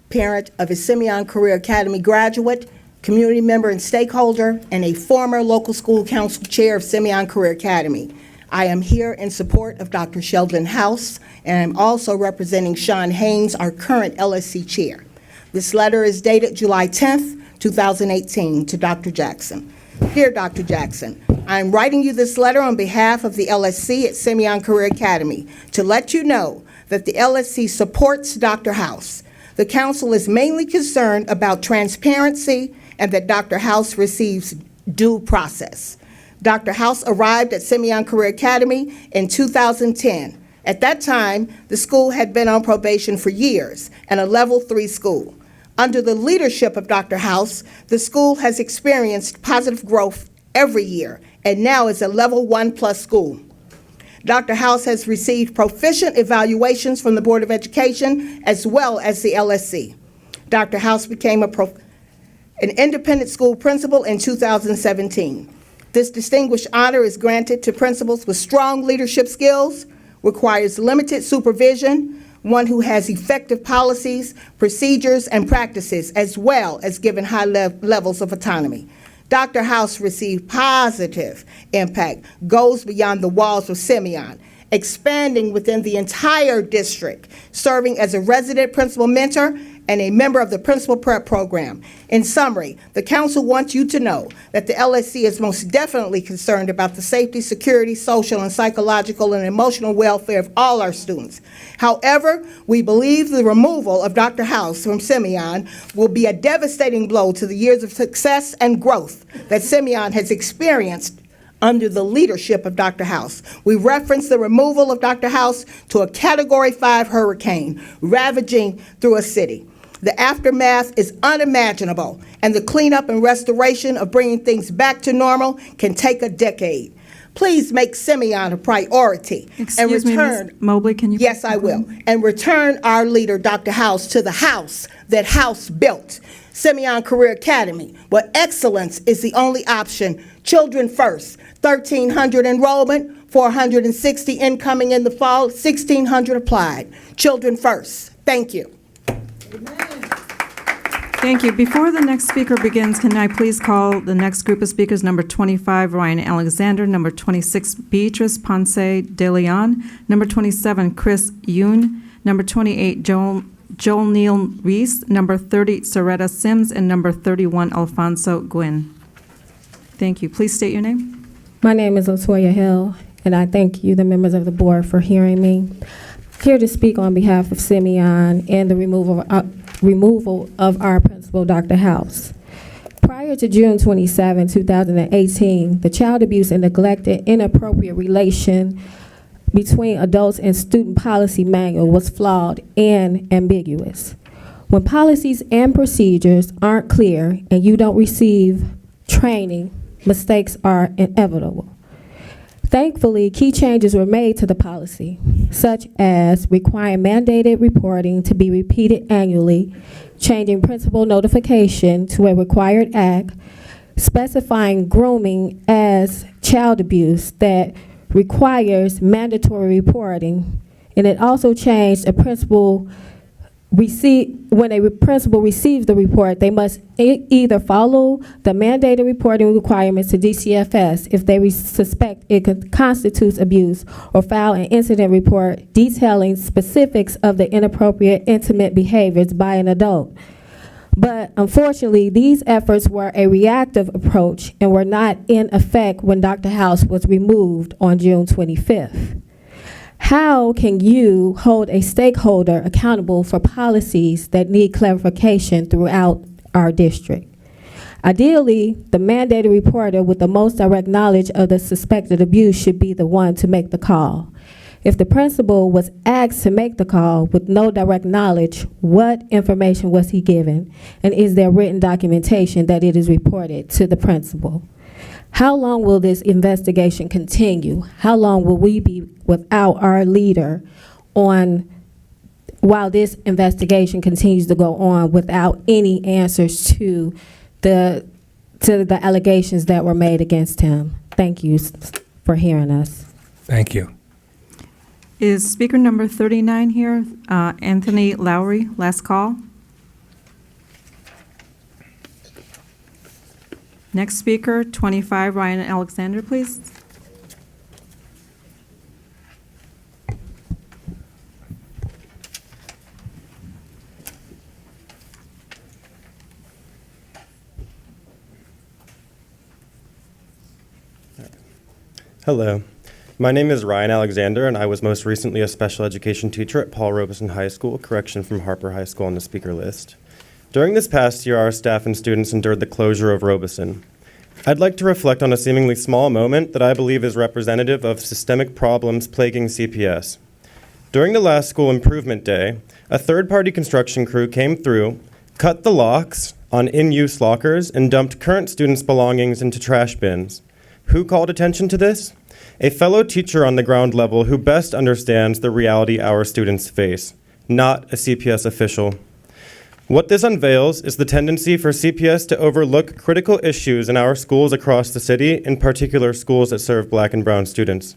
parent of a Simeon Career Academy graduate, community member and stakeholder, and a former local school council chair of Simeon Career Academy. I am here in support of Dr. Sheldon House, and I'm also representing Sean Haynes, our current LSC chair. This letter is dated July 10th, 2018, to Dr. Jackson. Dear Dr. Jackson, I'm writing you this letter on behalf of the LSC at Simeon Career Academy to let you know that the LSC supports Dr. House. The council is mainly concerned about transparency and that Dr. House receives due process. Dr. House arrived at Simeon Career Academy in 2010. At that time, the school had been on probation for years and a level 3 school. Under the leadership of Dr. House, the school has experienced positive growth every year and now is a level 1+ school. Dr. House has received proficient evaluations from the Board of Education as well as the LSC. Dr. House became an independent school principal in 2017. This distinguished honor is granted to principals with strong leadership skills, requires limited supervision, one who has effective policies, procedures, and practices, as well as given high levels of autonomy. Dr. House received positive impact, goes beyond the walls of Simeon, expanding within the entire district, serving as a resident principal mentor and a member of the Principal Prep Program. In summary, the council wants you to know that the LSC is most definitely concerned about the safety, security, social, and psychological and emotional welfare of all our students. However, we believe the removal of Dr. House from Simeon will be a devastating blow to the years of success and growth that Simeon has experienced under the leadership of Dr. House. We reference the removal of Dr. House to a Category 5 hurricane ravaging through a city. The aftermath is unimaginable, and the cleanup and restoration of bringing things back to normal can take a decade. Please make Simeon a priority and return. Ms. Mobley, can you? Yes, I will. And return our leader, Dr. House, to the house that House built. Simeon Career Academy, where excellence is the only option. Children first. 1,300 enrollment, 460 incoming in the fall, 1,600 applied. Children first. Thank you. Thank you. Before the next speaker begins, can I please call the next group of speakers, number 25, Ryan Alexander, number 26, Beatrice Ponce de Leon, number 27, Chris Yoon, number 28, Joel Neal Reese, number 30, Soretta Sims, and number 31, Alfonso Gwynn. Thank you. Please state your name. My name is Latoya Hill, and I thank you, the members of the board, for hearing me. Here to speak on behalf of Simeon and the removal of our principal, Dr. House. Prior to June 27, 2018, the child abuse and neglect and inappropriate relation between adults and student policy manual was flawed and ambiguous. When policies and procedures aren't clear and you don't receive training, mistakes are inevitable. Thankfully, key changes were made to the policy, such as requiring mandated reporting to be repeated annually, changing principal notification to a required act, specifying grooming as child abuse that requires mandatory reporting, and it also changed when a principal receives the report, they must either follow the mandated reporting requirements to DCFS if they suspect it constitutes abuse, or file an incident report detailing specifics of the inappropriate intimate behaviors by an adult. But unfortunately, these efforts were a reactive approach and were not in effect when Dr. House was removed on June 25th. How can you hold a stakeholder accountable for policies that need clarification throughout our district? Ideally, the mandated reporter with the most direct knowledge of the suspected abuse should be the one to make the call. If the principal was asked to make the call with no direct knowledge, what information was he given? And is there written documentation that it is reported to the principal? How long will this investigation continue? How long will we be without our leader while this investigation continues to go on without any answers to the allegations that were made against him? Thank you for hearing us. Thank you. Is speaker number 39 here? Anthony Lowry, last call. Next speaker, 25, Ryan Alexander, please. Hello. My name is Ryan Alexander, and I was most recently a special education teacher at Paul Robeson High School, correction from Harper High School on the speaker list. During this past year, our staff and students endured the closure of Robeson. I'd like to reflect on a seemingly small moment that I believe is representative of systemic problems plaguing CPS. During the last school improvement day, a third-party construction crew came through, cut the locks on in-use lockers, and dumped current students' belongings into trash bins. Who called attention to this? A fellow teacher on the ground level who best understands the reality our students face, not a CPS official. What this unveils is the tendency for CPS to overlook critical issues in our schools across the city, in particular schools that serve Black and brown students.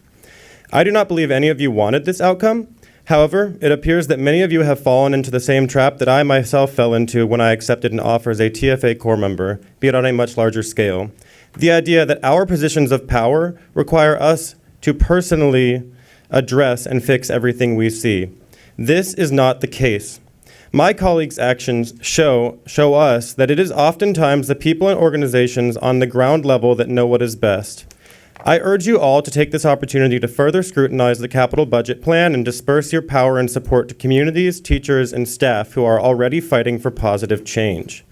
I do not believe any of you wanted this outcome. However, it appears that many of you have fallen into the same trap that I myself fell into when I accepted an offer as a TFA Corps member, be it on a much larger scale. The idea that our positions of power require us to personally address and fix everything we see. This is not the case. My colleagues' actions show us that it is oftentimes the people and organizations on the ground level that know what is best. I urge you all to take this opportunity to further scrutinize the capital budget plan and disperse your power and support to communities, teachers, and staff who are already fighting for positive change.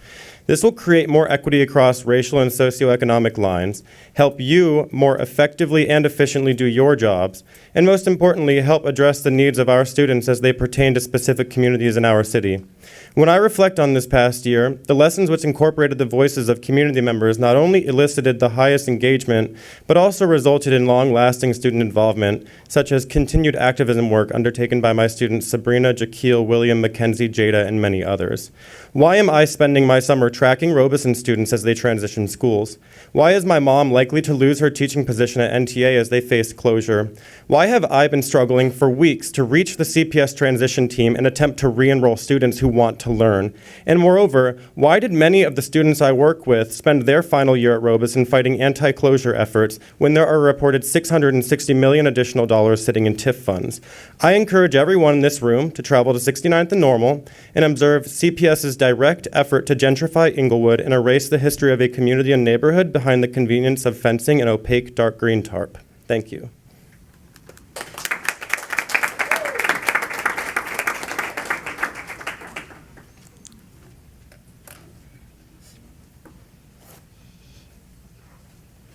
This will create more equity across racial and socioeconomic lines, help you more effectively and efficiently do your jobs, and most importantly, help address the needs of our students as they pertain to specific communities in our city. When I reflect on this past year, the lessons which incorporated the voices of community members not only elicited the highest engagement, but also resulted in long-lasting student involvement, such as continued activism work undertaken by my students Sabrina, Jaquil, William, Mackenzie, Jada, and many others. Why am I spending my summer tracking Robeson students as they transition schools? Why is my mom likely to lose her teaching position at NTA as they face closure? Why have I been struggling for weeks to reach the CPS transition team and attempt to re-enroll students who want to learn? And moreover, why did many of the students I work with spend their final year at Robeson fighting anti-closure efforts when there are reported $660 million additional dollars sitting in TIF funds? I encourage everyone in this room to travel to 69th and Normal and observe CPS's direct effort to gentrify Inglewood and erase the history of a community and neighborhood behind the convenience of fencing and opaque dark green tarp. Thank you.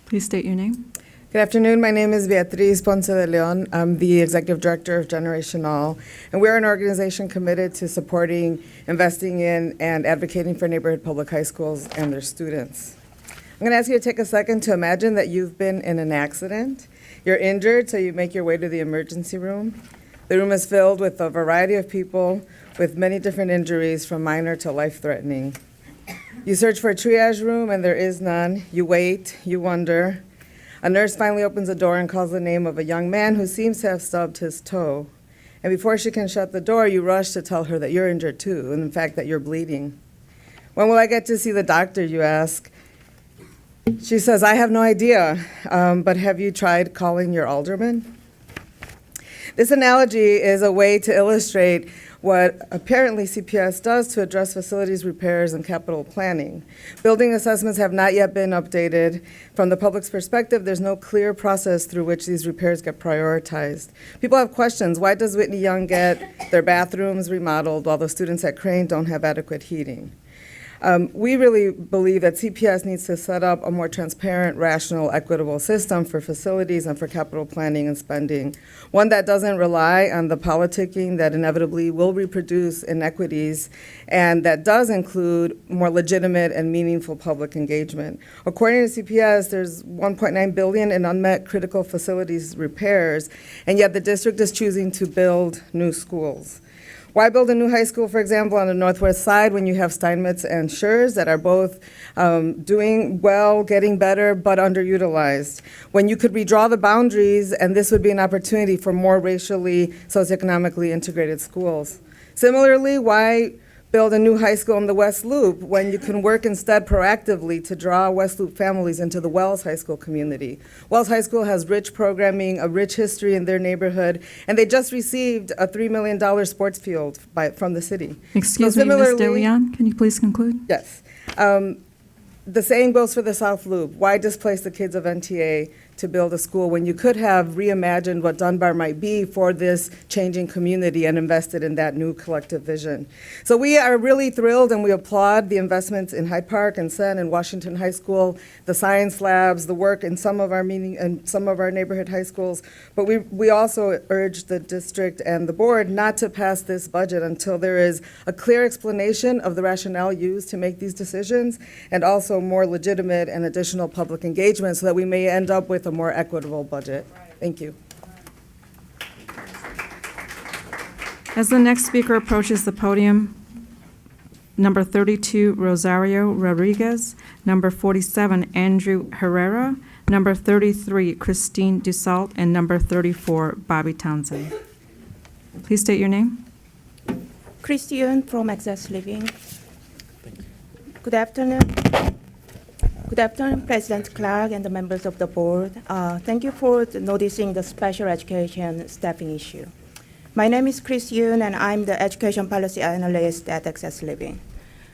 Please state your name. Good afternoon. My name is Beatriz Ponce de Leon. I'm the Executive Director of Generation All, and we're an organization committed to supporting, investing in, and advocating for neighborhood public high schools and their students. I'm going to ask you to take a second to imagine that you've been in an accident. You're injured, so you make your way to the emergency room. The room is filled with a variety of people with many different injuries, from minor to life-threatening. You search for a triage room, and there is none. You wait, you wonder. A nurse finally opens the door and calls the name of a young man who seems to have stubbed his toe. And before she can shut the door, you rush to tell her that you're injured too, and in fact that you're bleeding. When will I get to see the doctor, you ask? She says, I have no idea, but have you tried calling your alderman? This analogy is a way to illustrate what apparently CPS does to address facilities repairs and capital planning. Building assessments have not yet been updated. From the public's perspective, there's no clear process through which these repairs get prioritized. People have questions. Why does Whitney Young get their bathrooms remodeled while the students at Crane don't have adequate heating? We really believe that CPS needs to set up a more transparent, rational, equitable system for facilities and for capital planning and spending, one that doesn't rely on the politicking that inevitably will reproduce inequities, and that does include more legitimate and meaningful public engagement. According to CPS, there's $1.9 billion in unmet critical facilities repairs, and yet the district is choosing to build new schools. Why build a new high school, for example, on the northwest side when you have Steinmetz and Schurz that are both doing well, getting better, but underutilized? When you could redraw the boundaries, and this would be an opportunity for more racially, socioeconomically integrated schools. Similarly, why build a new high school in the West Loop when you can work instead proactively to draw West Loop families into the Wells High School community? Wells High School has rich programming, a rich history in their neighborhood, and they just received a $3 million sports field from the city. Excuse me, Ms. DeLeon, can you please conclude? Yes. The same goes for the South Loop. Why displace the kids of NTA to build a school when you could have reimagined what Dunbar might be for this changing community and invested in that new collective vision? So we are really thrilled, and we applaud the investments in Hyde Park and Senn and Washington High School, the science labs, the work in some of our neighborhood high schools. But we also urge the district and the board not to pass this budget until there is a clear explanation of the rationale used to make these decisions, and also more legitimate and additional public engagement so that we may end up with a more equitable budget. Thank you. As the next speaker approaches the podium, number 32, Rosario Rodriguez, number 47, Andrew Herrera, number 33, Christine Dussault, and number 34, Bobby Townsend. Please state your name. Christian from Access Living. Good afternoon. Good afternoon, President Clark and the members of the board. Thank you for noticing the special education staffing issue. My name is Chris Yoon, and I'm the education policy analyst at Access Living.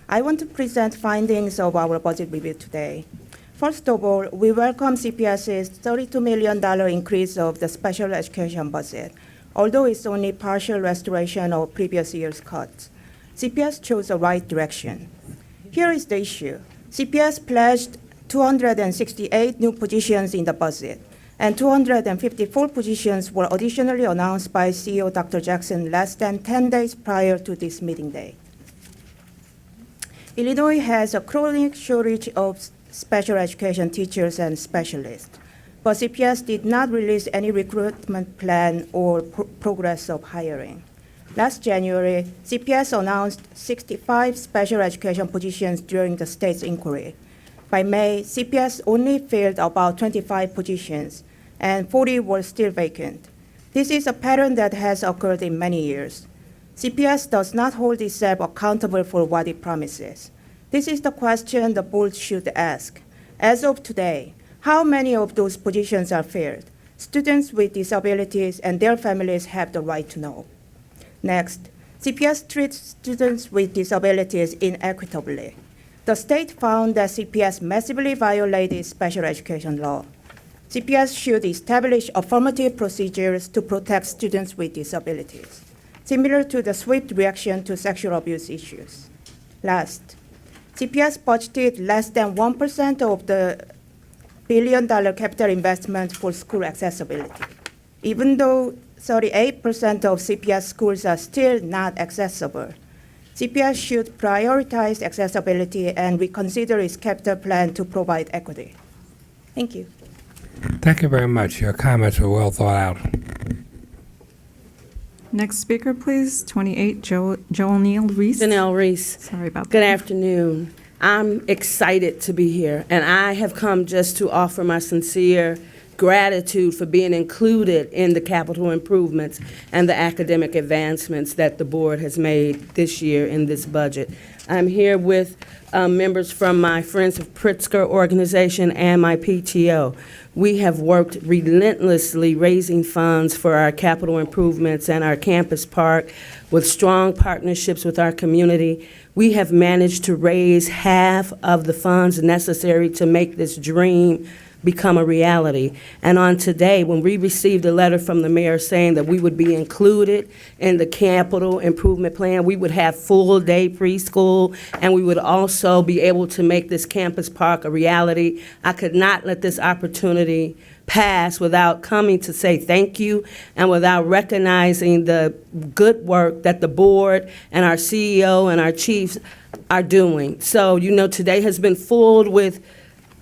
I want to present findings of our budget review today. First of all, we welcome CPS's $32 million increase of the special education budget, although it's only partial restoration of previous year's cuts. CPS chose the right direction. Here is the issue. CPS pledged 268 new positions in the budget, and 254 positions were additionally announced by CEO Dr. Jackson less than 10 days prior to this meeting date. Illinois has a chronic shortage of special education teachers and specialists, but CPS did not release any recruitment plan or progress of hiring. Last January, CPS announced 65 special education positions during the state's inquiry. By May, CPS only filled about 25 positions, and 40 were still vacant. This is a pattern that has occurred in many years. CPS does not hold itself accountable for what it promises. This is the question the board should ask. As of today, how many of those positions are filled? Students with disabilities and their families have the right to know. Next, CPS treats students with disabilities inequitably. The state found that CPS massively violated special education law. CPS should establish affirmative procedures to protect students with disabilities, similar to the swift reaction to sexual abuse issues. Last, CPS budgeted less than 1% of the billion-dollar capital investment for school accessibility, even though 38% of CPS schools are still not accessible. CPS should prioritize accessibility and reconsider its capital plan to provide equity. Thank you. Thank you very much. Your comments were well thought out. Next speaker, please, 28, Joanne Reese. Janelle Reese. Sorry about that. Good afternoon. I'm excited to be here, and I have come just to offer my sincere gratitude for being included in the capital improvements and the academic advancements that the board has made this year in this budget. I'm here with members from my Friends of Pritzker organization and my PTO. We have worked relentlessly raising funds for our capital improvements and our campus park with strong partnerships with our community. We have managed to raise half of the funds necessary to make this dream become a reality. And on today, when we received a letter from the mayor saying that we would be included in the capital improvement plan, we would have full-day preschool, and we would also be able to make this campus park a reality, I could not let this opportunity pass without coming to say thank you and without recognizing the good work that the board and our CEO and our chiefs are doing. So, you know, today has been full with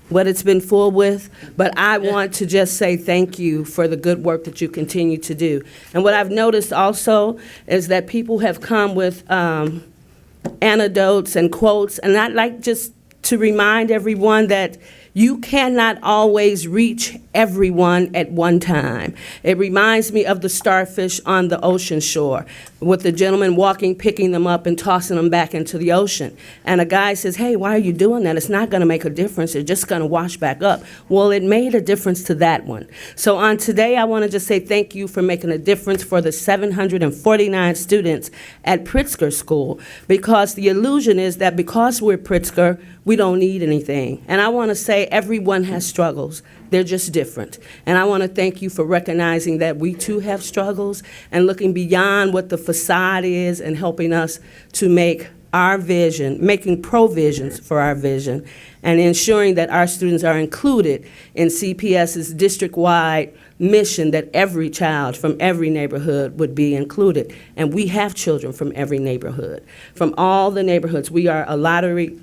what it's been full with, but I want to just say thank you for the good work that you continue to do. And what I've noticed also is that people have come with anecdotes and quotes, and I'd like just to remind everyone that you cannot always reach everyone at one time. It reminds me of the starfish on the ocean shore, with the gentleman walking, picking them up and tossing them back into the ocean. And a guy says, hey, why are you doing that? It's not gonna make a difference, it's just gonna wash back up. Well, it made a difference to that one. So on today, I wanna just say thank you for making a difference for the 749 students at Pritzker School, because the illusion is that because we're Pritzker, we don't need anything. And I wanna say everyone has struggles. They're just different. And I want to thank you for recognizing that we too have struggles and looking beyond what the facade is and helping us to make our vision, making provisions for our vision, and ensuring that our students are included in CPS's district-wide mission that every child from every neighborhood would be included. And we have children from every neighborhood. From all the neighborhoods, we are a lottery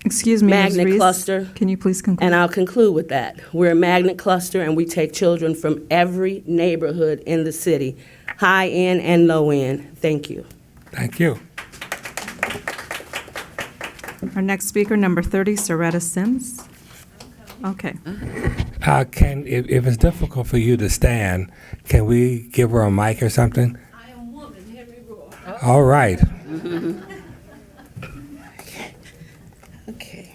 Excuse me, Ms. magnet Reese, cluster. can you please conclude? And I'll conclude with that. We're a magnet cluster, and we take children from every neighborhood in the city, high end and low end. Thank you. Thank you. Our next speaker, number 30, Soretta Sims. Okay. If it's difficult for you to stand, can we give her a mic or something? I am woman, Henry Roy. All right. Okay.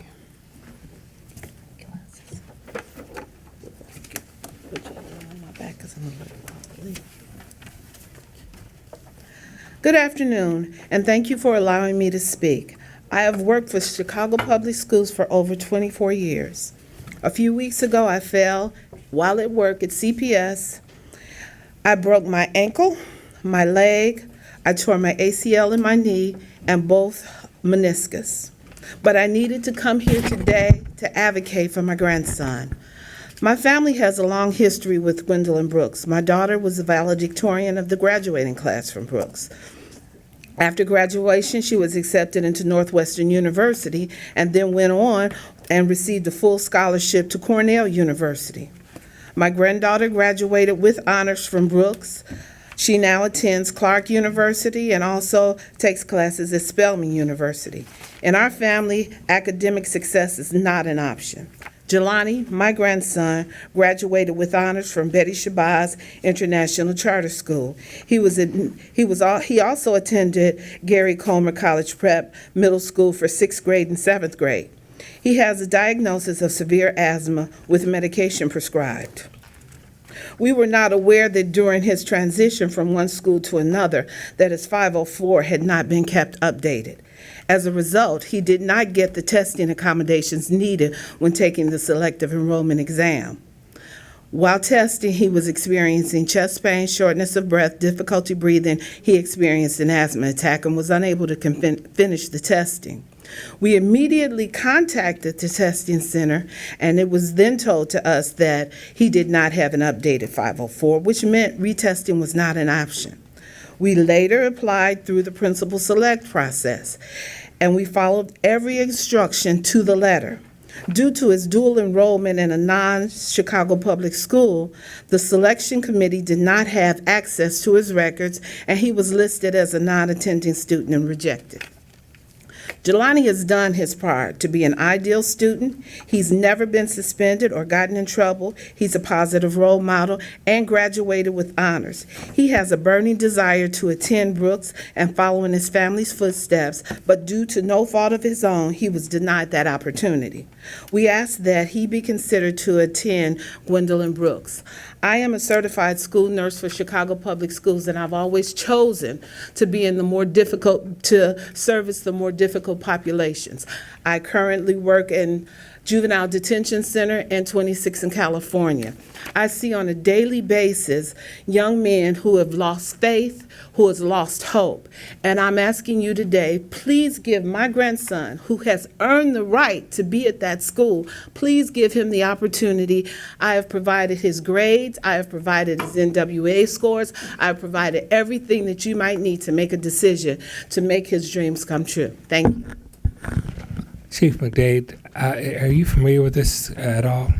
Good afternoon, and thank you for allowing me to speak. I have worked for Chicago Public Schools for over 24 years. A few weeks ago, I fell while at work at CPS. I broke my ankle, my leg, I tore my ACL in my knee, and both meniscus. But I needed to come here today to advocate for my grandson. My family has a long history with Gwendolyn Brooks. My daughter was the valedictorian of the graduating class from Brooks. After graduation, she was accepted into Northwestern University and then went on and received a full scholarship to Cornell University. My granddaughter graduated with honors from Brooks. She now attends Clark University and also takes classes at Spelman University. In our family, academic success is not an option. Jelani, my grandson, graduated with honors from Betty Shabazz International Charter School. He also attended Gary Comer College Prep Middle School for 6th grade and 7th grade. He has a diagnosis of severe asthma with medication prescribed. We were not aware that during his transition from one school to another that his 504 had not been kept updated. As a result, he did not get the testing accommodations needed when taking the selective enrollment exam. While testing, he was experiencing chest pain, shortness of breath, difficulty breathing. He experienced an asthma attack and was unable to finish the testing. We immediately contacted the testing center, and it was then told to us that he did not have an updated 504, which meant retesting was not an option. We later applied through the principal select process, and we followed every instruction to the letter. Due to his dual enrollment in a non-Chicago public school, the selection committee did not have access to his records, and he was listed as a non-attending student and rejected. Jelani has done his part to be an ideal student. He's never been suspended or gotten in trouble. He's a positive role model and graduated with honors. He has a burning desire to attend Brooks and follow in his family's footsteps, but due to no fault of his own, he was denied that opportunity. We ask that he be considered to attend Gwendolyn Brooks. I am a certified school nurse for Chicago Public Schools, and I've always chosen to be in the more difficult, to service the more difficult populations. I currently work in Juvenile Detention Center and 26 in California. I see on a daily basis young men who have lost faith, who has lost hope. And I'm asking you today, please give my grandson, who has earned the right to be at that school, please give him the opportunity. I have provided his grades, I have provided his NWA scores, I have provided everything that you might need to make a decision to make his dreams come true. Thank you. Chief McDade, are you familiar with this at all?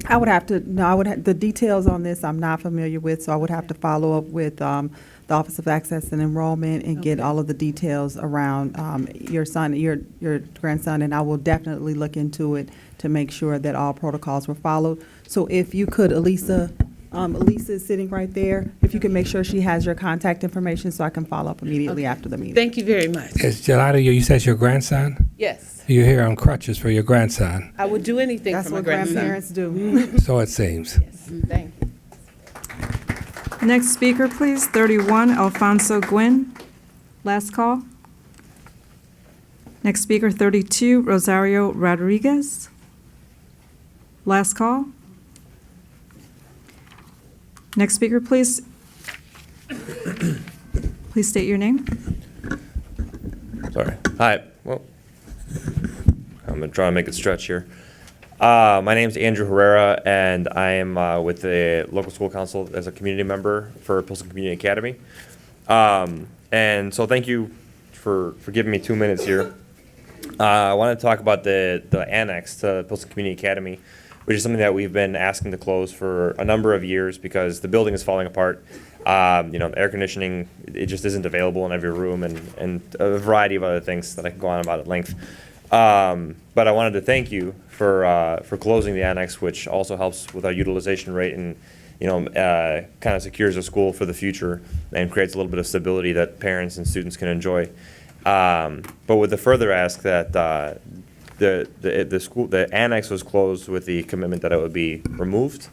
I would have to, no, the details on this I'm not familiar with, so I would have to follow up with the Office of Access and Enrollment and get all of the details around your son, your grandson, and I will definitely look into it to make sure that all protocols were followed. So if you could, Elisa is sitting right there, if you can make sure she has your contact information so I can follow up immediately after the meeting. Thank you very much. Is Jelani, you said your grandson? Yes. You're here on crutches for your grandson. I would do anything That's for my what grandson. grandparents do. So it seems. Thank you. Next speaker, please, 31, Alfonso Gwynn. Last call. Next speaker, 32, Rosario Rodriguez. Last call. Next speaker, please. Please state your name. Sorry. Hi. Well, I'm going to try and make it stretch here. My name's Andrew Herrera, and I am with the local school council as a community member for Pilsen Community Academy. And so thank you for giving me 2 minutes here. I want to talk about the annex to Pilsen Community Academy, which is something that we've been asking to close for a number of years because the building is falling apart. The air conditioning, it just isn't available in every room, and a variety of other things that I can go on about at length. But I wanted to thank you for closing the annex, which also helps with our utilization rate and kind of secures the school for the future and creates a little bit of stability that parents and students can enjoy. But with the further ask that the annex was closed with the commitment that it would be removed,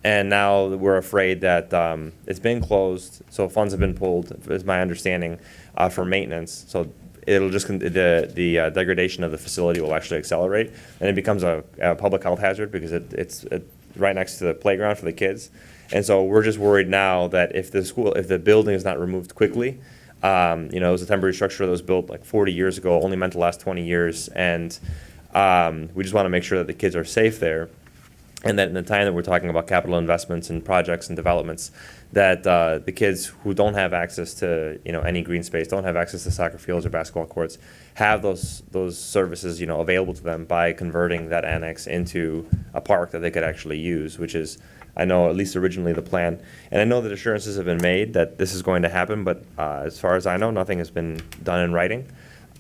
and now we're afraid that it's been closed, so funds have been pulled, is my understanding, for maintenance. So it'll just the degradation of the facility will actually accelerate, and it becomes a public health hazard because it's right next to the playground for the kids. And so we're just worried now that if the building is not removed quickly, it was a temporary structure that was built like 40 years ago, only meant to last 20 years, and we just want to make sure that the kids are safe there, and that in the time that we're talking about capital investments and projects and developments, that the kids who don't have access to any green space, don't have access to soccer fields or basketball courts, have those services available to them by converting that annex into a park that they could actually use, which is, I know, at least originally the plan. And I know that assurances have been made that this is going to happen, but as far as I know, nothing has been done in writing.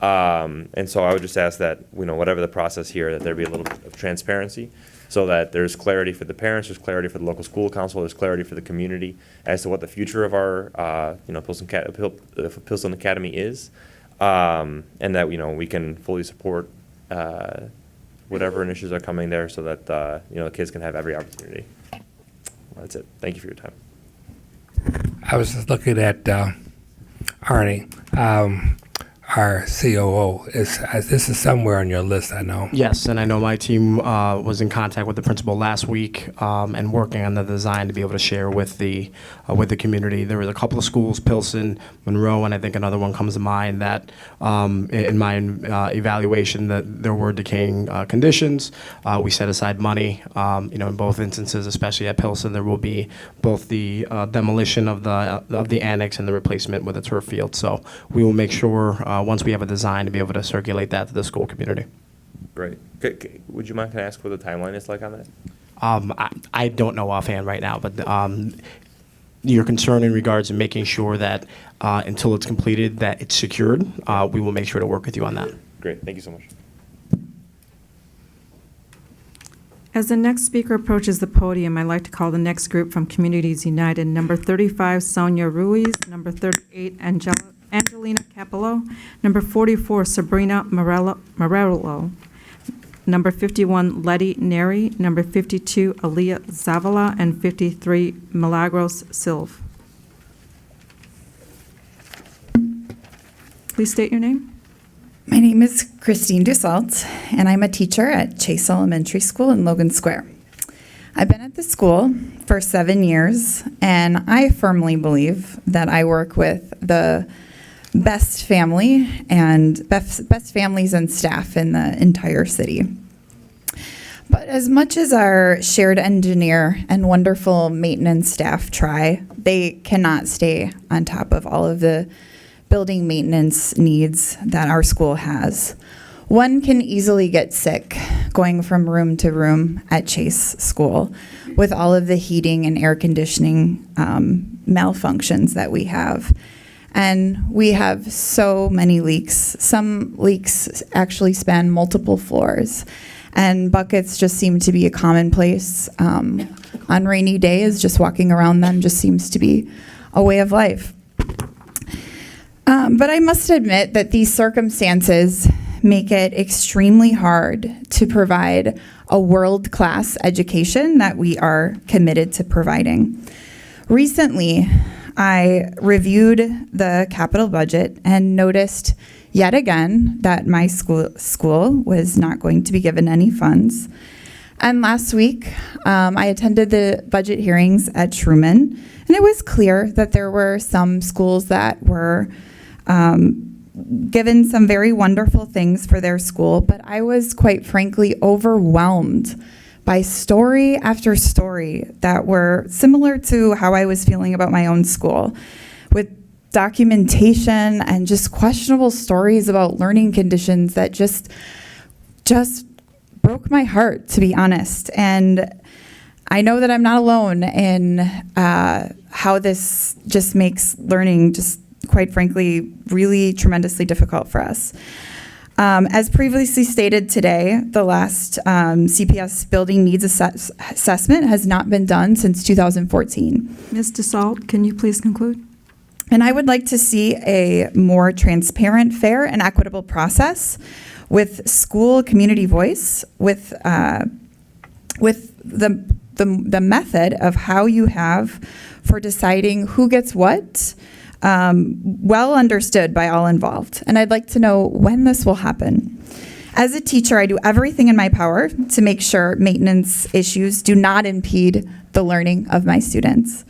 And so I would just ask that, whatever the process here, that there be a little bit of transparency so that there's clarity for the parents, there's clarity for the local school council, there's clarity for the community as to what the future of our, Pilsen Academy is, and that, we can fully support whatever initiatives are coming there so that, the kids can have every opportunity. Well, that's it. Thank you for your time. I was just looking at Arnie. Our COO, this is somewhere on your list, I know. Yes, and I know my team was in contact with the principal last week and working on the design to be able to share with the community. There was a couple of schools, Pilsen, Monroe, and I think another one comes to mind that in my evaluation that there were decaying conditions. We set aside money, in both instances, especially at Pilsen, there will be both the demolition of the annex and the replacement with a turf field. So we will make sure once we have a design to be able to circulate that to the school community. Great. Would you mind, can I ask what the timeline is like on that? I don't know offhand right now, but your concern in regards to making sure that until it's completed, that it's secured, we will make sure to work with you on that. Great, thank you so much. As the next speaker approaches the podium, I'd like to call the next group from Communities United. Number 35, Sonia Ruiz. Number 38, Angelina Capello. Number 44, Sabrina Morello. Number 51, Letty Neri. Number 52, Aaliyah Zavala. And 53, Milagros Silv. Please state your name. My name is Christine Dussault, and I'm a teacher at Chase Elementary School in Logan Square. I've been at the school for 7 years, and I firmly believe that I work with the best family and best families and staff in the entire city. But as much as our shared engineer and wonderful maintenance staff try, they cannot stay on top of all of the building maintenance needs that our school has. One can easily get sick going from room to room at Chase School with all of the heating and air conditioning malfunctions that we have. And we have so many leaks. Some leaks actually span multiple floors. And buckets just seem to be a commonplace. On rainy days, just walking around them just seems to be a way of life. But I must admit that these circumstances make it extremely hard to provide a world-class education that we are committed to providing. Recently, I reviewed the capital budget and noticed yet again that my school was not going to be given any funds. And last week, I attended the budget hearings at Truman, and it was clear that there were some schools that were given some very wonderful things for their school, but I was quite frankly overwhelmed by story after story that were similar to how I was feeling about my own school, with documentation and just questionable stories about learning conditions that just broke my heart, to be honest. And I know that I'm not alone in how this just makes learning just, quite frankly, really tremendously difficult for us. As previously stated today, the last CPS building needs assessment has not been done since 2014. Ms. Dussault, can you please conclude? And I would like to see a more transparent, fair, and equitable process with school community voice, with the method of how you have for deciding who gets what, well understood by all involved. And I'd like to know when this will happen. As a teacher, I do everything in my power to make sure maintenance issues do not impede the learning of my students.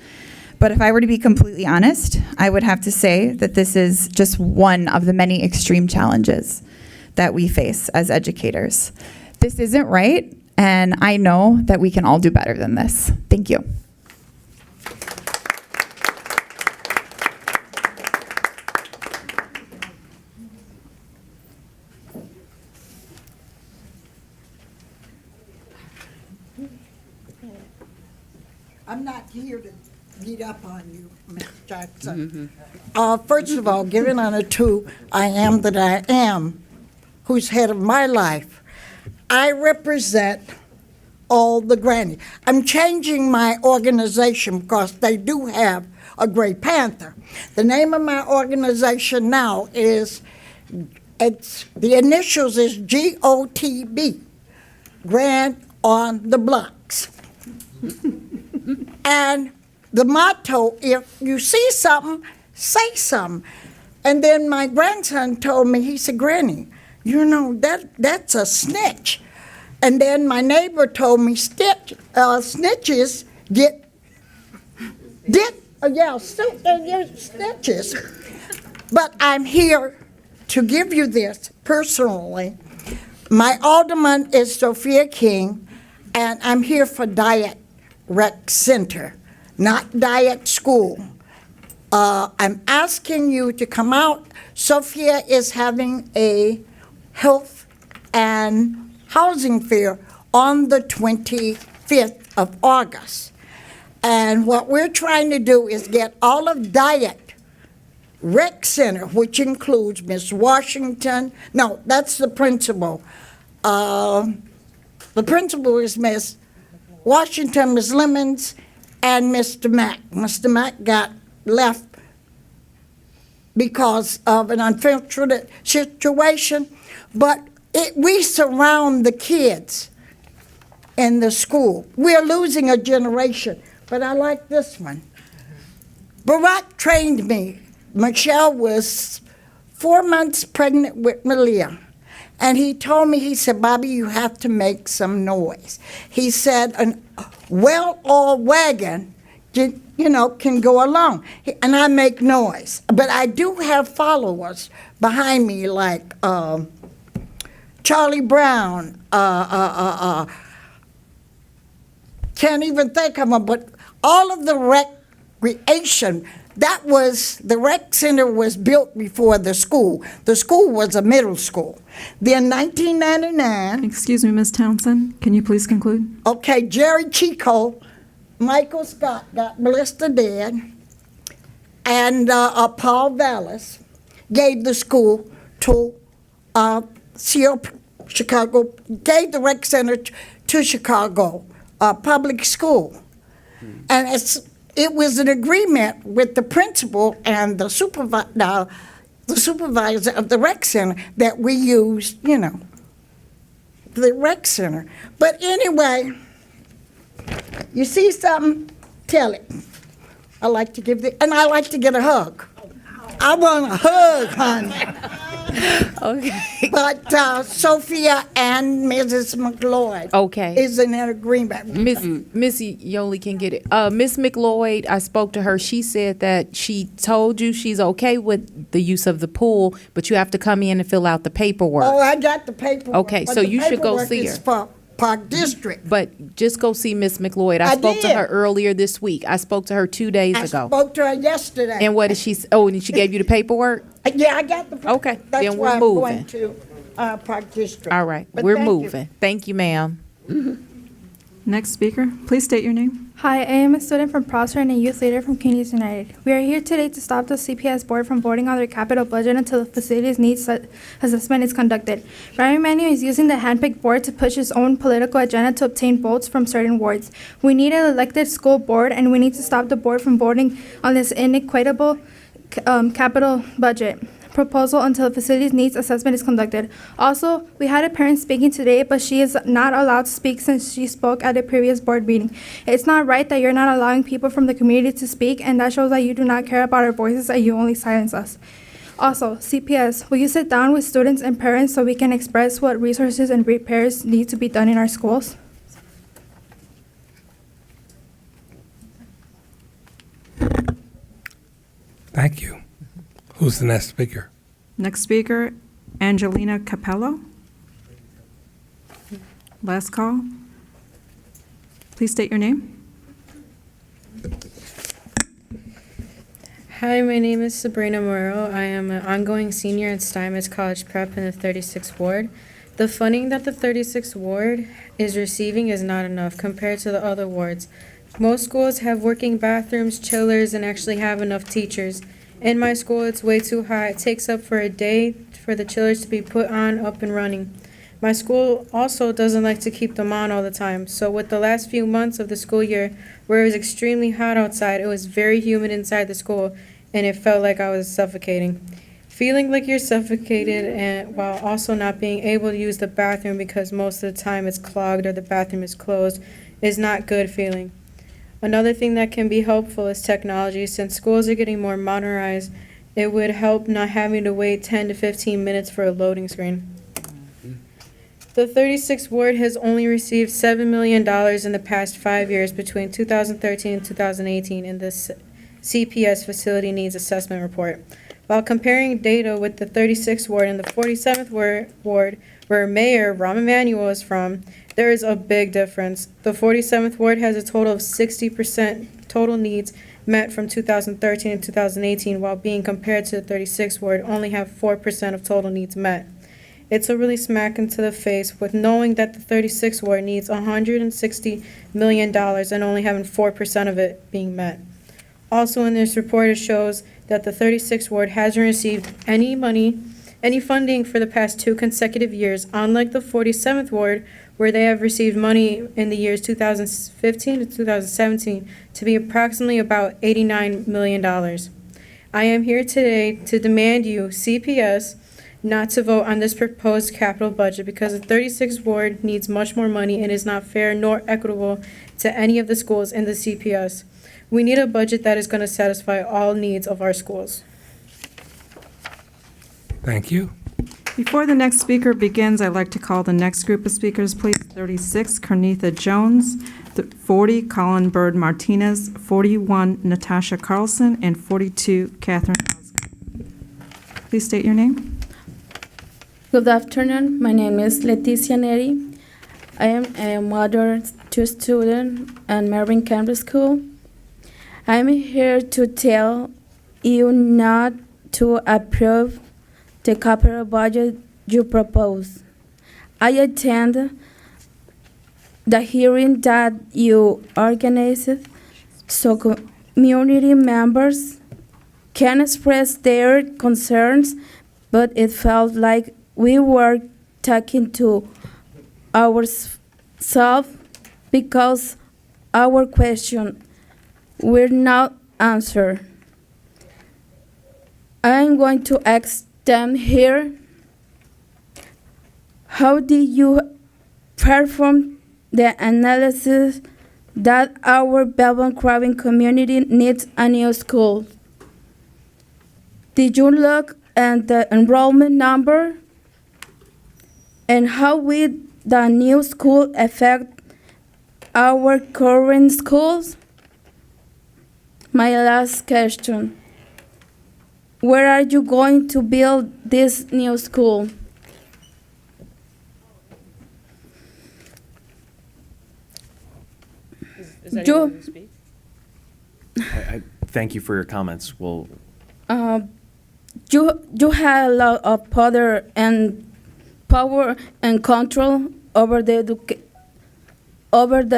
But if I were to be completely honest, I would have to say that this is just one of the many extreme challenges that we face as educators. This isn't right, and I know that we can all do better than this. Thank you. I'm not here to beat up on you, Ms. Jackson. First of all, given on a two, I am that I am, who's head of my life. I represent all the grannies. I'm changing my organization because they do have a Gray Panther. The name of my organization now is, the initials is GOTB, Grand on the Blocks. And the motto, if you see something, say something. And then my grandson told me, he said, Granny, you know, that's a snitch. And then my neighbor told me, snitches get snitches. But I'm here to give you this personally. My alderman is Sophia King, and I'm here for Diet Rec Center, not Diet School. I'm asking you to come out. Sophia is having a health and housing fair on the 25th of August. And what we're trying to do is get all of Diet rec center, which includes Miss Washington, no, that's the principal. The principal is Miss Washington, Miss Lemons, and Mr. Mack. Mr. Mack got left because of an unfortunate situation, but we surround the kids in the school. We're losing a generation, but I like this one. Barack trained me. Michelle was 4 months pregnant with Malia. And he told me, he said, Bobby, you have to make some noise. He said, a well-oiled wagon, can go along. And I make noise. But I do have followers behind me like Charlie Brown, can't even think of them, but all of the recreation, the rec center was built before the school. The school was a middle school. Then 1999. Excuse me, Ms. Townsend, can you please conclude? Okay, Jerry Chico, Michael Scott got Melissa dead, and Paul Vallis gave the school to Chicago, gave the rec center to Chicago public school. And it was an agreement with the principal and the supervisor of the rec center that we used, the rec center. But anyway, you see something, tell it. I like to get a hug. I want a hug, honey. Okay. But Sophia and Mrs. McLeod is in that agreement. Missy Yoli can get it. Miss McLeod, I spoke to her. She said that she told you she's okay with the use of the pool, but you have to come in and fill out the paperwork. Oh, I got the paperwork. Okay, but so the you should go paperwork see is her. For Park District. But just go see Miss McLeod. I spoke to did. her earlier this week. I spoke to her 2 days I ago. spoke to her yesterday. And what did she? And she gave you the paperwork. Yeah, I got the paperwork. Okay, That's then why we're I'm moving. going to Park District. All right, But we're thank you. moving. Thank you, ma'am. Next speaker, please state your name. Hi, I am a student from Prosser and a youth leader from Communities United. We are here today to stop the CPS board from voting on their capital budget until the facilities needs assessment is conducted. Brian Manuel is using the handpicked board to push his own political agenda to obtain votes from certain wards. We need an elected school board, and we need to stop the board from voting on this inequitable capital budget proposal until the facilities needs assessment is conducted. Also, we had a parent speaking today, but she is not allowed to speak since she spoke at a previous board meeting. It's not right that you're not allowing people from the community to speak, and that shows that you do not care about our voices and you only silence us. Also, CPS, will you sit down with students and parents so we can express what resources and repairs need to be done in our schools? Thank you. Who's the next speaker? Next speaker, Angelina Capello. Last call. Please state your name. Hi, my name is Sabrina Morrow. I am an ongoing senior at Steinmetz College Prep in the 36th Ward. The funding that the 36th Ward is receiving is not enough compared to the other wards. Most schools have working bathrooms, chillers, and actually have enough teachers. In my school, it's way too high. It takes up for a day for the chillers to be put on, up and running. My school also doesn't like to keep them on all the time. So with the last few months of the school year, where it was extremely hot outside, it was very humid inside the school, and it felt like I was suffocating. Feeling like you're suffocated and while also not being able to use the bathroom because most of the time it's clogged or the bathroom is closed is not good feeling. Another thing that can be helpful is technology. Since schools are getting more modernized, it would help not having to wait 10 to 15 minutes for a loading screen. The 36th Ward has only received $7 million in the past 5 years between 2013 and 2018 in the CPS Facility Needs Assessment Report. While comparing data with the 36th Ward and the 47th Ward, where Mayor Rahm Emanuel is from, there is a big difference. The 47th Ward has a total of 60% total needs met from 2013 and 2018, while being compared to the 36th Ward only have 4% of total needs met. It's a really smack into the face with knowing that the 36th Ward needs $160 million and only having 4% of it being met. Also in this report, it shows that the 36th ward hasn't received any funding for the past 2 consecutive years, unlike the 47th ward, where they have received money in the years 2015 to 2017 to be approximately about $89 million. I am here today to demand you, CPS, not to vote on this proposed capital budget because the 36th ward needs much more money and is not fair nor equitable to any of the schools in the CPS. We need a budget that is going to satisfy all needs of our schools. Thank you. Before the next speaker begins, I'd like to call the next group of speakers, please. 36, Carnitha Jones. 40, Colin Bird Martinez. 41, Natasha Carlson. And 42, Catherine Osgood. Please state your name. Good afternoon. My name is Leticia Neri. I am a mother to student at Mervyn Campbell School. I am here to tell you not to approve the capital budget you propose. I attend the hearing that you organized so community members can express their concerns, but it felt like we were talking to ourselves because our questions were not answered. I am going to ask them here, how did you perform the analysis that our Belmont-Craven community needs a new school? Did you look at the enrollment number? And how will the new school affect our current schools? My last question. Where are you going to build this new school? Is that anyone to speak? I thank you for your comments. Well, You have a lot of power and control over the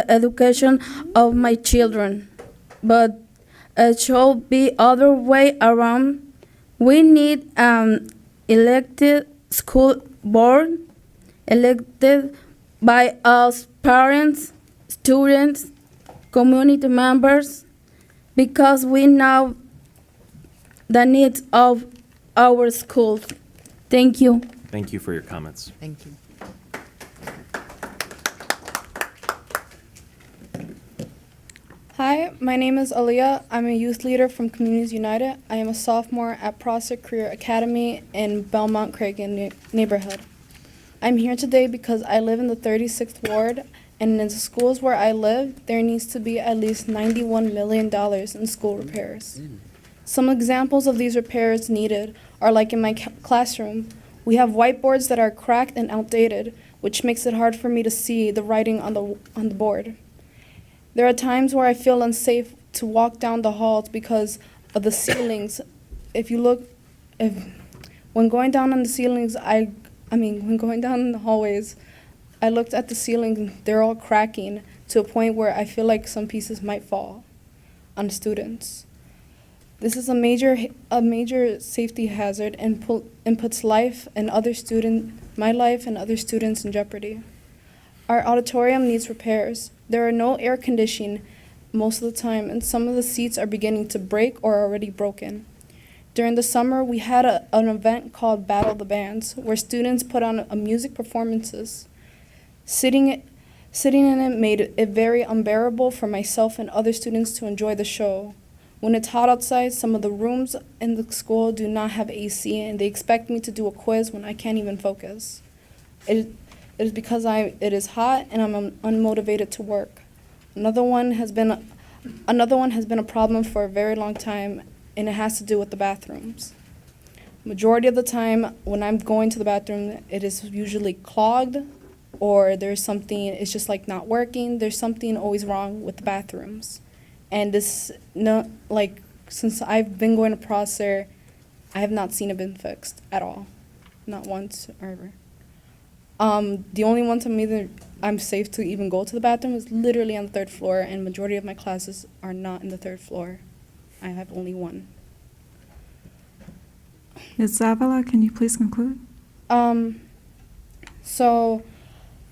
education of my children, but it should be other way around. We need elected school board, elected by us parents, students, community members, because we know the needs of our schools. Thank you. thank you for your comments. Thank you. Hi, my name is Aaliyah. I'm a youth leader from Communities United. I am a sophomore at Prosser Career Academy in Belmont Cragen neighborhood. I'm here today because I live in the 36th ward, and in the schools where I live, there needs to be at least $91 million in school repairs. Some examples of these repairs needed are like in my classroom. We have whiteboards that are cracked and outdated, which makes it hard for me to see the writing on the board. There are times where I feel unsafe to walk down the halls because of the ceilings. When going down on the ceilings, when going down in the hallways, I looked at the ceiling, they're all cracking to a point where I feel like some pieces might fall on students. This is a major safety hazard and puts my life and other students in jeopardy. Our auditorium needs repairs. There are no air conditioning most of the time, and some of the seats are beginning to break or are already broken. During the summer, we had an event called Battle of the Bands, where students put on music performances. Sitting in it made it very unbearable for myself and other students to enjoy the show. When it's hot outside, some of the rooms in the school do not have AC, and they expect me to do a quiz when I can't even focus. It is because it is hot and I'm unmotivated to work. Another one has been a problem for a very long time, and it has to do with the bathrooms. Majority of the time, when I'm going to the bathroom, it is usually clogged, or there's something, it's just like not working. There's something always wrong with the bathrooms. And since I've been going to Prosser, I have not seen it been fixed at all. Not once or ever. The only one time I'm safe to even go to the bathroom is literally on the 3rd floor, and majority of my classes are not in the 3rd floor. I have only one. Ms. Zavala, can you please conclude? So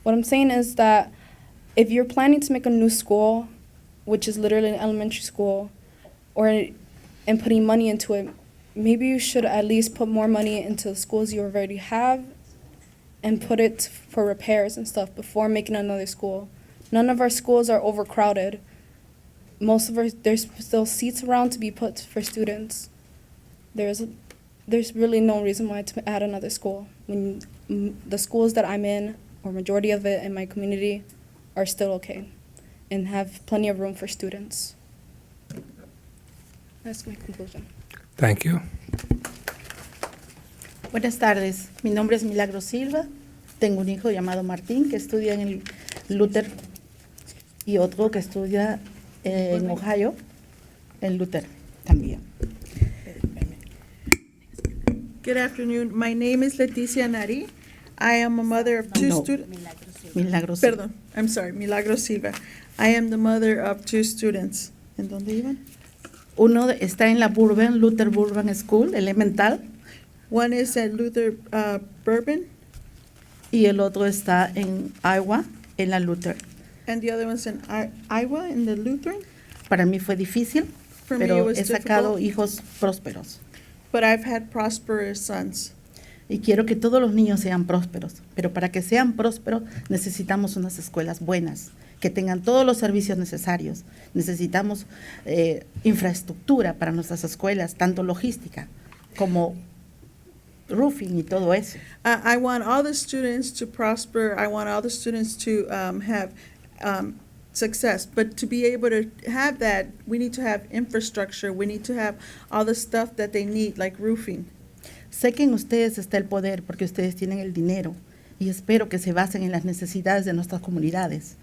what I'm saying is that if you're planning to make a new school, which is literally an elementary school, and putting money into it, maybe you should at least put more money into the schools you already have and put it for repairs and stuff before making another school. None of our schools are overcrowded. There's still seats around to be put for students. There's really no reason why to add another school when the schools that I'm in, or majority of it in my community, are still okay and have plenty of room for students. That's my conclusion. Thank you. Buenas tardes, mi nombre es Milagro Silva, tengo un hijo llamado Martín que estudia en el Luther y otro que estudia en Ohio, en Luther también. Good afternoon. My name is Leticia Nari. I am a mother of two students. Milagro Silva. Perdón, I'm sorry, Milagro Silva. I am the mother of two students. ¿En dónde iban? Uno está en la Luther Bourbon School, elemental. One is at Luther Bourbon. Y el otro está en Iowa, en la Luther. And the other one's in Iowa, in the Lutheran. Para mí fue difícil, For me, it pero was he sacado difficult. hijos prósperos. But I've had prosperous sons. Y quiero que todos los niños sean prósperos, pero para que sean prósperos necesitamos unas escuelas buenas, que tengan todos los servicios necesarios. Necesitamos infraestructura para nuestras escuelas, tanto logística como roofing y todo eso. I want all the students to prosper. I want all the students to have success. But to be able to have that, we need to have infrastructure. We need to have all the stuff that they need, like roofing. Sé que en ustedes está el poder porque ustedes tienen el dinero y espero que se basen en las necesidades de nuestras comunidades.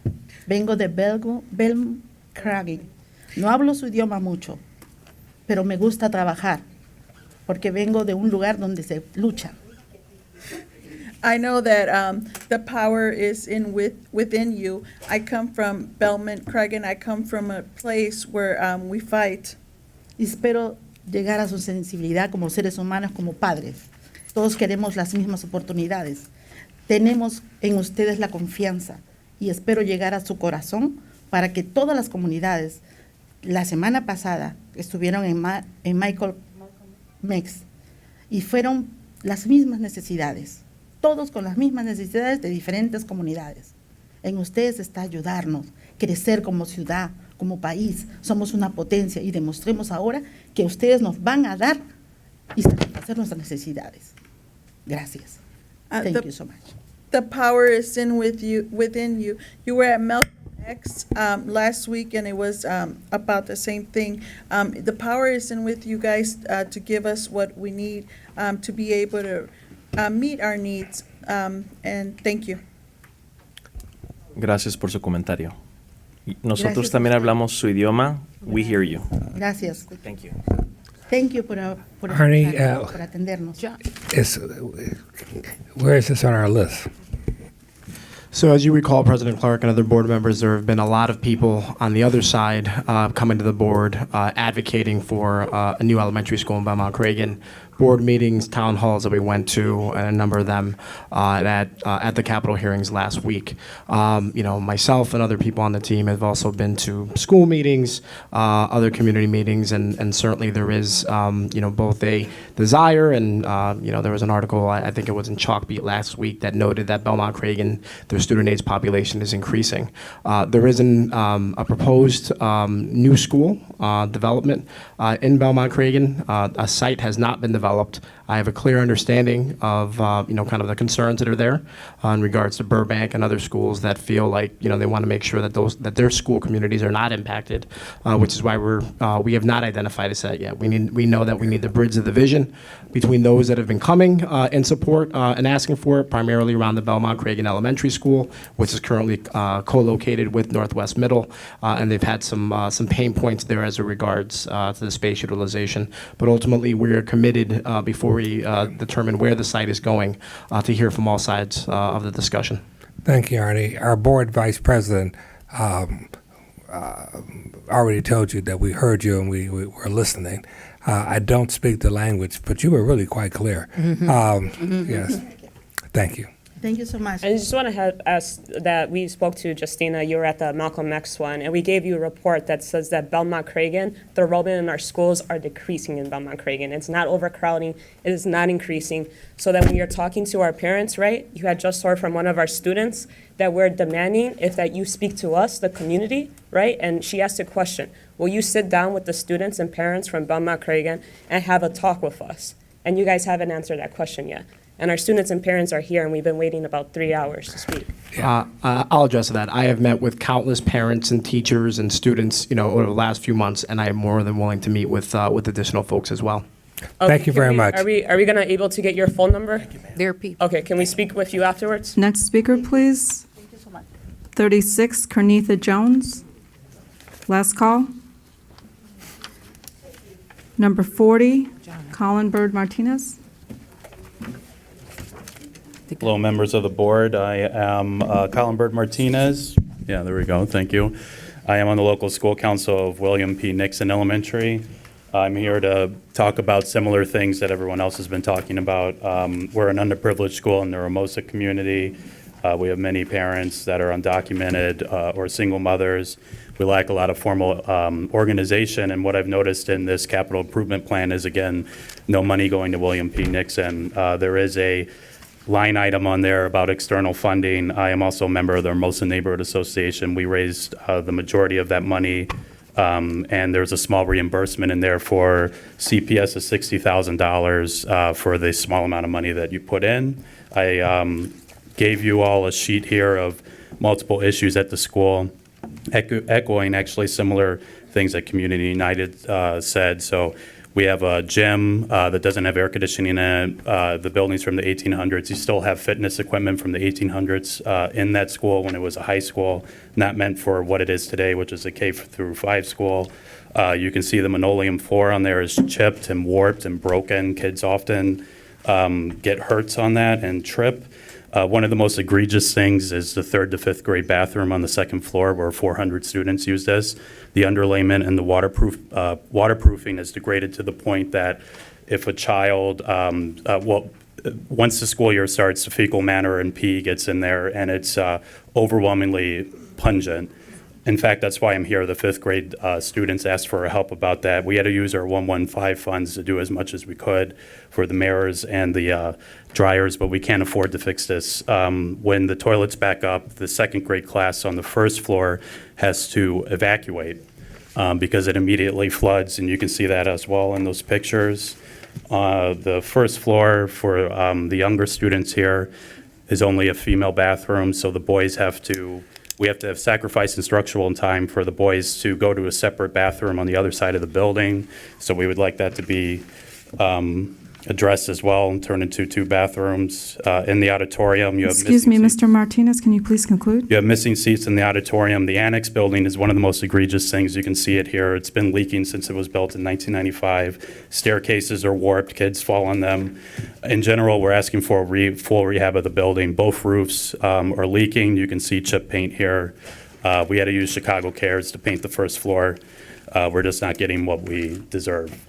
Vengo de Belmcraggy. No hablo su idioma mucho, pero me gusta trabajar porque vengo de un lugar donde se lucha. I know that the power is within you. I come from Belmont, Craig, and I come from a place where we fight. Y espero llegar a su sensibilidad como seres humanos, como padres. Todos queremos las mismas oportunidades. Tenemos en ustedes la confianza y espero llegar a su corazón para que todas las comunidades, la semana pasada estuvieron en Michael Mex y fueron las mismas necesidades, todos con las mismas necesidades de diferentes comunidades. En ustedes está ayudarnos, crecer como ciudad, como país. Somos una potencia y demostremos ahora que ustedes nos van a dar y satisfacer nuestras necesidades. Gracias. Thank you so much. The power is within you. You were at Malcolm X last week, and it was about the same thing. The power is with you guys to give us what we need to be able to meet our needs. And thank you. Gracias por su comentario. Nosotros Gracias. también hablamos su idioma. We hear you. Gracias. Thank you. Thank you por Arnie, escucharnos, por atendernos. Where is this on our list? So as you recall, President Clark and other board members, there have been a lot of people on the other side coming to the board advocating for a new elementary school in Belmont Cragen. Board meetings, town halls that we went to, and a number of them at the Capitol hearings last week. Myself and other people on the team have also been to school meetings, other community meetings, and certainly there is, both a desire and, there was an article, I think it was in Chalkbeat last week, that noted that Belmont Cragen, their student age population is increasing. There is a proposed new school development in Belmont Cragen. A site has not been developed. I have a clear understanding of, kind of the concerns that are there in regards to Burbank and other schools that feel like, they want to make sure that their school communities are not impacted, which is why we have not identified a site yet. We know that we need to bridge the division between those that have been coming in support and asking for it, primarily around the Belmont Cragen Elementary School, which is currently co-located with Northwest Middle, and they've had some pain points there as it regards to the space utilization. But ultimately, we are committed before we determine where the site is going to hear from all sides of the discussion. Thank you, Arnie. Our board vice president, already told you that we heard you and we were listening. I don't speak the language, but you were really quite clear. Yes. Thank you. Thank you so much. I just want to ask that we spoke to Justina. You were at the Malcolm X one, and we gave you a report that says that Belmont-Cragen, the enrollment in our schools are decreasing in Belmont-Cragen. It's not overcrowding. It is not increasing. So that when you're talking to our parents, right, you had just heard from one of our students that we're demanding if that you speak to us, the community, right? And she asked a question. Will you sit down with the students and parents from Belmont-Cragen and have a talk with us? And you guys haven't answered that question yet. And our students and parents are here, and we've been waiting about 3 hours to speak. I'll address that. I have met with countless parents and teachers and students, over the last few months, and I am more than willing to meet with additional folks as well. Thank you very much. Are we going to able to get your phone number? There are people. Okay, can we speak with you afterwards? Next speaker, please. 36, Cornetha Jones. Last call. Number 40, Colin Bird Martinez. Hello, members of the board. I am Colin Bird Martinez. Yeah, there we go. Thank you. I am on the local school council of William P. Nixon Elementary. I'm here to talk about similar things that everyone else has been talking about. We're an underprivileged school in the Hermosa community. We have many parents that are undocumented or single mothers. We lack a lot of formal organization, and what I've noticed in this capital improvement plan is, again, no money going to William P. Nixon. There is a line item on there about external funding. I am also a member of the Hermosa Neighborhood Association. We raised the majority of that money, and there's a small reimbursement in there for CPS of $60,000 for the small amount of money that you put in. I gave you all a sheet here of multiple issues at the school, echoing actually similar things that Community United said. So we have a gym that doesn't have air conditioning in it. The building's from the 1800s. You still have fitness equipment from the 1800s in that school when it was a high school, not meant for what it is today, which is a K through 5 school. You can see the linoleum floor on there is chipped and warped and broken. Kids often get hurts on that and trip. One of the most egregious things is the 3rd to 5th grade bathroom on the 2nd floor where 400 students use this. The underlayment and the waterproofing is degraded to the point that if a child, once the school year starts, the fecal matter and pee gets in there, and it's overwhelmingly pungent. In fact, that's why I'm here. The 5th grade students asked for help about that. We had to use our 115 funds to do as much as we could for the mirrors and the dryers, but we can't afford to fix this. When the toilets back up, the 2nd grade class on the 1st floor has to evacuate because it immediately floods, and you can see that as well in those pictures. The 1st floor for the younger students here is only a female bathroom, so the boys we have to have sacrifice instructional time for the boys to go to a separate bathroom on the other side of the building. So we would like that to be addressed as well and turn into 2 bathrooms. In the auditorium, you have Excuse me, Mr. Martinez, can you please conclude? You have missing seats in the auditorium. The annex building is one of the most egregious things. You can see it here. It's been leaking since it was built in 1995. Staircases are warped. Kids fall on them. In general, we're asking for a full rehab of the building. Both roofs are leaking. You can see chip paint here. We had to use Chicago Cares to paint the 1st floor. We're just not getting what we deserve.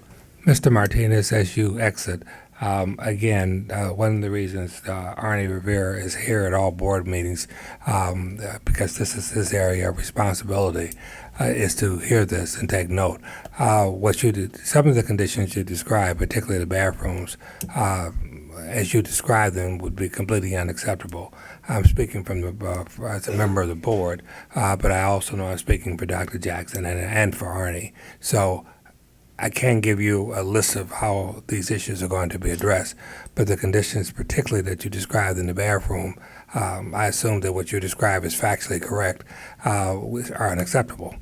Mr. Martinez, as you exit, again, one of the reasons Arnie Rivera is here at all board meetings, because this is his area of responsibility, is to hear this and take note. Some of the conditions you described, particularly the bathrooms, as you describe them, would be completely unacceptable. I'm speaking as a member of the board, but I also know I'm speaking for Dr. Jackson and for Arnie. So I can't give you a list of how these issues are going to be addressed, but the conditions particularly that you described in the bathroom, I assume that what you described is factually correct, are unacceptable.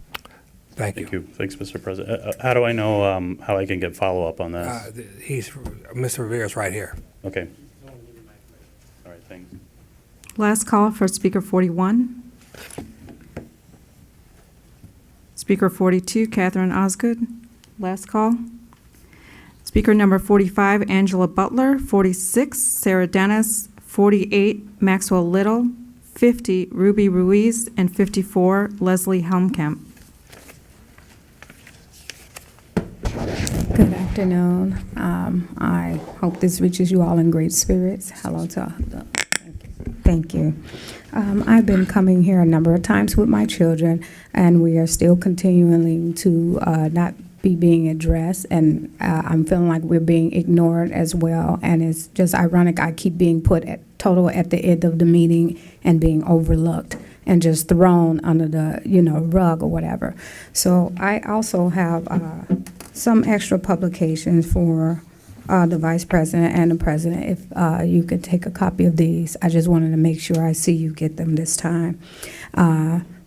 Thank you. Thanks, Mr. President. How do I know how I can get follow-up on this? Mr. Rivera's right here. Okay. All right, thanks. Last call for Speaker 41. Speaker 42, Catherine Osgood. Last call. Speaker number 45, Angela Butler. 46, Sarah Dennis. 48, Maxwell Little. 50, Ruby Ruiz. And 54, Leslie Helmkamp. Good afternoon. I hope this reaches you all in great spirits. Hello to all. Thank you. I've been coming here a number of times with my children, and we are still continuing to not be being addressed, and I'm feeling like we're being ignored as well, and it's just ironic I keep being put at the end of the meeting and being overlooked and just thrown under the rug or whatever. So I also have some extra publications for the vice president and the president. If you could take a copy of these, I just wanted to make sure I see you get them this time.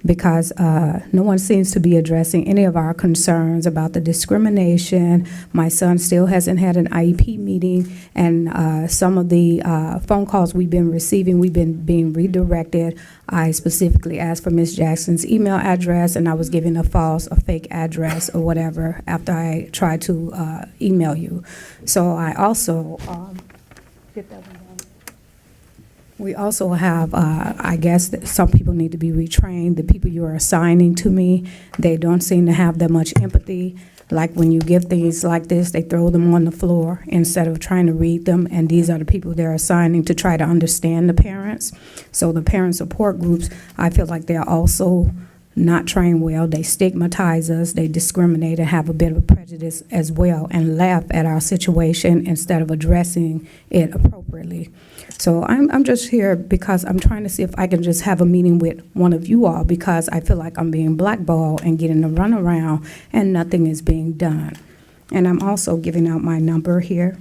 Because no one seems to be addressing any of our concerns about the discrimination. My son still hasn't had an IEP meeting, and some of the phone calls we've been receiving, we've been being redirected. I specifically asked for Ms. Jackson's email address, and I was given a fake address or whatever after I tried to email you. So I also get that one. We also have, I guess, that some people need to be retrained. The people you are assigning to me, they don't seem to have that much empathy. Like when you give things like this, they throw them on the floor instead of trying to read them. And these are the people they're assigning to try to understand the parents. So the parent support groups, I feel like they're also not trained well. They stigmatize us, they discriminate, and have a bit of prejudice as well, and laugh at our situation instead of addressing it appropriately. So I'm just here because I'm trying to see if I can just have a meeting with one of you all, because I feel like I'm being blackballed and getting a runaround and nothing is being done. And I'm also giving out my number here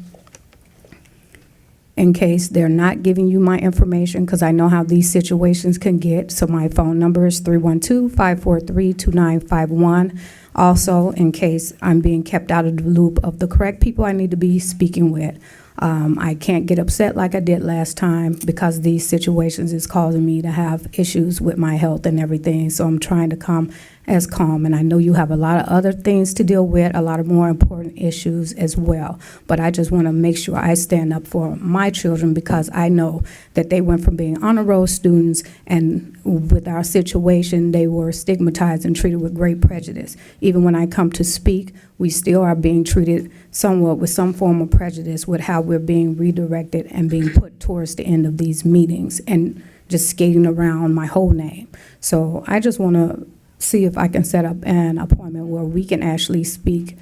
in case they're not giving you my information, because I know how these situations can get. So my phone number is 312-543-2951. Also, in case I'm being kept out of the loop of the correct people I need to be speaking with. I can't get upset like I did last time, because these situations is causing me to have issues with my health and everything. So I'm trying to come as calm. And I know you have a lot of other things to deal with, a lot of more important issues as well. But I just want to make sure I stand up for my children, because I know that they went from being honor roll students, and with our situation, they were stigmatized and treated with great prejudice. Even when I come to speak, we still are being treated somewhat with some form of prejudice with how we're being redirected and being put towards the end of these meetings and just skating around my whole name. So I just want to see if I can set up an appointment where we can actually speak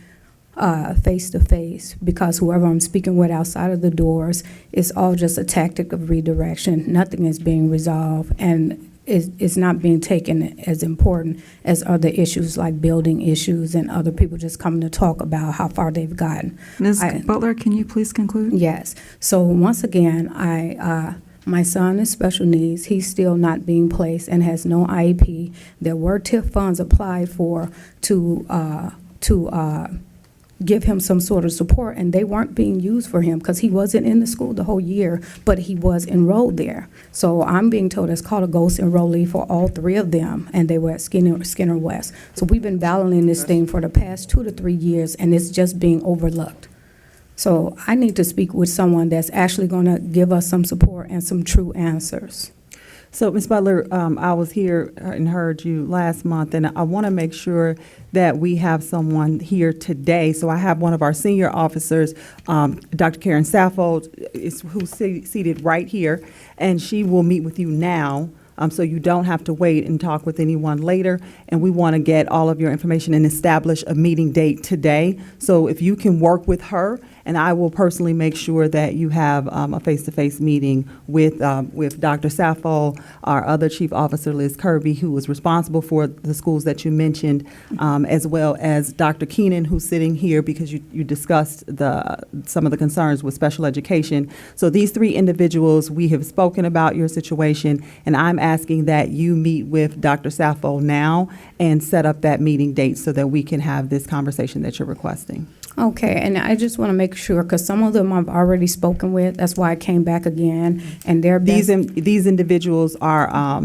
face to face, because whoever I'm speaking with outside of the doors is all just a tactic of redirection. Nothing is being resolved, and it's not being taken as important as other issues like building issues and other people just coming to talk about how far they've gotten. Ms. Butler, can you please conclude? Yes. So once again, my son is special needs. He's still not being placed and has no IEP. There were TIF funds applied for to give him some sort of support, and they weren't being used for him because he wasn't in the school the whole year, but he was enrolled there. So I'm being told it's called a ghost enrollee for all three of them, and they were at Skinner West. So we've been battling this thing for the past 2 to 3 years, and it's just being overlooked. So I need to speak with someone that's actually going to give us some support and some true answers. So, Ms. Butler, I was here and heard you last month, and I want to make sure that we have someone here today. So I have one of our senior officers, Dr. Karen Saffold, who's seated right here, and she will meet with you now. So you don't have to wait and talk with anyone later. And we want to get all of your information and establish a meeting date today. So if you can work with her, and I will personally make sure that you have a face-to-face meeting with Dr. Sappho, our other chief officer, Liz Kirby, who was responsible for the schools that you mentioned, as well as Dr. Keenan, who's sitting here because you discussed some of the concerns with special education. So these three individuals, we have spoken about your situation, and I'm asking that you meet with Dr. Sappho now and set up that meeting date so that we can have this conversation that you're requesting. Okay, and I just want to make sure, because some of them I've already spoken with. That's why I came back again. And these individuals are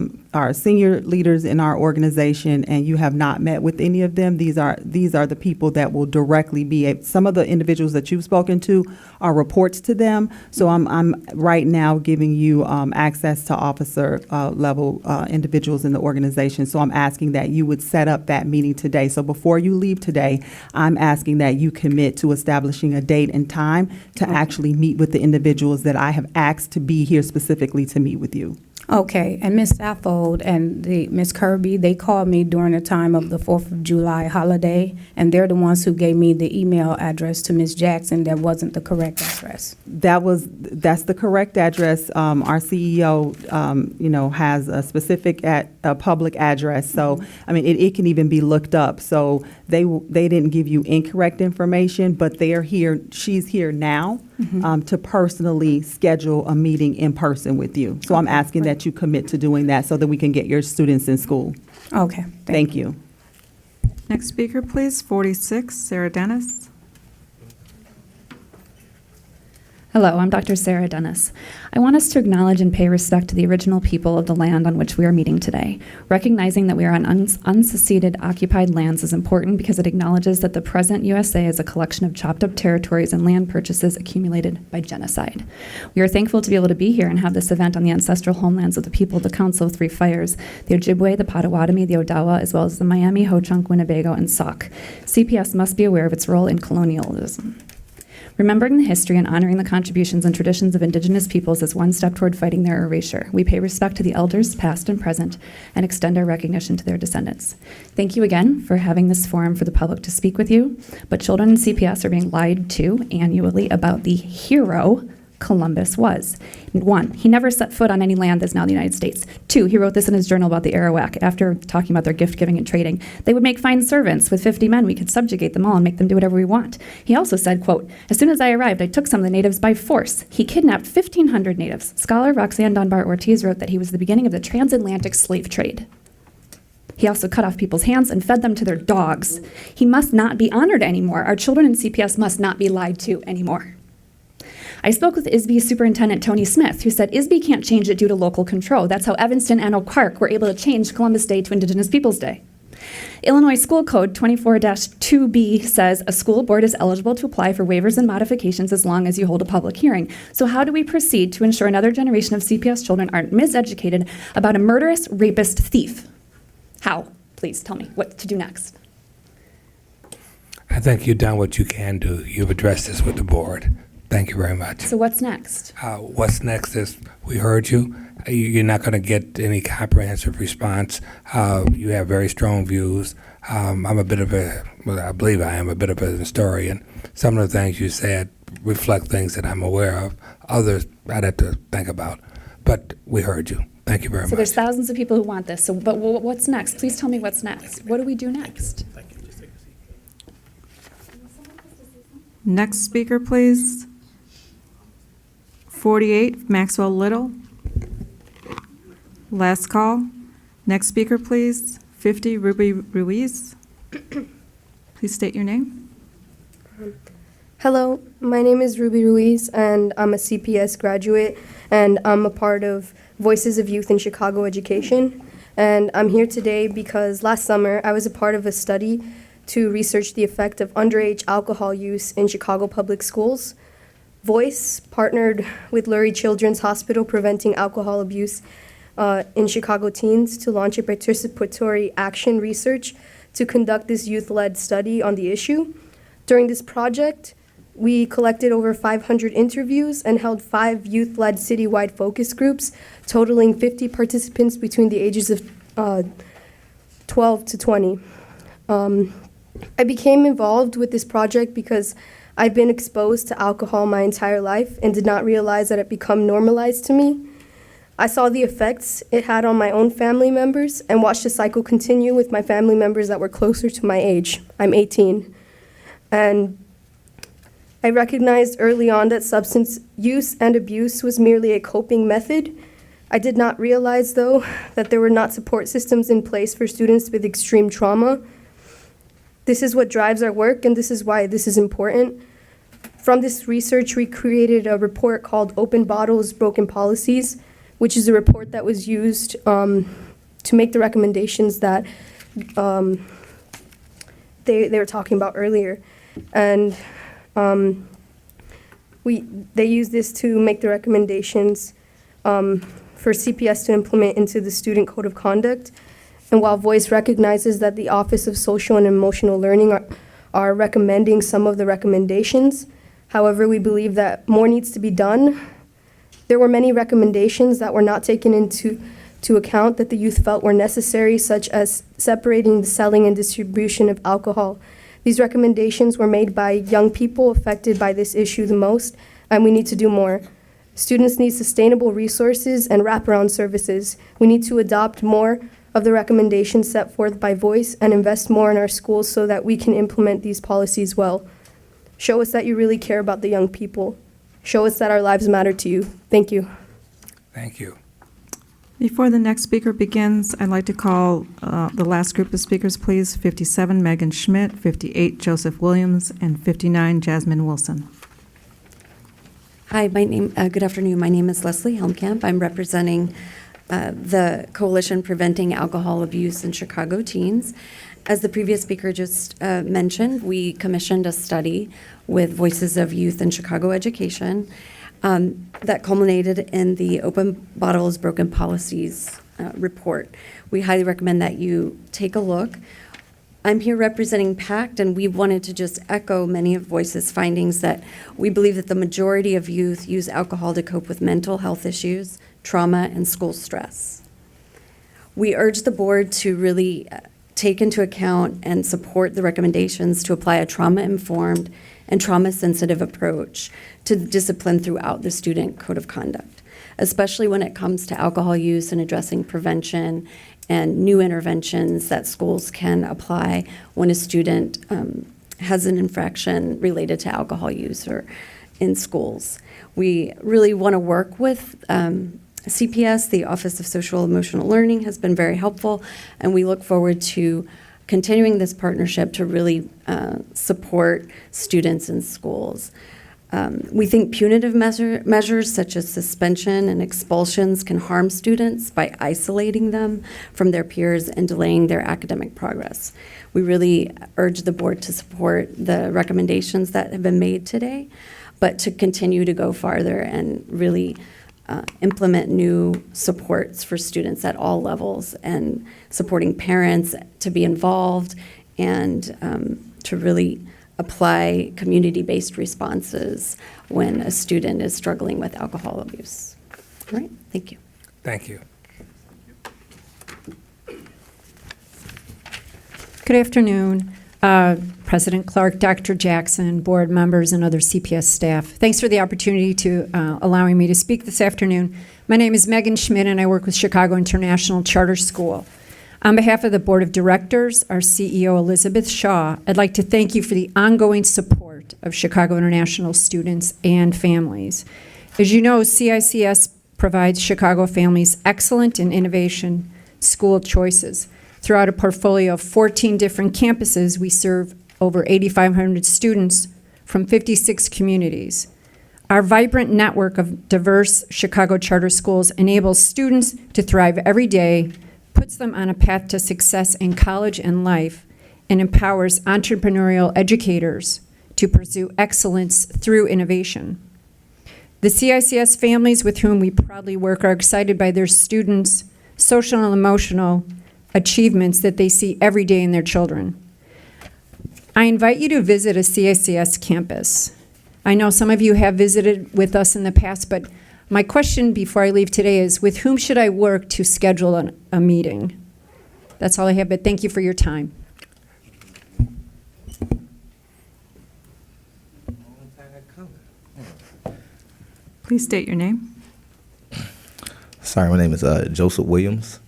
senior leaders in our organization, and you have not met with any of them. These are the people that will directly be. Some of the individuals that you've spoken to are reports to them. So I'm right now giving you access to officer level individuals in the organization. So I'm asking that you would set up that meeting today. So before you leave today, I'm asking that you commit commit to establishing a date and time to actually meet with the individuals that I have asked to be here specifically to meet with you. Okay, and Ms. Saffold and Ms. Kirby, they called me during the time of the 4th of July holiday, and they're the ones who gave me the email address to Ms. Jackson that wasn't the correct address. That's the correct address. Our CEO, has a specific a public address. So, I mean, it can even be looked up. So they didn't give you incorrect information, but they're here. She's here now to personally schedule a meeting in person with you. So I'm asking that you commit to doing that so that we can get your students in school. Okay. Thank you. Next speaker, please, 46, Sarah Dennis. Hello, I'm Dr. Sarah Dennis. I want us to acknowledge and pay respect to the original people of the land on which we are meeting today. Recognizing that we are on unceded, occupied lands is important because it acknowledges that the present USA is a collection of chopped up territories and land purchases accumulated by genocide. We are thankful to be able to be here and have this event on the ancestral homelands of the people of the Council of Three Fires, the Ojibwe, the Potawatomi, the Odawa, as well as the Miami, Ho-Chunk, Winnebago, and Sauk. CPS must be aware of its role in colonialism. Remembering the history and honoring the contributions and traditions of Indigenous peoples is one step toward fighting their erasure. We pay respect to the elders, past and present, and extend our recognition to their descendants. Thank you again for having this forum for the public to speak with you, but children in CPS are being lied to annually about the hero Columbus was. 1, he never set foot on any land that's now the United States. 2, he wrote this in his journal about the Arawak after talking about their gift giving and trading. They would make fine servants. With 50 men, we could subjugate them all and make them do whatever we want. He also said, quote, as soon as I arrived, I took some of the natives by force. He kidnapped 1,500 natives. Scholar Roxanne Dunbar Ortiz wrote that he was the beginning of the transatlantic slave trade. He also cut off people's hands and fed them to their dogs. He must not be honored anymore. Our children in CPS must not be lied to anymore. I spoke with ISB Superintendent Tony Smith, who said ISB can't change it due to local control. That's how Evanston and Oak Park were able to change Columbus Day to Indigenous Peoples Day. Illinois School Code 24-2B says a school board is eligible to apply for waivers and modifications as long as you hold a public hearing. So how do we proceed to ensure another generation of CPS children aren't miseducated about a murderous, rapist, thief? How? Please tell me what to do next. I think you've done what you can do. You've addressed this with the board. Thank you very much. So what's next? What's next is, we heard you. You're not going to get any comprehensive response. You have very strong views. I'm a bit of I believe I am a bit of a historian. Some of the things you said reflect things that I'm aware of. Others I'd have to think about. But we heard you. Thank you very much. So there's thousands of people who want this. But what's next? Please tell me what's next. What do we do next? Next speaker, please. 48, Maxwell Little. Last call. Next speaker, please. 50, Ruby Ruiz. Please state your name. Hello, my name is Ruby Ruiz, and I'm a CPS graduate, and I'm a part of Voices of Youth in Chicago Education. And I'm here today because last summer I was a part of a study to research the effect of underage alcohol use in Chicago public schools. Voice partnered with Lurie Children's Hospital Preventing Alcohol Abuse in Chicago teens to launch a participatory action research to conduct this youth-led study on the issue. During this project, we collected over 500 interviews and held 5 youth-led citywide focus groups, totaling 50 participants between the ages of 12 to 20. I became involved with this project because I've been exposed to alcohol my entire life and did not realize that it become normalized to me. I saw the effects it had on my own family members and watched the cycle continue with my family members that were closer to my age. I'm 18. And I recognized early on that substance use and abuse was merely a coping method. I did not realize, though, that there were not support systems in place for students with extreme trauma. This is what drives our work, and this is why this is important. From this research, we created a report called Open Bottles, Broken Policies, which is a report that was used to make the recommendations that they were talking about earlier. And they used this to make the recommendations for CPS to implement into the Student Code of Conduct. And while Voice recognizes that the Office of Social and Emotional Learning are recommending some of the recommendations. However, we believe that more needs to be done. There were many recommendations that were not taken into account that the youth felt were necessary, such as separating the selling and distribution of alcohol. These recommendations were made by young people affected by this issue the most, and we need to do more. Students need sustainable resources and wraparound services. We need to adopt more of the recommendations set forth by Voice and invest more in our schools so that we can implement these policies well. Show us that you really care about the young people. Show us that our lives matter to you. Thank you. Thank you. Before the next speaker begins, I'd like to call the last group of speakers, please. 57, Megan Schmidt, 58, Joseph Williams, and 59, Jasmine Wilson. Hi, good afternoon. My name is Leslie Helmkamp. I'm representing the Coalition Preventing Alcohol Abuse in Chicago Teens. As the previous speaker just mentioned, we commissioned a study with Voices of Youth in Chicago Education that culminated in the Open Bottles, Broken Policies report. We highly recommend that you take a look. I'm here representing PACT, and we wanted to just echo many of Voice's findings that we believe that the majority of youth use alcohol to cope with mental health issues, trauma, and school stress. We urge the board to really take into account and support the recommendations to apply a trauma-informed and trauma-sensitive approach to discipline throughout the student code of conduct, especially when it comes to alcohol use and addressing prevention and new interventions that schools can apply when a student has an infraction related to alcohol use or in schools. We really want to work with CPS. The Office of Social Emotional Learning has been very helpful, and we look forward to continuing this partnership to really support students in schools. We think punitive measures such as suspension and expulsions can harm students by isolating them from their peers and delaying their academic progress. We really urge the board to support the recommendations that have been made today, but to continue to go farther and really implement new supports for students at all levels and supporting parents to be involved and to really apply community-based responses when a student is struggling with alcohol abuse. All right, thank you. Thank you. Good afternoon, President Clark, Dr. Jackson, board members, and other CPS staff. Thanks for the opportunity to allowing me to speak this afternoon. My name is Megan Schmidt, and I work with Chicago International Charter School. On behalf of the Board of Directors, our CEO, Elizabeth Shaw, I'd like to thank you for the ongoing support of Chicago International students and families. As you know, CICS provides Chicago families excellent and innovation school choices. Throughout a portfolio of 14 different campuses, we serve over 8,500 students from 56 communities. Our vibrant network of diverse Chicago charter schools enables students to thrive every day, puts them on a path to success in college and life, and empowers entrepreneurial educators to pursue excellence through innovation. The CICS families with whom we proudly work are excited by their students' social and emotional achievements that they see every day in their children. I invite you to visit a CICS campus. I know some of you have visited with us in the past, but my question before I leave today is, with whom should I work to schedule a meeting? That's all I have, but thank you for your time. Please state your name. Sorry, my name is Joseph Williams.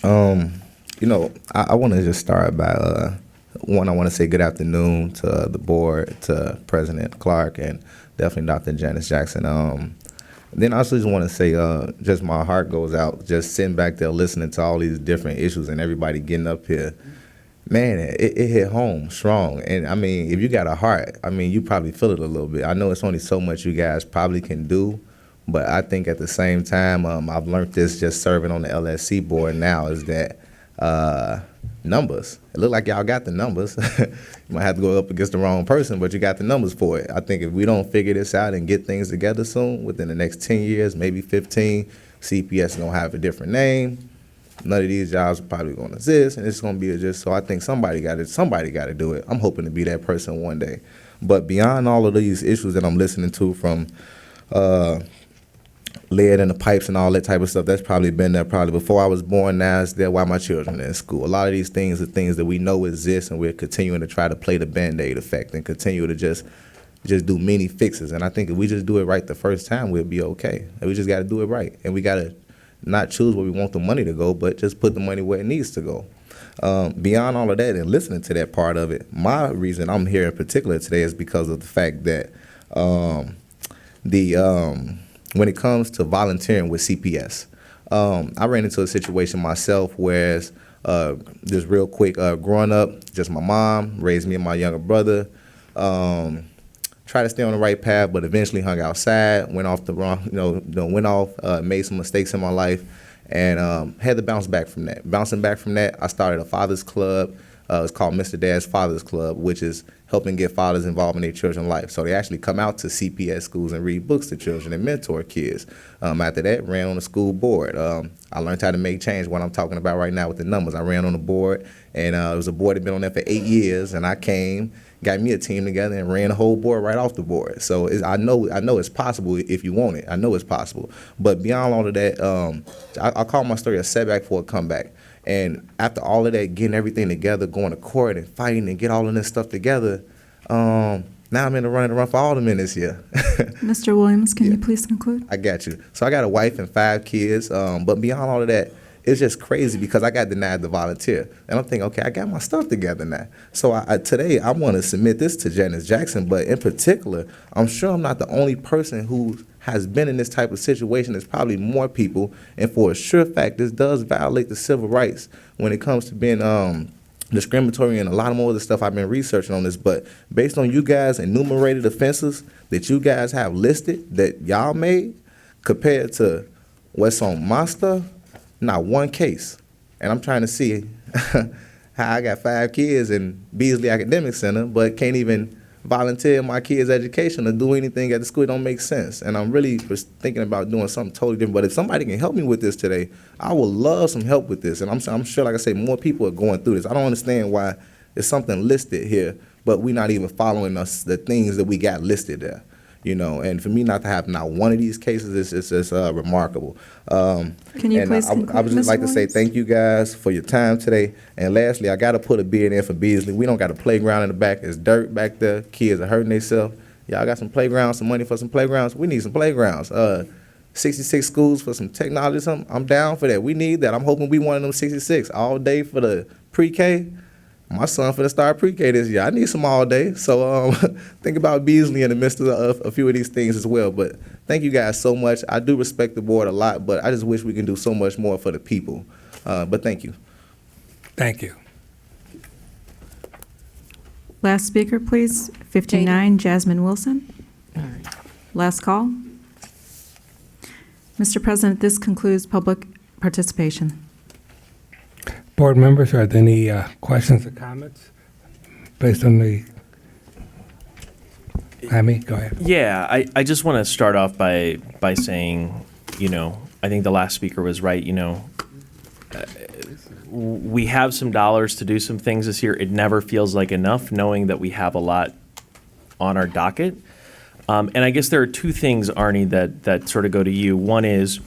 I want to just start by, one, I want to say good afternoon to the board, to President Clark, and definitely Dr. Janice Jackson. Then I also just want to say, just my heart goes out just sitting back there listening to all these different issues and everybody getting up here. Man, it hit home strong. And, I mean, if you got a heart, I mean, you probably feel it a little bit. I know it's only so much you guys probably can do, but I think at the same time, I've learned this just serving on the LSC board now is that numbers. It look like y'all got the numbers. You might have to go up against the wrong person, but you got the numbers for it. I think if we don't figure this out and get things together soon, within the next 10 years, maybe 15, CPS is going to have a different name. none of these jobs are probably going to exist, and it's going to be just. So I think somebody got to do it. I'm hoping to be that person one day. But beyond all of these issues that I'm listening to from lead in the pipes and all that type of stuff, that's probably been there probably before I was born. Now it's there while my children are in school. A lot of these things are things that we know exist, and we're continuing to try to play the Band-Aid effect and continue to just do many fixes. And I think if we just do it right the first time, we'll be okay. And we just got to do it right. And we got to not choose where we want the money to go, but just put the money where it needs to go. Beyond all of that and listening to that part of it, my reason I'm here in particular today is because of the fact that when it comes to volunteering with CPS, I ran into a situation myself where, just real quick, growing up, just my mom raised me and my younger brother, tried to stay on the right path, but eventually hung outside, went off the wrong, made some mistakes in my life, and had to bounce back from that. Bouncing back from that, I started a Father's Club. It's called Mr. Dad's Father's Club, which is helping get fathers involved in their children's life. So they actually come out to CPS schools and read books to children and mentor kids. After that, ran on the school board. I learned how to make change, what I'm talking about right now with the numbers. I ran on the board, and it was a board that had been on there for 8 years, and I came, got me a team together, and ran the whole board right off the board. So I know it's possible if you want it. I know it's possible. But beyond all of that, I call my story a setback for a comeback. And after all of that, getting everything together, going to court and fighting and get all of this stuff together, now I'm in the run for alderman this year. Mr. Williams, can you please conclude? I got you. So I got a wife and 5 kids, but beyond all of that, it's just crazy because I got denied the volunteer. And I'm thinking, okay, I got my stuff together now. So today I want to submit this to Janice Jackson, but in particular, I'm sure I'm not the only person who has been in this type of situation. There's probably more people, and for a sure fact, this does violate the civil rights when it comes to being discriminatory and a lot of more of the stuff I've been researching on this. But based on you guys' enumerated offenses that you guys have listed that y'all made compared to what's on my stuff, not one case. And I'm trying to see how I got 5 kids in Beasley Academic Center, but can't even volunteer in my kids' education or do anything at the school. It don't make sense. And I'm really thinking about doing something totally different. But if somebody can help me with this today, I would love some help with this. And I'm sure, like I say, more people are going through this. I don't understand why there's something listed here, but we're not even following the things that we got listed there. And for me not to have not one of these cases, it's just remarkable. Can you please conclude, I would just Mr. like to say Williams? thank you guys for your time today. And lastly, I got to put a bid in for Beasley. We don't got a playground in the back. It's dirt back there. Kids are hurting themselves. Y'all got some playgrounds, some money for some playgrounds? We need some playgrounds. 66 schools for some technology or something. I'm down for that. We need that. I'm hoping we one of them 66 all day for the pre-K. My son finna start pre-K this year. I need some all day. So think about Beasley in the midst of a few of these things as well. But thank you guys so much. I do respect the board a lot, but I just wish we can do so much more for the people. But thank you. Thank you. Last speaker, please. 59, Jasmine Wilson. Last call. Mr. President, this concludes public participation. Board members, are there any questions or comments based on the? Jaime, go ahead. Yeah, I just want to start off by saying, I think the last speaker was right. We have some dollars to do some things this year. It never feels like enough, knowing that we have a lot on our docket. And I guess there are 2 things, Arnie, that sort of go to you. One is,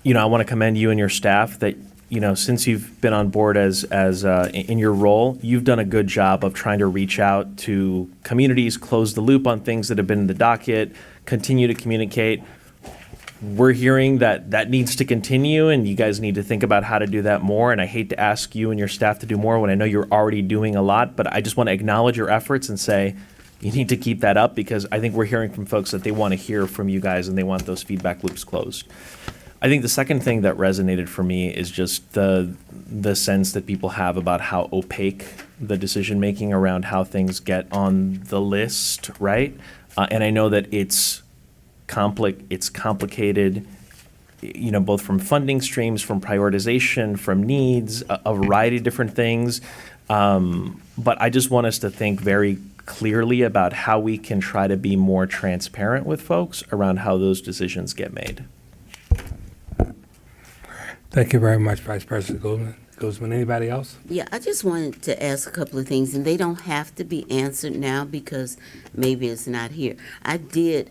I want to commend you and your staff that, since you've been on board as in your role, you've done a good job of trying to reach out to communities, close the loop on things that have been in the docket, continue to communicate. We're hearing that needs to continue, and you guys need to think about how to do that more. And I hate to ask you and your staff to do more when I know you're already doing a lot, but I just want to acknowledge your efforts and say you need to keep that up, because I think we're hearing from folks that they want to hear from you guys and they want those feedback loops closed. I think the second thing that resonated for me is just the sense that people have about how opaque the decision-making around how things get on the list, right? And I know that it's complicated, both from funding streams, from prioritization, from needs, a variety of different things. But I just want us to think very clearly about how we can try to be more transparent with folks around how those decisions get made. Thank you very much, Vice President Guzman. Anybody else? Yeah, I just wanted to ask a couple of things, and they don't have to be answered now because maybe it's not here. I did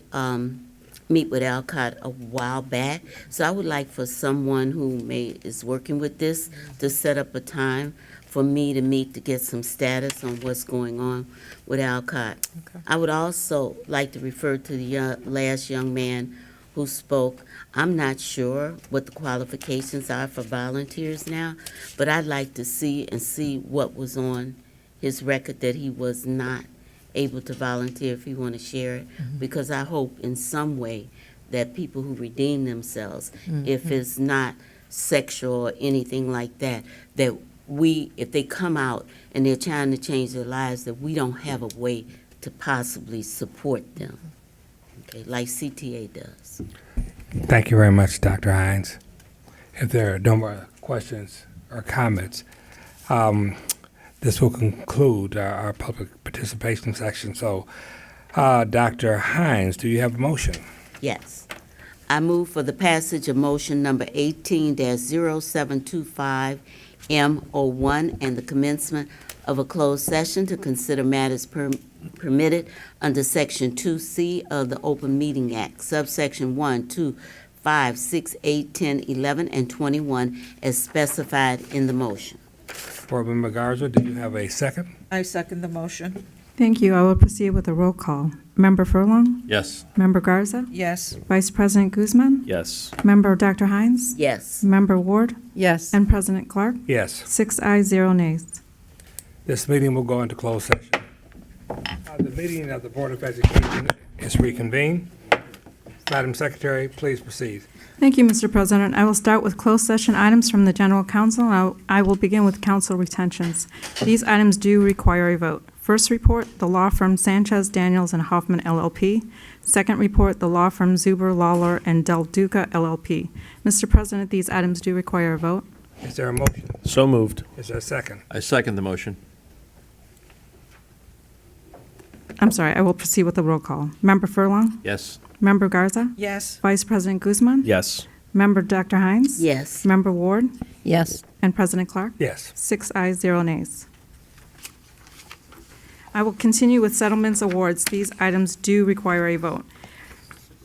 meet with Alcott a while back, so I would like for someone who is working with this to set up a time for me to meet to get some status on what's going on with Alcott. Okay. I would also like to refer to the last young man who spoke. I'm not sure what the qualifications are for volunteers now, but I'd like to see what was on his record that he was not able to volunteer, if you want to share it, because I hope in some way that people who redeem themselves, if it's not sexual or anything like that, that if they come out and they're trying to change their lives, that we don't have a way to possibly support them, okay, like CTA does. Thank you very much, Dr. Hines. If there are no more questions or comments, this will conclude our public participation section. So, Dr. Hines, do you have a motion? Yes. I move for the passage of motion number 18-0725 M01 and the commencement of a closed session to consider matters permitted under Section 2C of the Open Meeting Act, subsection 1, 2, 5, 6, 8, 10, 11, and 21 as specified in the motion. Board Member Garza, do you have a second? I second the motion. Thank you. I will proceed with a roll call. Member Furlong? Yes. Member Garza? Yes. Vice President Guzman? Yes. Member Dr. Hines? Yes. Member Ward? Yes. And President Clark? Yes. 6 ayes, 0 nays. This meeting will go into closed session. The meeting of the Board of Education is reconvened. Madam Secretary, please proceed. Thank you, Mr. President. I will start with closed session items from the General Counsel. I will begin with council retentions. These items do require a vote. First report, the law firm Sanchez, Daniels, and Hoffman LLP. Second report, the law firm Zuber, Lawler, and Del Duca LLP. Mr. President, these items do require a vote. Is there a motion? So moved. Is there a second? I second the motion. I'm sorry, I will proceed with the roll call. Member Furlong? Yes. Member Garza? Yes. Vice President Guzman? Yes. Member Dr. Hines? Yes. Member Ward? Yes. And President Clark? Yes. 6 ayes, 0 nays. I will continue with settlements awards. These items do require a vote.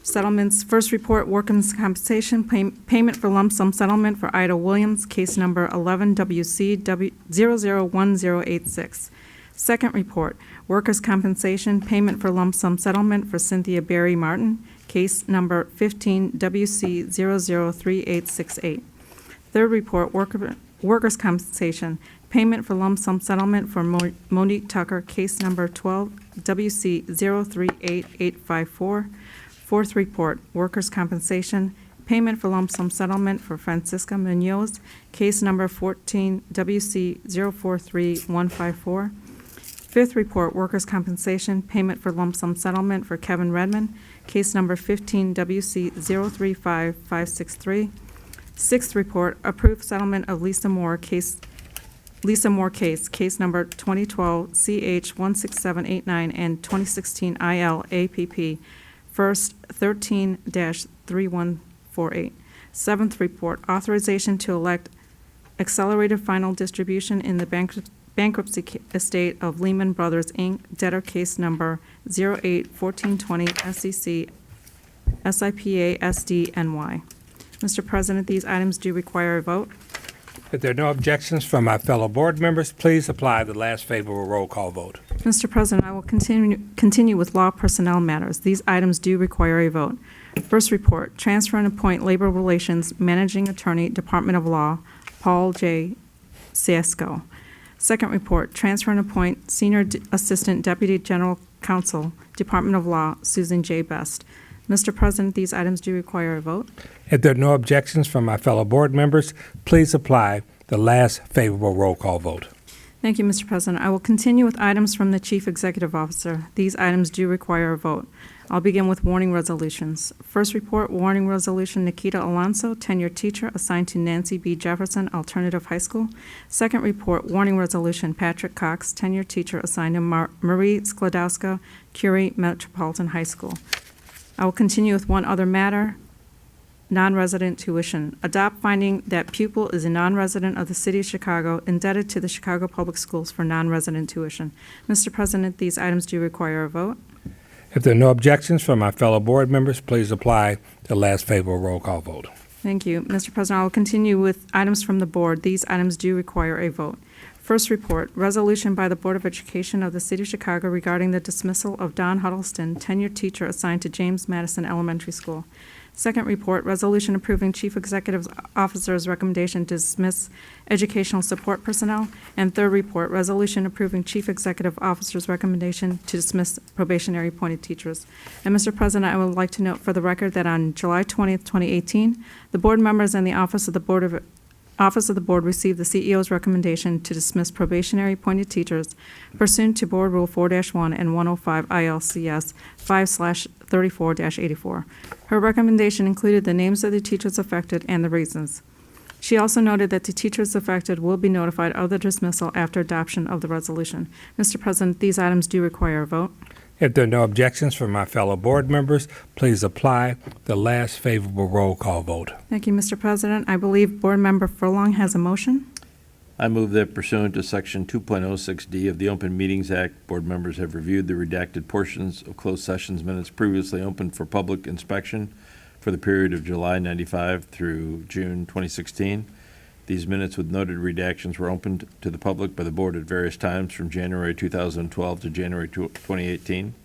Settlements, first report, workers' compensation, payment for lump sum settlement for Ida Williams, case number 11WC001086. Second report, workers' compensation, payment for lump sum settlement for Cynthia Berry Martin, case number 15WC003868. Third report, workers' compensation, payment for lump sum settlement for Monique Tucker, case number 12WC038854. Fourth report, workers' compensation, payment for lump sum settlement for Francisca Munoz, case number 14WC043154. Fifth report, workers' compensation, payment for lump sum settlement for Kevin Redmond, case number 15WC035563. Sixth report, approved settlement of Lisa Moore case, case number 2012 CH16789 and 2016 IL APP, first 13-3148. Seventh report, authorization to elect accelerated final distribution in the bankruptcy estate of Lehman Brothers, Inc., debtor case number 08-1420 SEC SIPA SDNY. Mr. President, these items do require a vote. If there are no objections from my fellow board members, please apply the last favorable roll call vote. Mr. President, I will continue with law personnel matters. These items do require a vote. First report, transfer and appoint labor relations managing attorney, Department of Law, Paul J. Siesco. Second report, transfer and appoint senior assistant deputy general counsel, Department of Law, Susan J. Best. Mr. President, these items do require a vote. If there are no objections from my fellow board members, please apply the last favorable roll call vote. Thank you, Mr. President. I will continue with items from the Chief Executive Officer. These items do require a vote. I'll begin with warning resolutions. First report, warning resolution, Nikita Alonso, tenured teacher assigned to Nancy B. Jefferson Alternative High School. Second report, warning resolution, Patrick Cox, tenured teacher assigned to Marie Sklodowska, Curie Metropolitan High School. I will continue with one other matter. non-resident tuition. Adopt finding that pupil is a non-resident of the City of Chicago indebted to the Chicago Public Schools for non-resident tuition. Mr. President, these items do require a vote. If there are no objections from my fellow board members, please apply the last favorable roll call vote. Thank you. Mr. President, I will continue with items from the board. These items do require a vote. First report, resolution by the Board of Education of the City of Chicago regarding the dismissal of Don Huddleston, tenured teacher assigned to James Madison Elementary School. Second report, resolution approving Chief Executive Officer's recommendation to dismiss educational support personnel. And third report, resolution approving Chief Executive Officer's recommendation to dismiss probationary appointed teachers. And Mr. President, I would like to note for the record that on July 20th, 2018, the board members and the Office of the Board received the CEO's recommendation to dismiss probationary appointed teachers pursuant to Board Rule 4-1 and 105 ILCS 5/34-84. Her recommendation included the names of the teachers affected and the reasons. She also noted that the teachers affected will be notified of the dismissal after adoption of the resolution. Mr. President, these items do require a vote. If there are no objections from my fellow board members, please apply the last favorable roll call vote. Thank you, Mr. President. I believe Board Member Furlong has a motion. I move that pursuant to Section 2.06D of the Open Meetings Act, board members have reviewed the redacted portions of closed sessions minutes previously opened for public inspection for the period of July 95 through June 2016. These minutes with noted redactions were opened to the public by the board at various times from January 2012 to January 2018.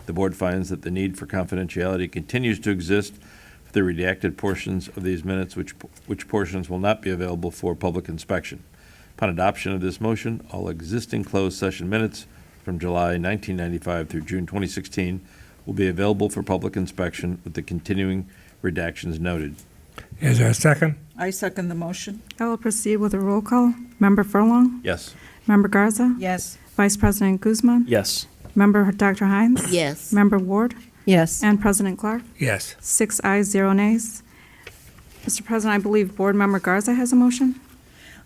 The board finds that the need for confidentiality continues to exist for the redacted portions of these minutes, which portions will not be available for public inspection. Upon adoption of this motion, all existing closed session minutes from July 1995 through June 2016 will be available for public inspection with the continuing redactions noted. Is there a second? I second the motion. I will proceed with a roll call. Member Furlong? Yes. Member Garza? Yes. Vice President Guzman? Yes. Member Dr. Hines? Yes. Member Ward? Yes. And President Clark? Yes. 6 ayes, 0 nays. Mr. President, I believe Board Member Garza has a motion.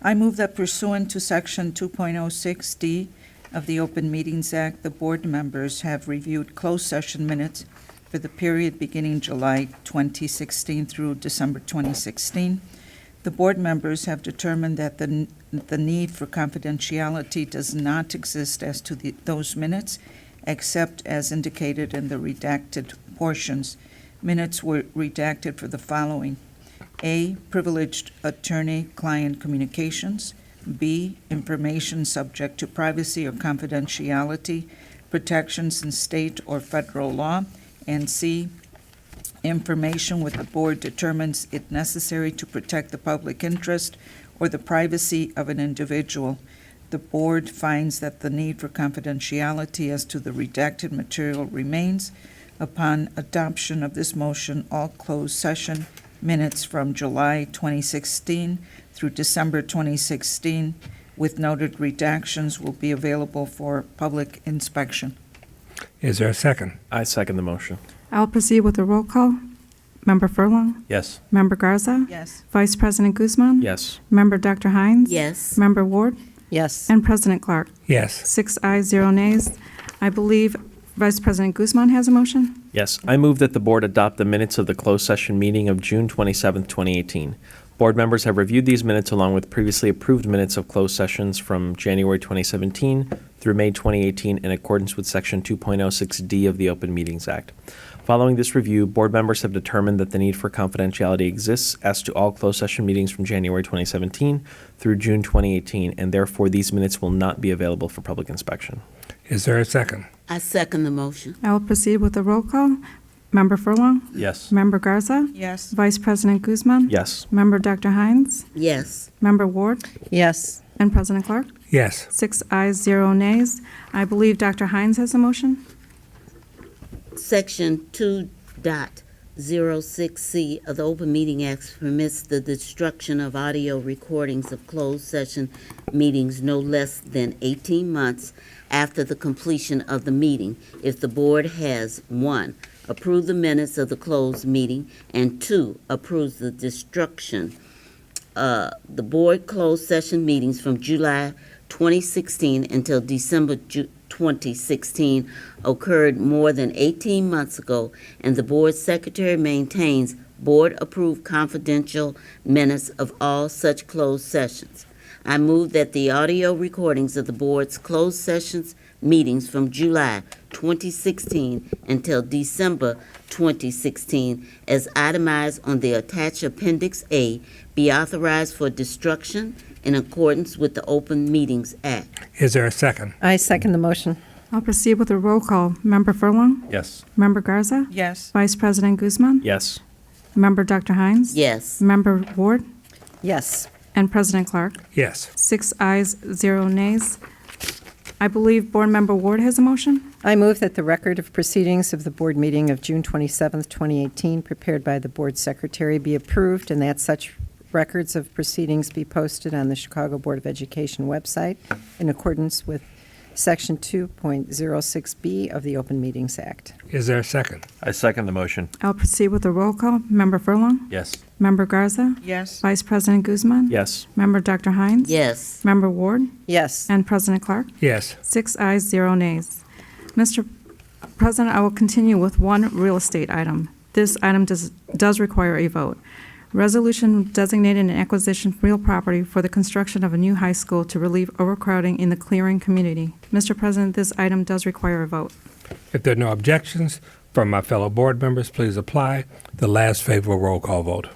I move that pursuant to Section 2.06D of the Open Meetings Act, the board members have reviewed closed session minutes for the period beginning July 2016 through December 2016. The board members have determined that the need for confidentiality does not exist as to those minutes, except as indicated in the redacted portions. Minutes were redacted for the following: A, privileged attorney-client communications; B, information subject to privacy or confidentiality protections in state or federal law; and C, information which the board determines it necessary to protect the public interest or the privacy of an individual. The board finds that the need for confidentiality as to the redacted material remains. Upon adoption of this motion, all closed session minutes from July 2016 through December 2016 with noted redactions will be available for public inspection. Is there a second? I second the motion. I will proceed with a roll call. Member Furlong? Yes. Member Garza? Yes. Vice President Guzman? Yes. Member Dr. Hines? Yes. Member Ward? Yes. And President Clark? Yes. 6 ayes, 0 nays. I believe Vice President Guzman has a motion. Yes. I move that the board adopt the minutes of the closed session meeting of June 27th, 2018. Board members have reviewed these minutes along with previously approved minutes of closed sessions from January 2017 through May 2018 in accordance with Section 2.06D of the Open Meetings Act. Following this review, board members have determined that the need for confidentiality exists as to all closed session meetings from January 2017 through June 2018, and therefore these minutes will not be available for public inspection. Is there a second? I second the motion. I will proceed with a roll call. Member Furlong? Yes. Member Garza? Yes. Vice President Guzman? Yes. Member Dr. Hines? Yes. Member Ward? Yes. And President Clark? Yes. 6 ayes, 0 nays. I believe Dr. Hines has a motion. Section 2.06C of the Open Meeting Act permits the destruction of audio recordings of closed session meetings no less than 18 months after the completion of the meeting if the board has 1, approved the minutes of the closed meeting, and 2, approves the destruction. The board closed session meetings from July 2016 until December 2016 occurred more than 18 months ago, and the board secretary maintains board-approved confidential minutes of all such closed sessions. I move that the audio recordings of the board's closed sessions meetings from July 2016 until December 2016, as itemized on the attached Appendix A, be authorized for destruction in accordance with the Open Meetings Act. Is there a second? I second the motion. I'll proceed with a roll call. Member Furlong? Yes. Member Garza? Yes. Vice President Guzman? Yes. Member Dr. Hines? Yes. Member Ward? Yes. And President Clark? Yes. 6 ayes, 0 nays. I believe Board Member Ward has a motion. I move that the record of proceedings of the board meeting of June 27th, 2018, prepared by the board secretary, be approved, and that such records of proceedings be posted on the Chicago Board of Education website in accordance with Section 2.06B of the Open Meetings Act. Is there a second? I second the motion. I'll proceed with a roll call. Member Furlong? Yes. Member Garza? Yes. Vice President Guzman? Yes. Member Dr. Hines? Yes. Member Ward? Yes. And President Clark? Yes. 6 ayes, 0 nays. Mr. President, I will continue with one real estate item. This item does require a vote. Resolution designating an acquisition of real property for the construction of a new high school to relieve overcrowding in the clearing community. Mr. President, this item does require a vote. If there are no objections from my fellow board members, please apply the last favorable roll call vote.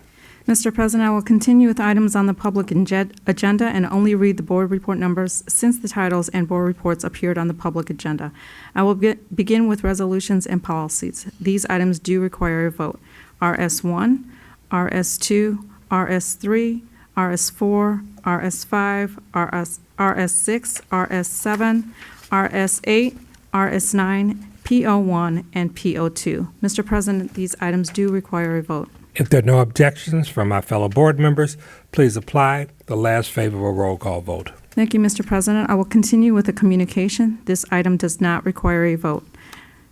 Mr. President, I will continue with items on the public agenda and only read the board report numbers since the titles and board reports appeared on the public agenda. I will begin with resolutions and policies. These items do require a vote. RS1, RS2, RS3, RS4, RS5, RS6, RS7, RS8, RS9, PO1, and PO2. Mr. President, these items do require a vote. If there are no objections from my fellow board members, please apply the last favorable roll call vote. Thank you, Mr. President. I will continue with the communication. This item does not require a vote.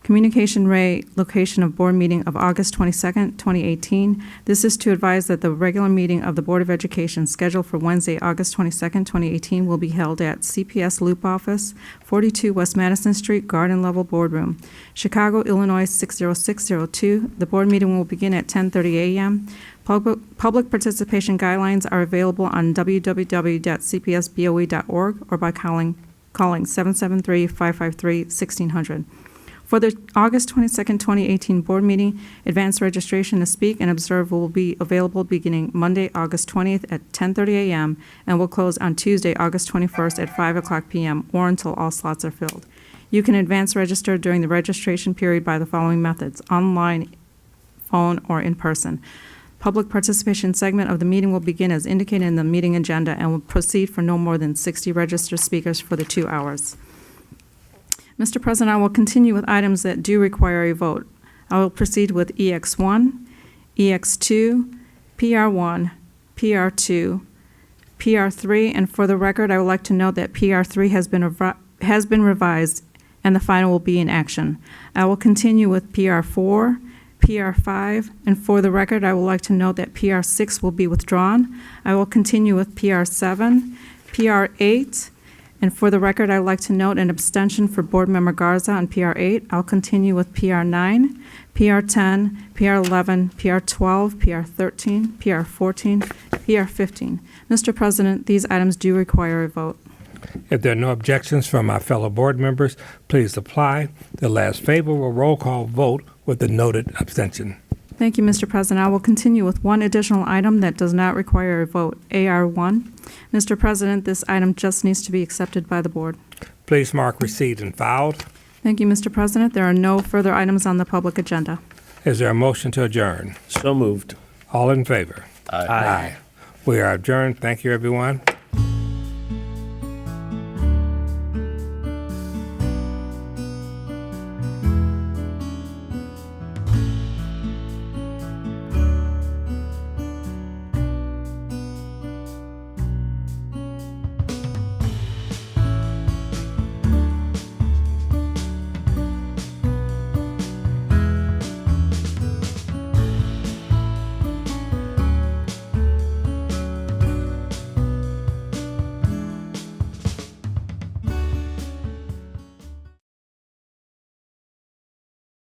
Communication rate, location of board meeting of August 22nd, 2018. This is to advise that the regular meeting of the Board of Education scheduled for Wednesday, August 22nd, 2018 will be held at CPS Loop Office, 42 West Madison Street, Garden Level Boardroom, Chicago, Illinois 60602. The board meeting will begin at 10:30 a.m. Public participation guidelines are available on www.cpsboe.org or by calling 773-553-1600. For the August 22nd, 2018 board meeting, advanced registration to speak and observe will be available beginning Monday, August 20th at 10:30 a.m. and will close on Tuesday, August 21st at 5 o'clock p.m. or until all slots are filled. You can advance register during the registration period by the following methods: online, phone, or in person. Public participation segment of the meeting will begin as indicated in the meeting agenda and will proceed for no more than 60 registered speakers for the 2 hours. Mr. President, I will continue with items that do require a vote. I will proceed with EX1, EX2, PR1, PR2, PR3, and for the record, I would like to note that PR3 has been revised and the final will be in action. I will continue with PR4, PR5, and for the record, I would like to note that PR6 will be withdrawn. I will continue with PR7, PR8, and for the record, I'd like to note an abstention for Board Member Garza on PR8. I'll continue with PR9, PR10, PR11, PR12, PR13, PR14, PR15. Mr. President, these items do require a vote. If there are no objections from my fellow board members, please apply the last favorable roll call vote with the noted abstention. Thank you, Mr. President. I will continue with one additional item that does not require a vote, AR1. Mr. President, this item just needs to be accepted by the board. Please mark receipt and filed. Thank you, Mr. President. There are no further items on the public agenda. Is there a motion to adjourn? So moved. All in favor? Aye. We are adjourned. Thank you, everyone.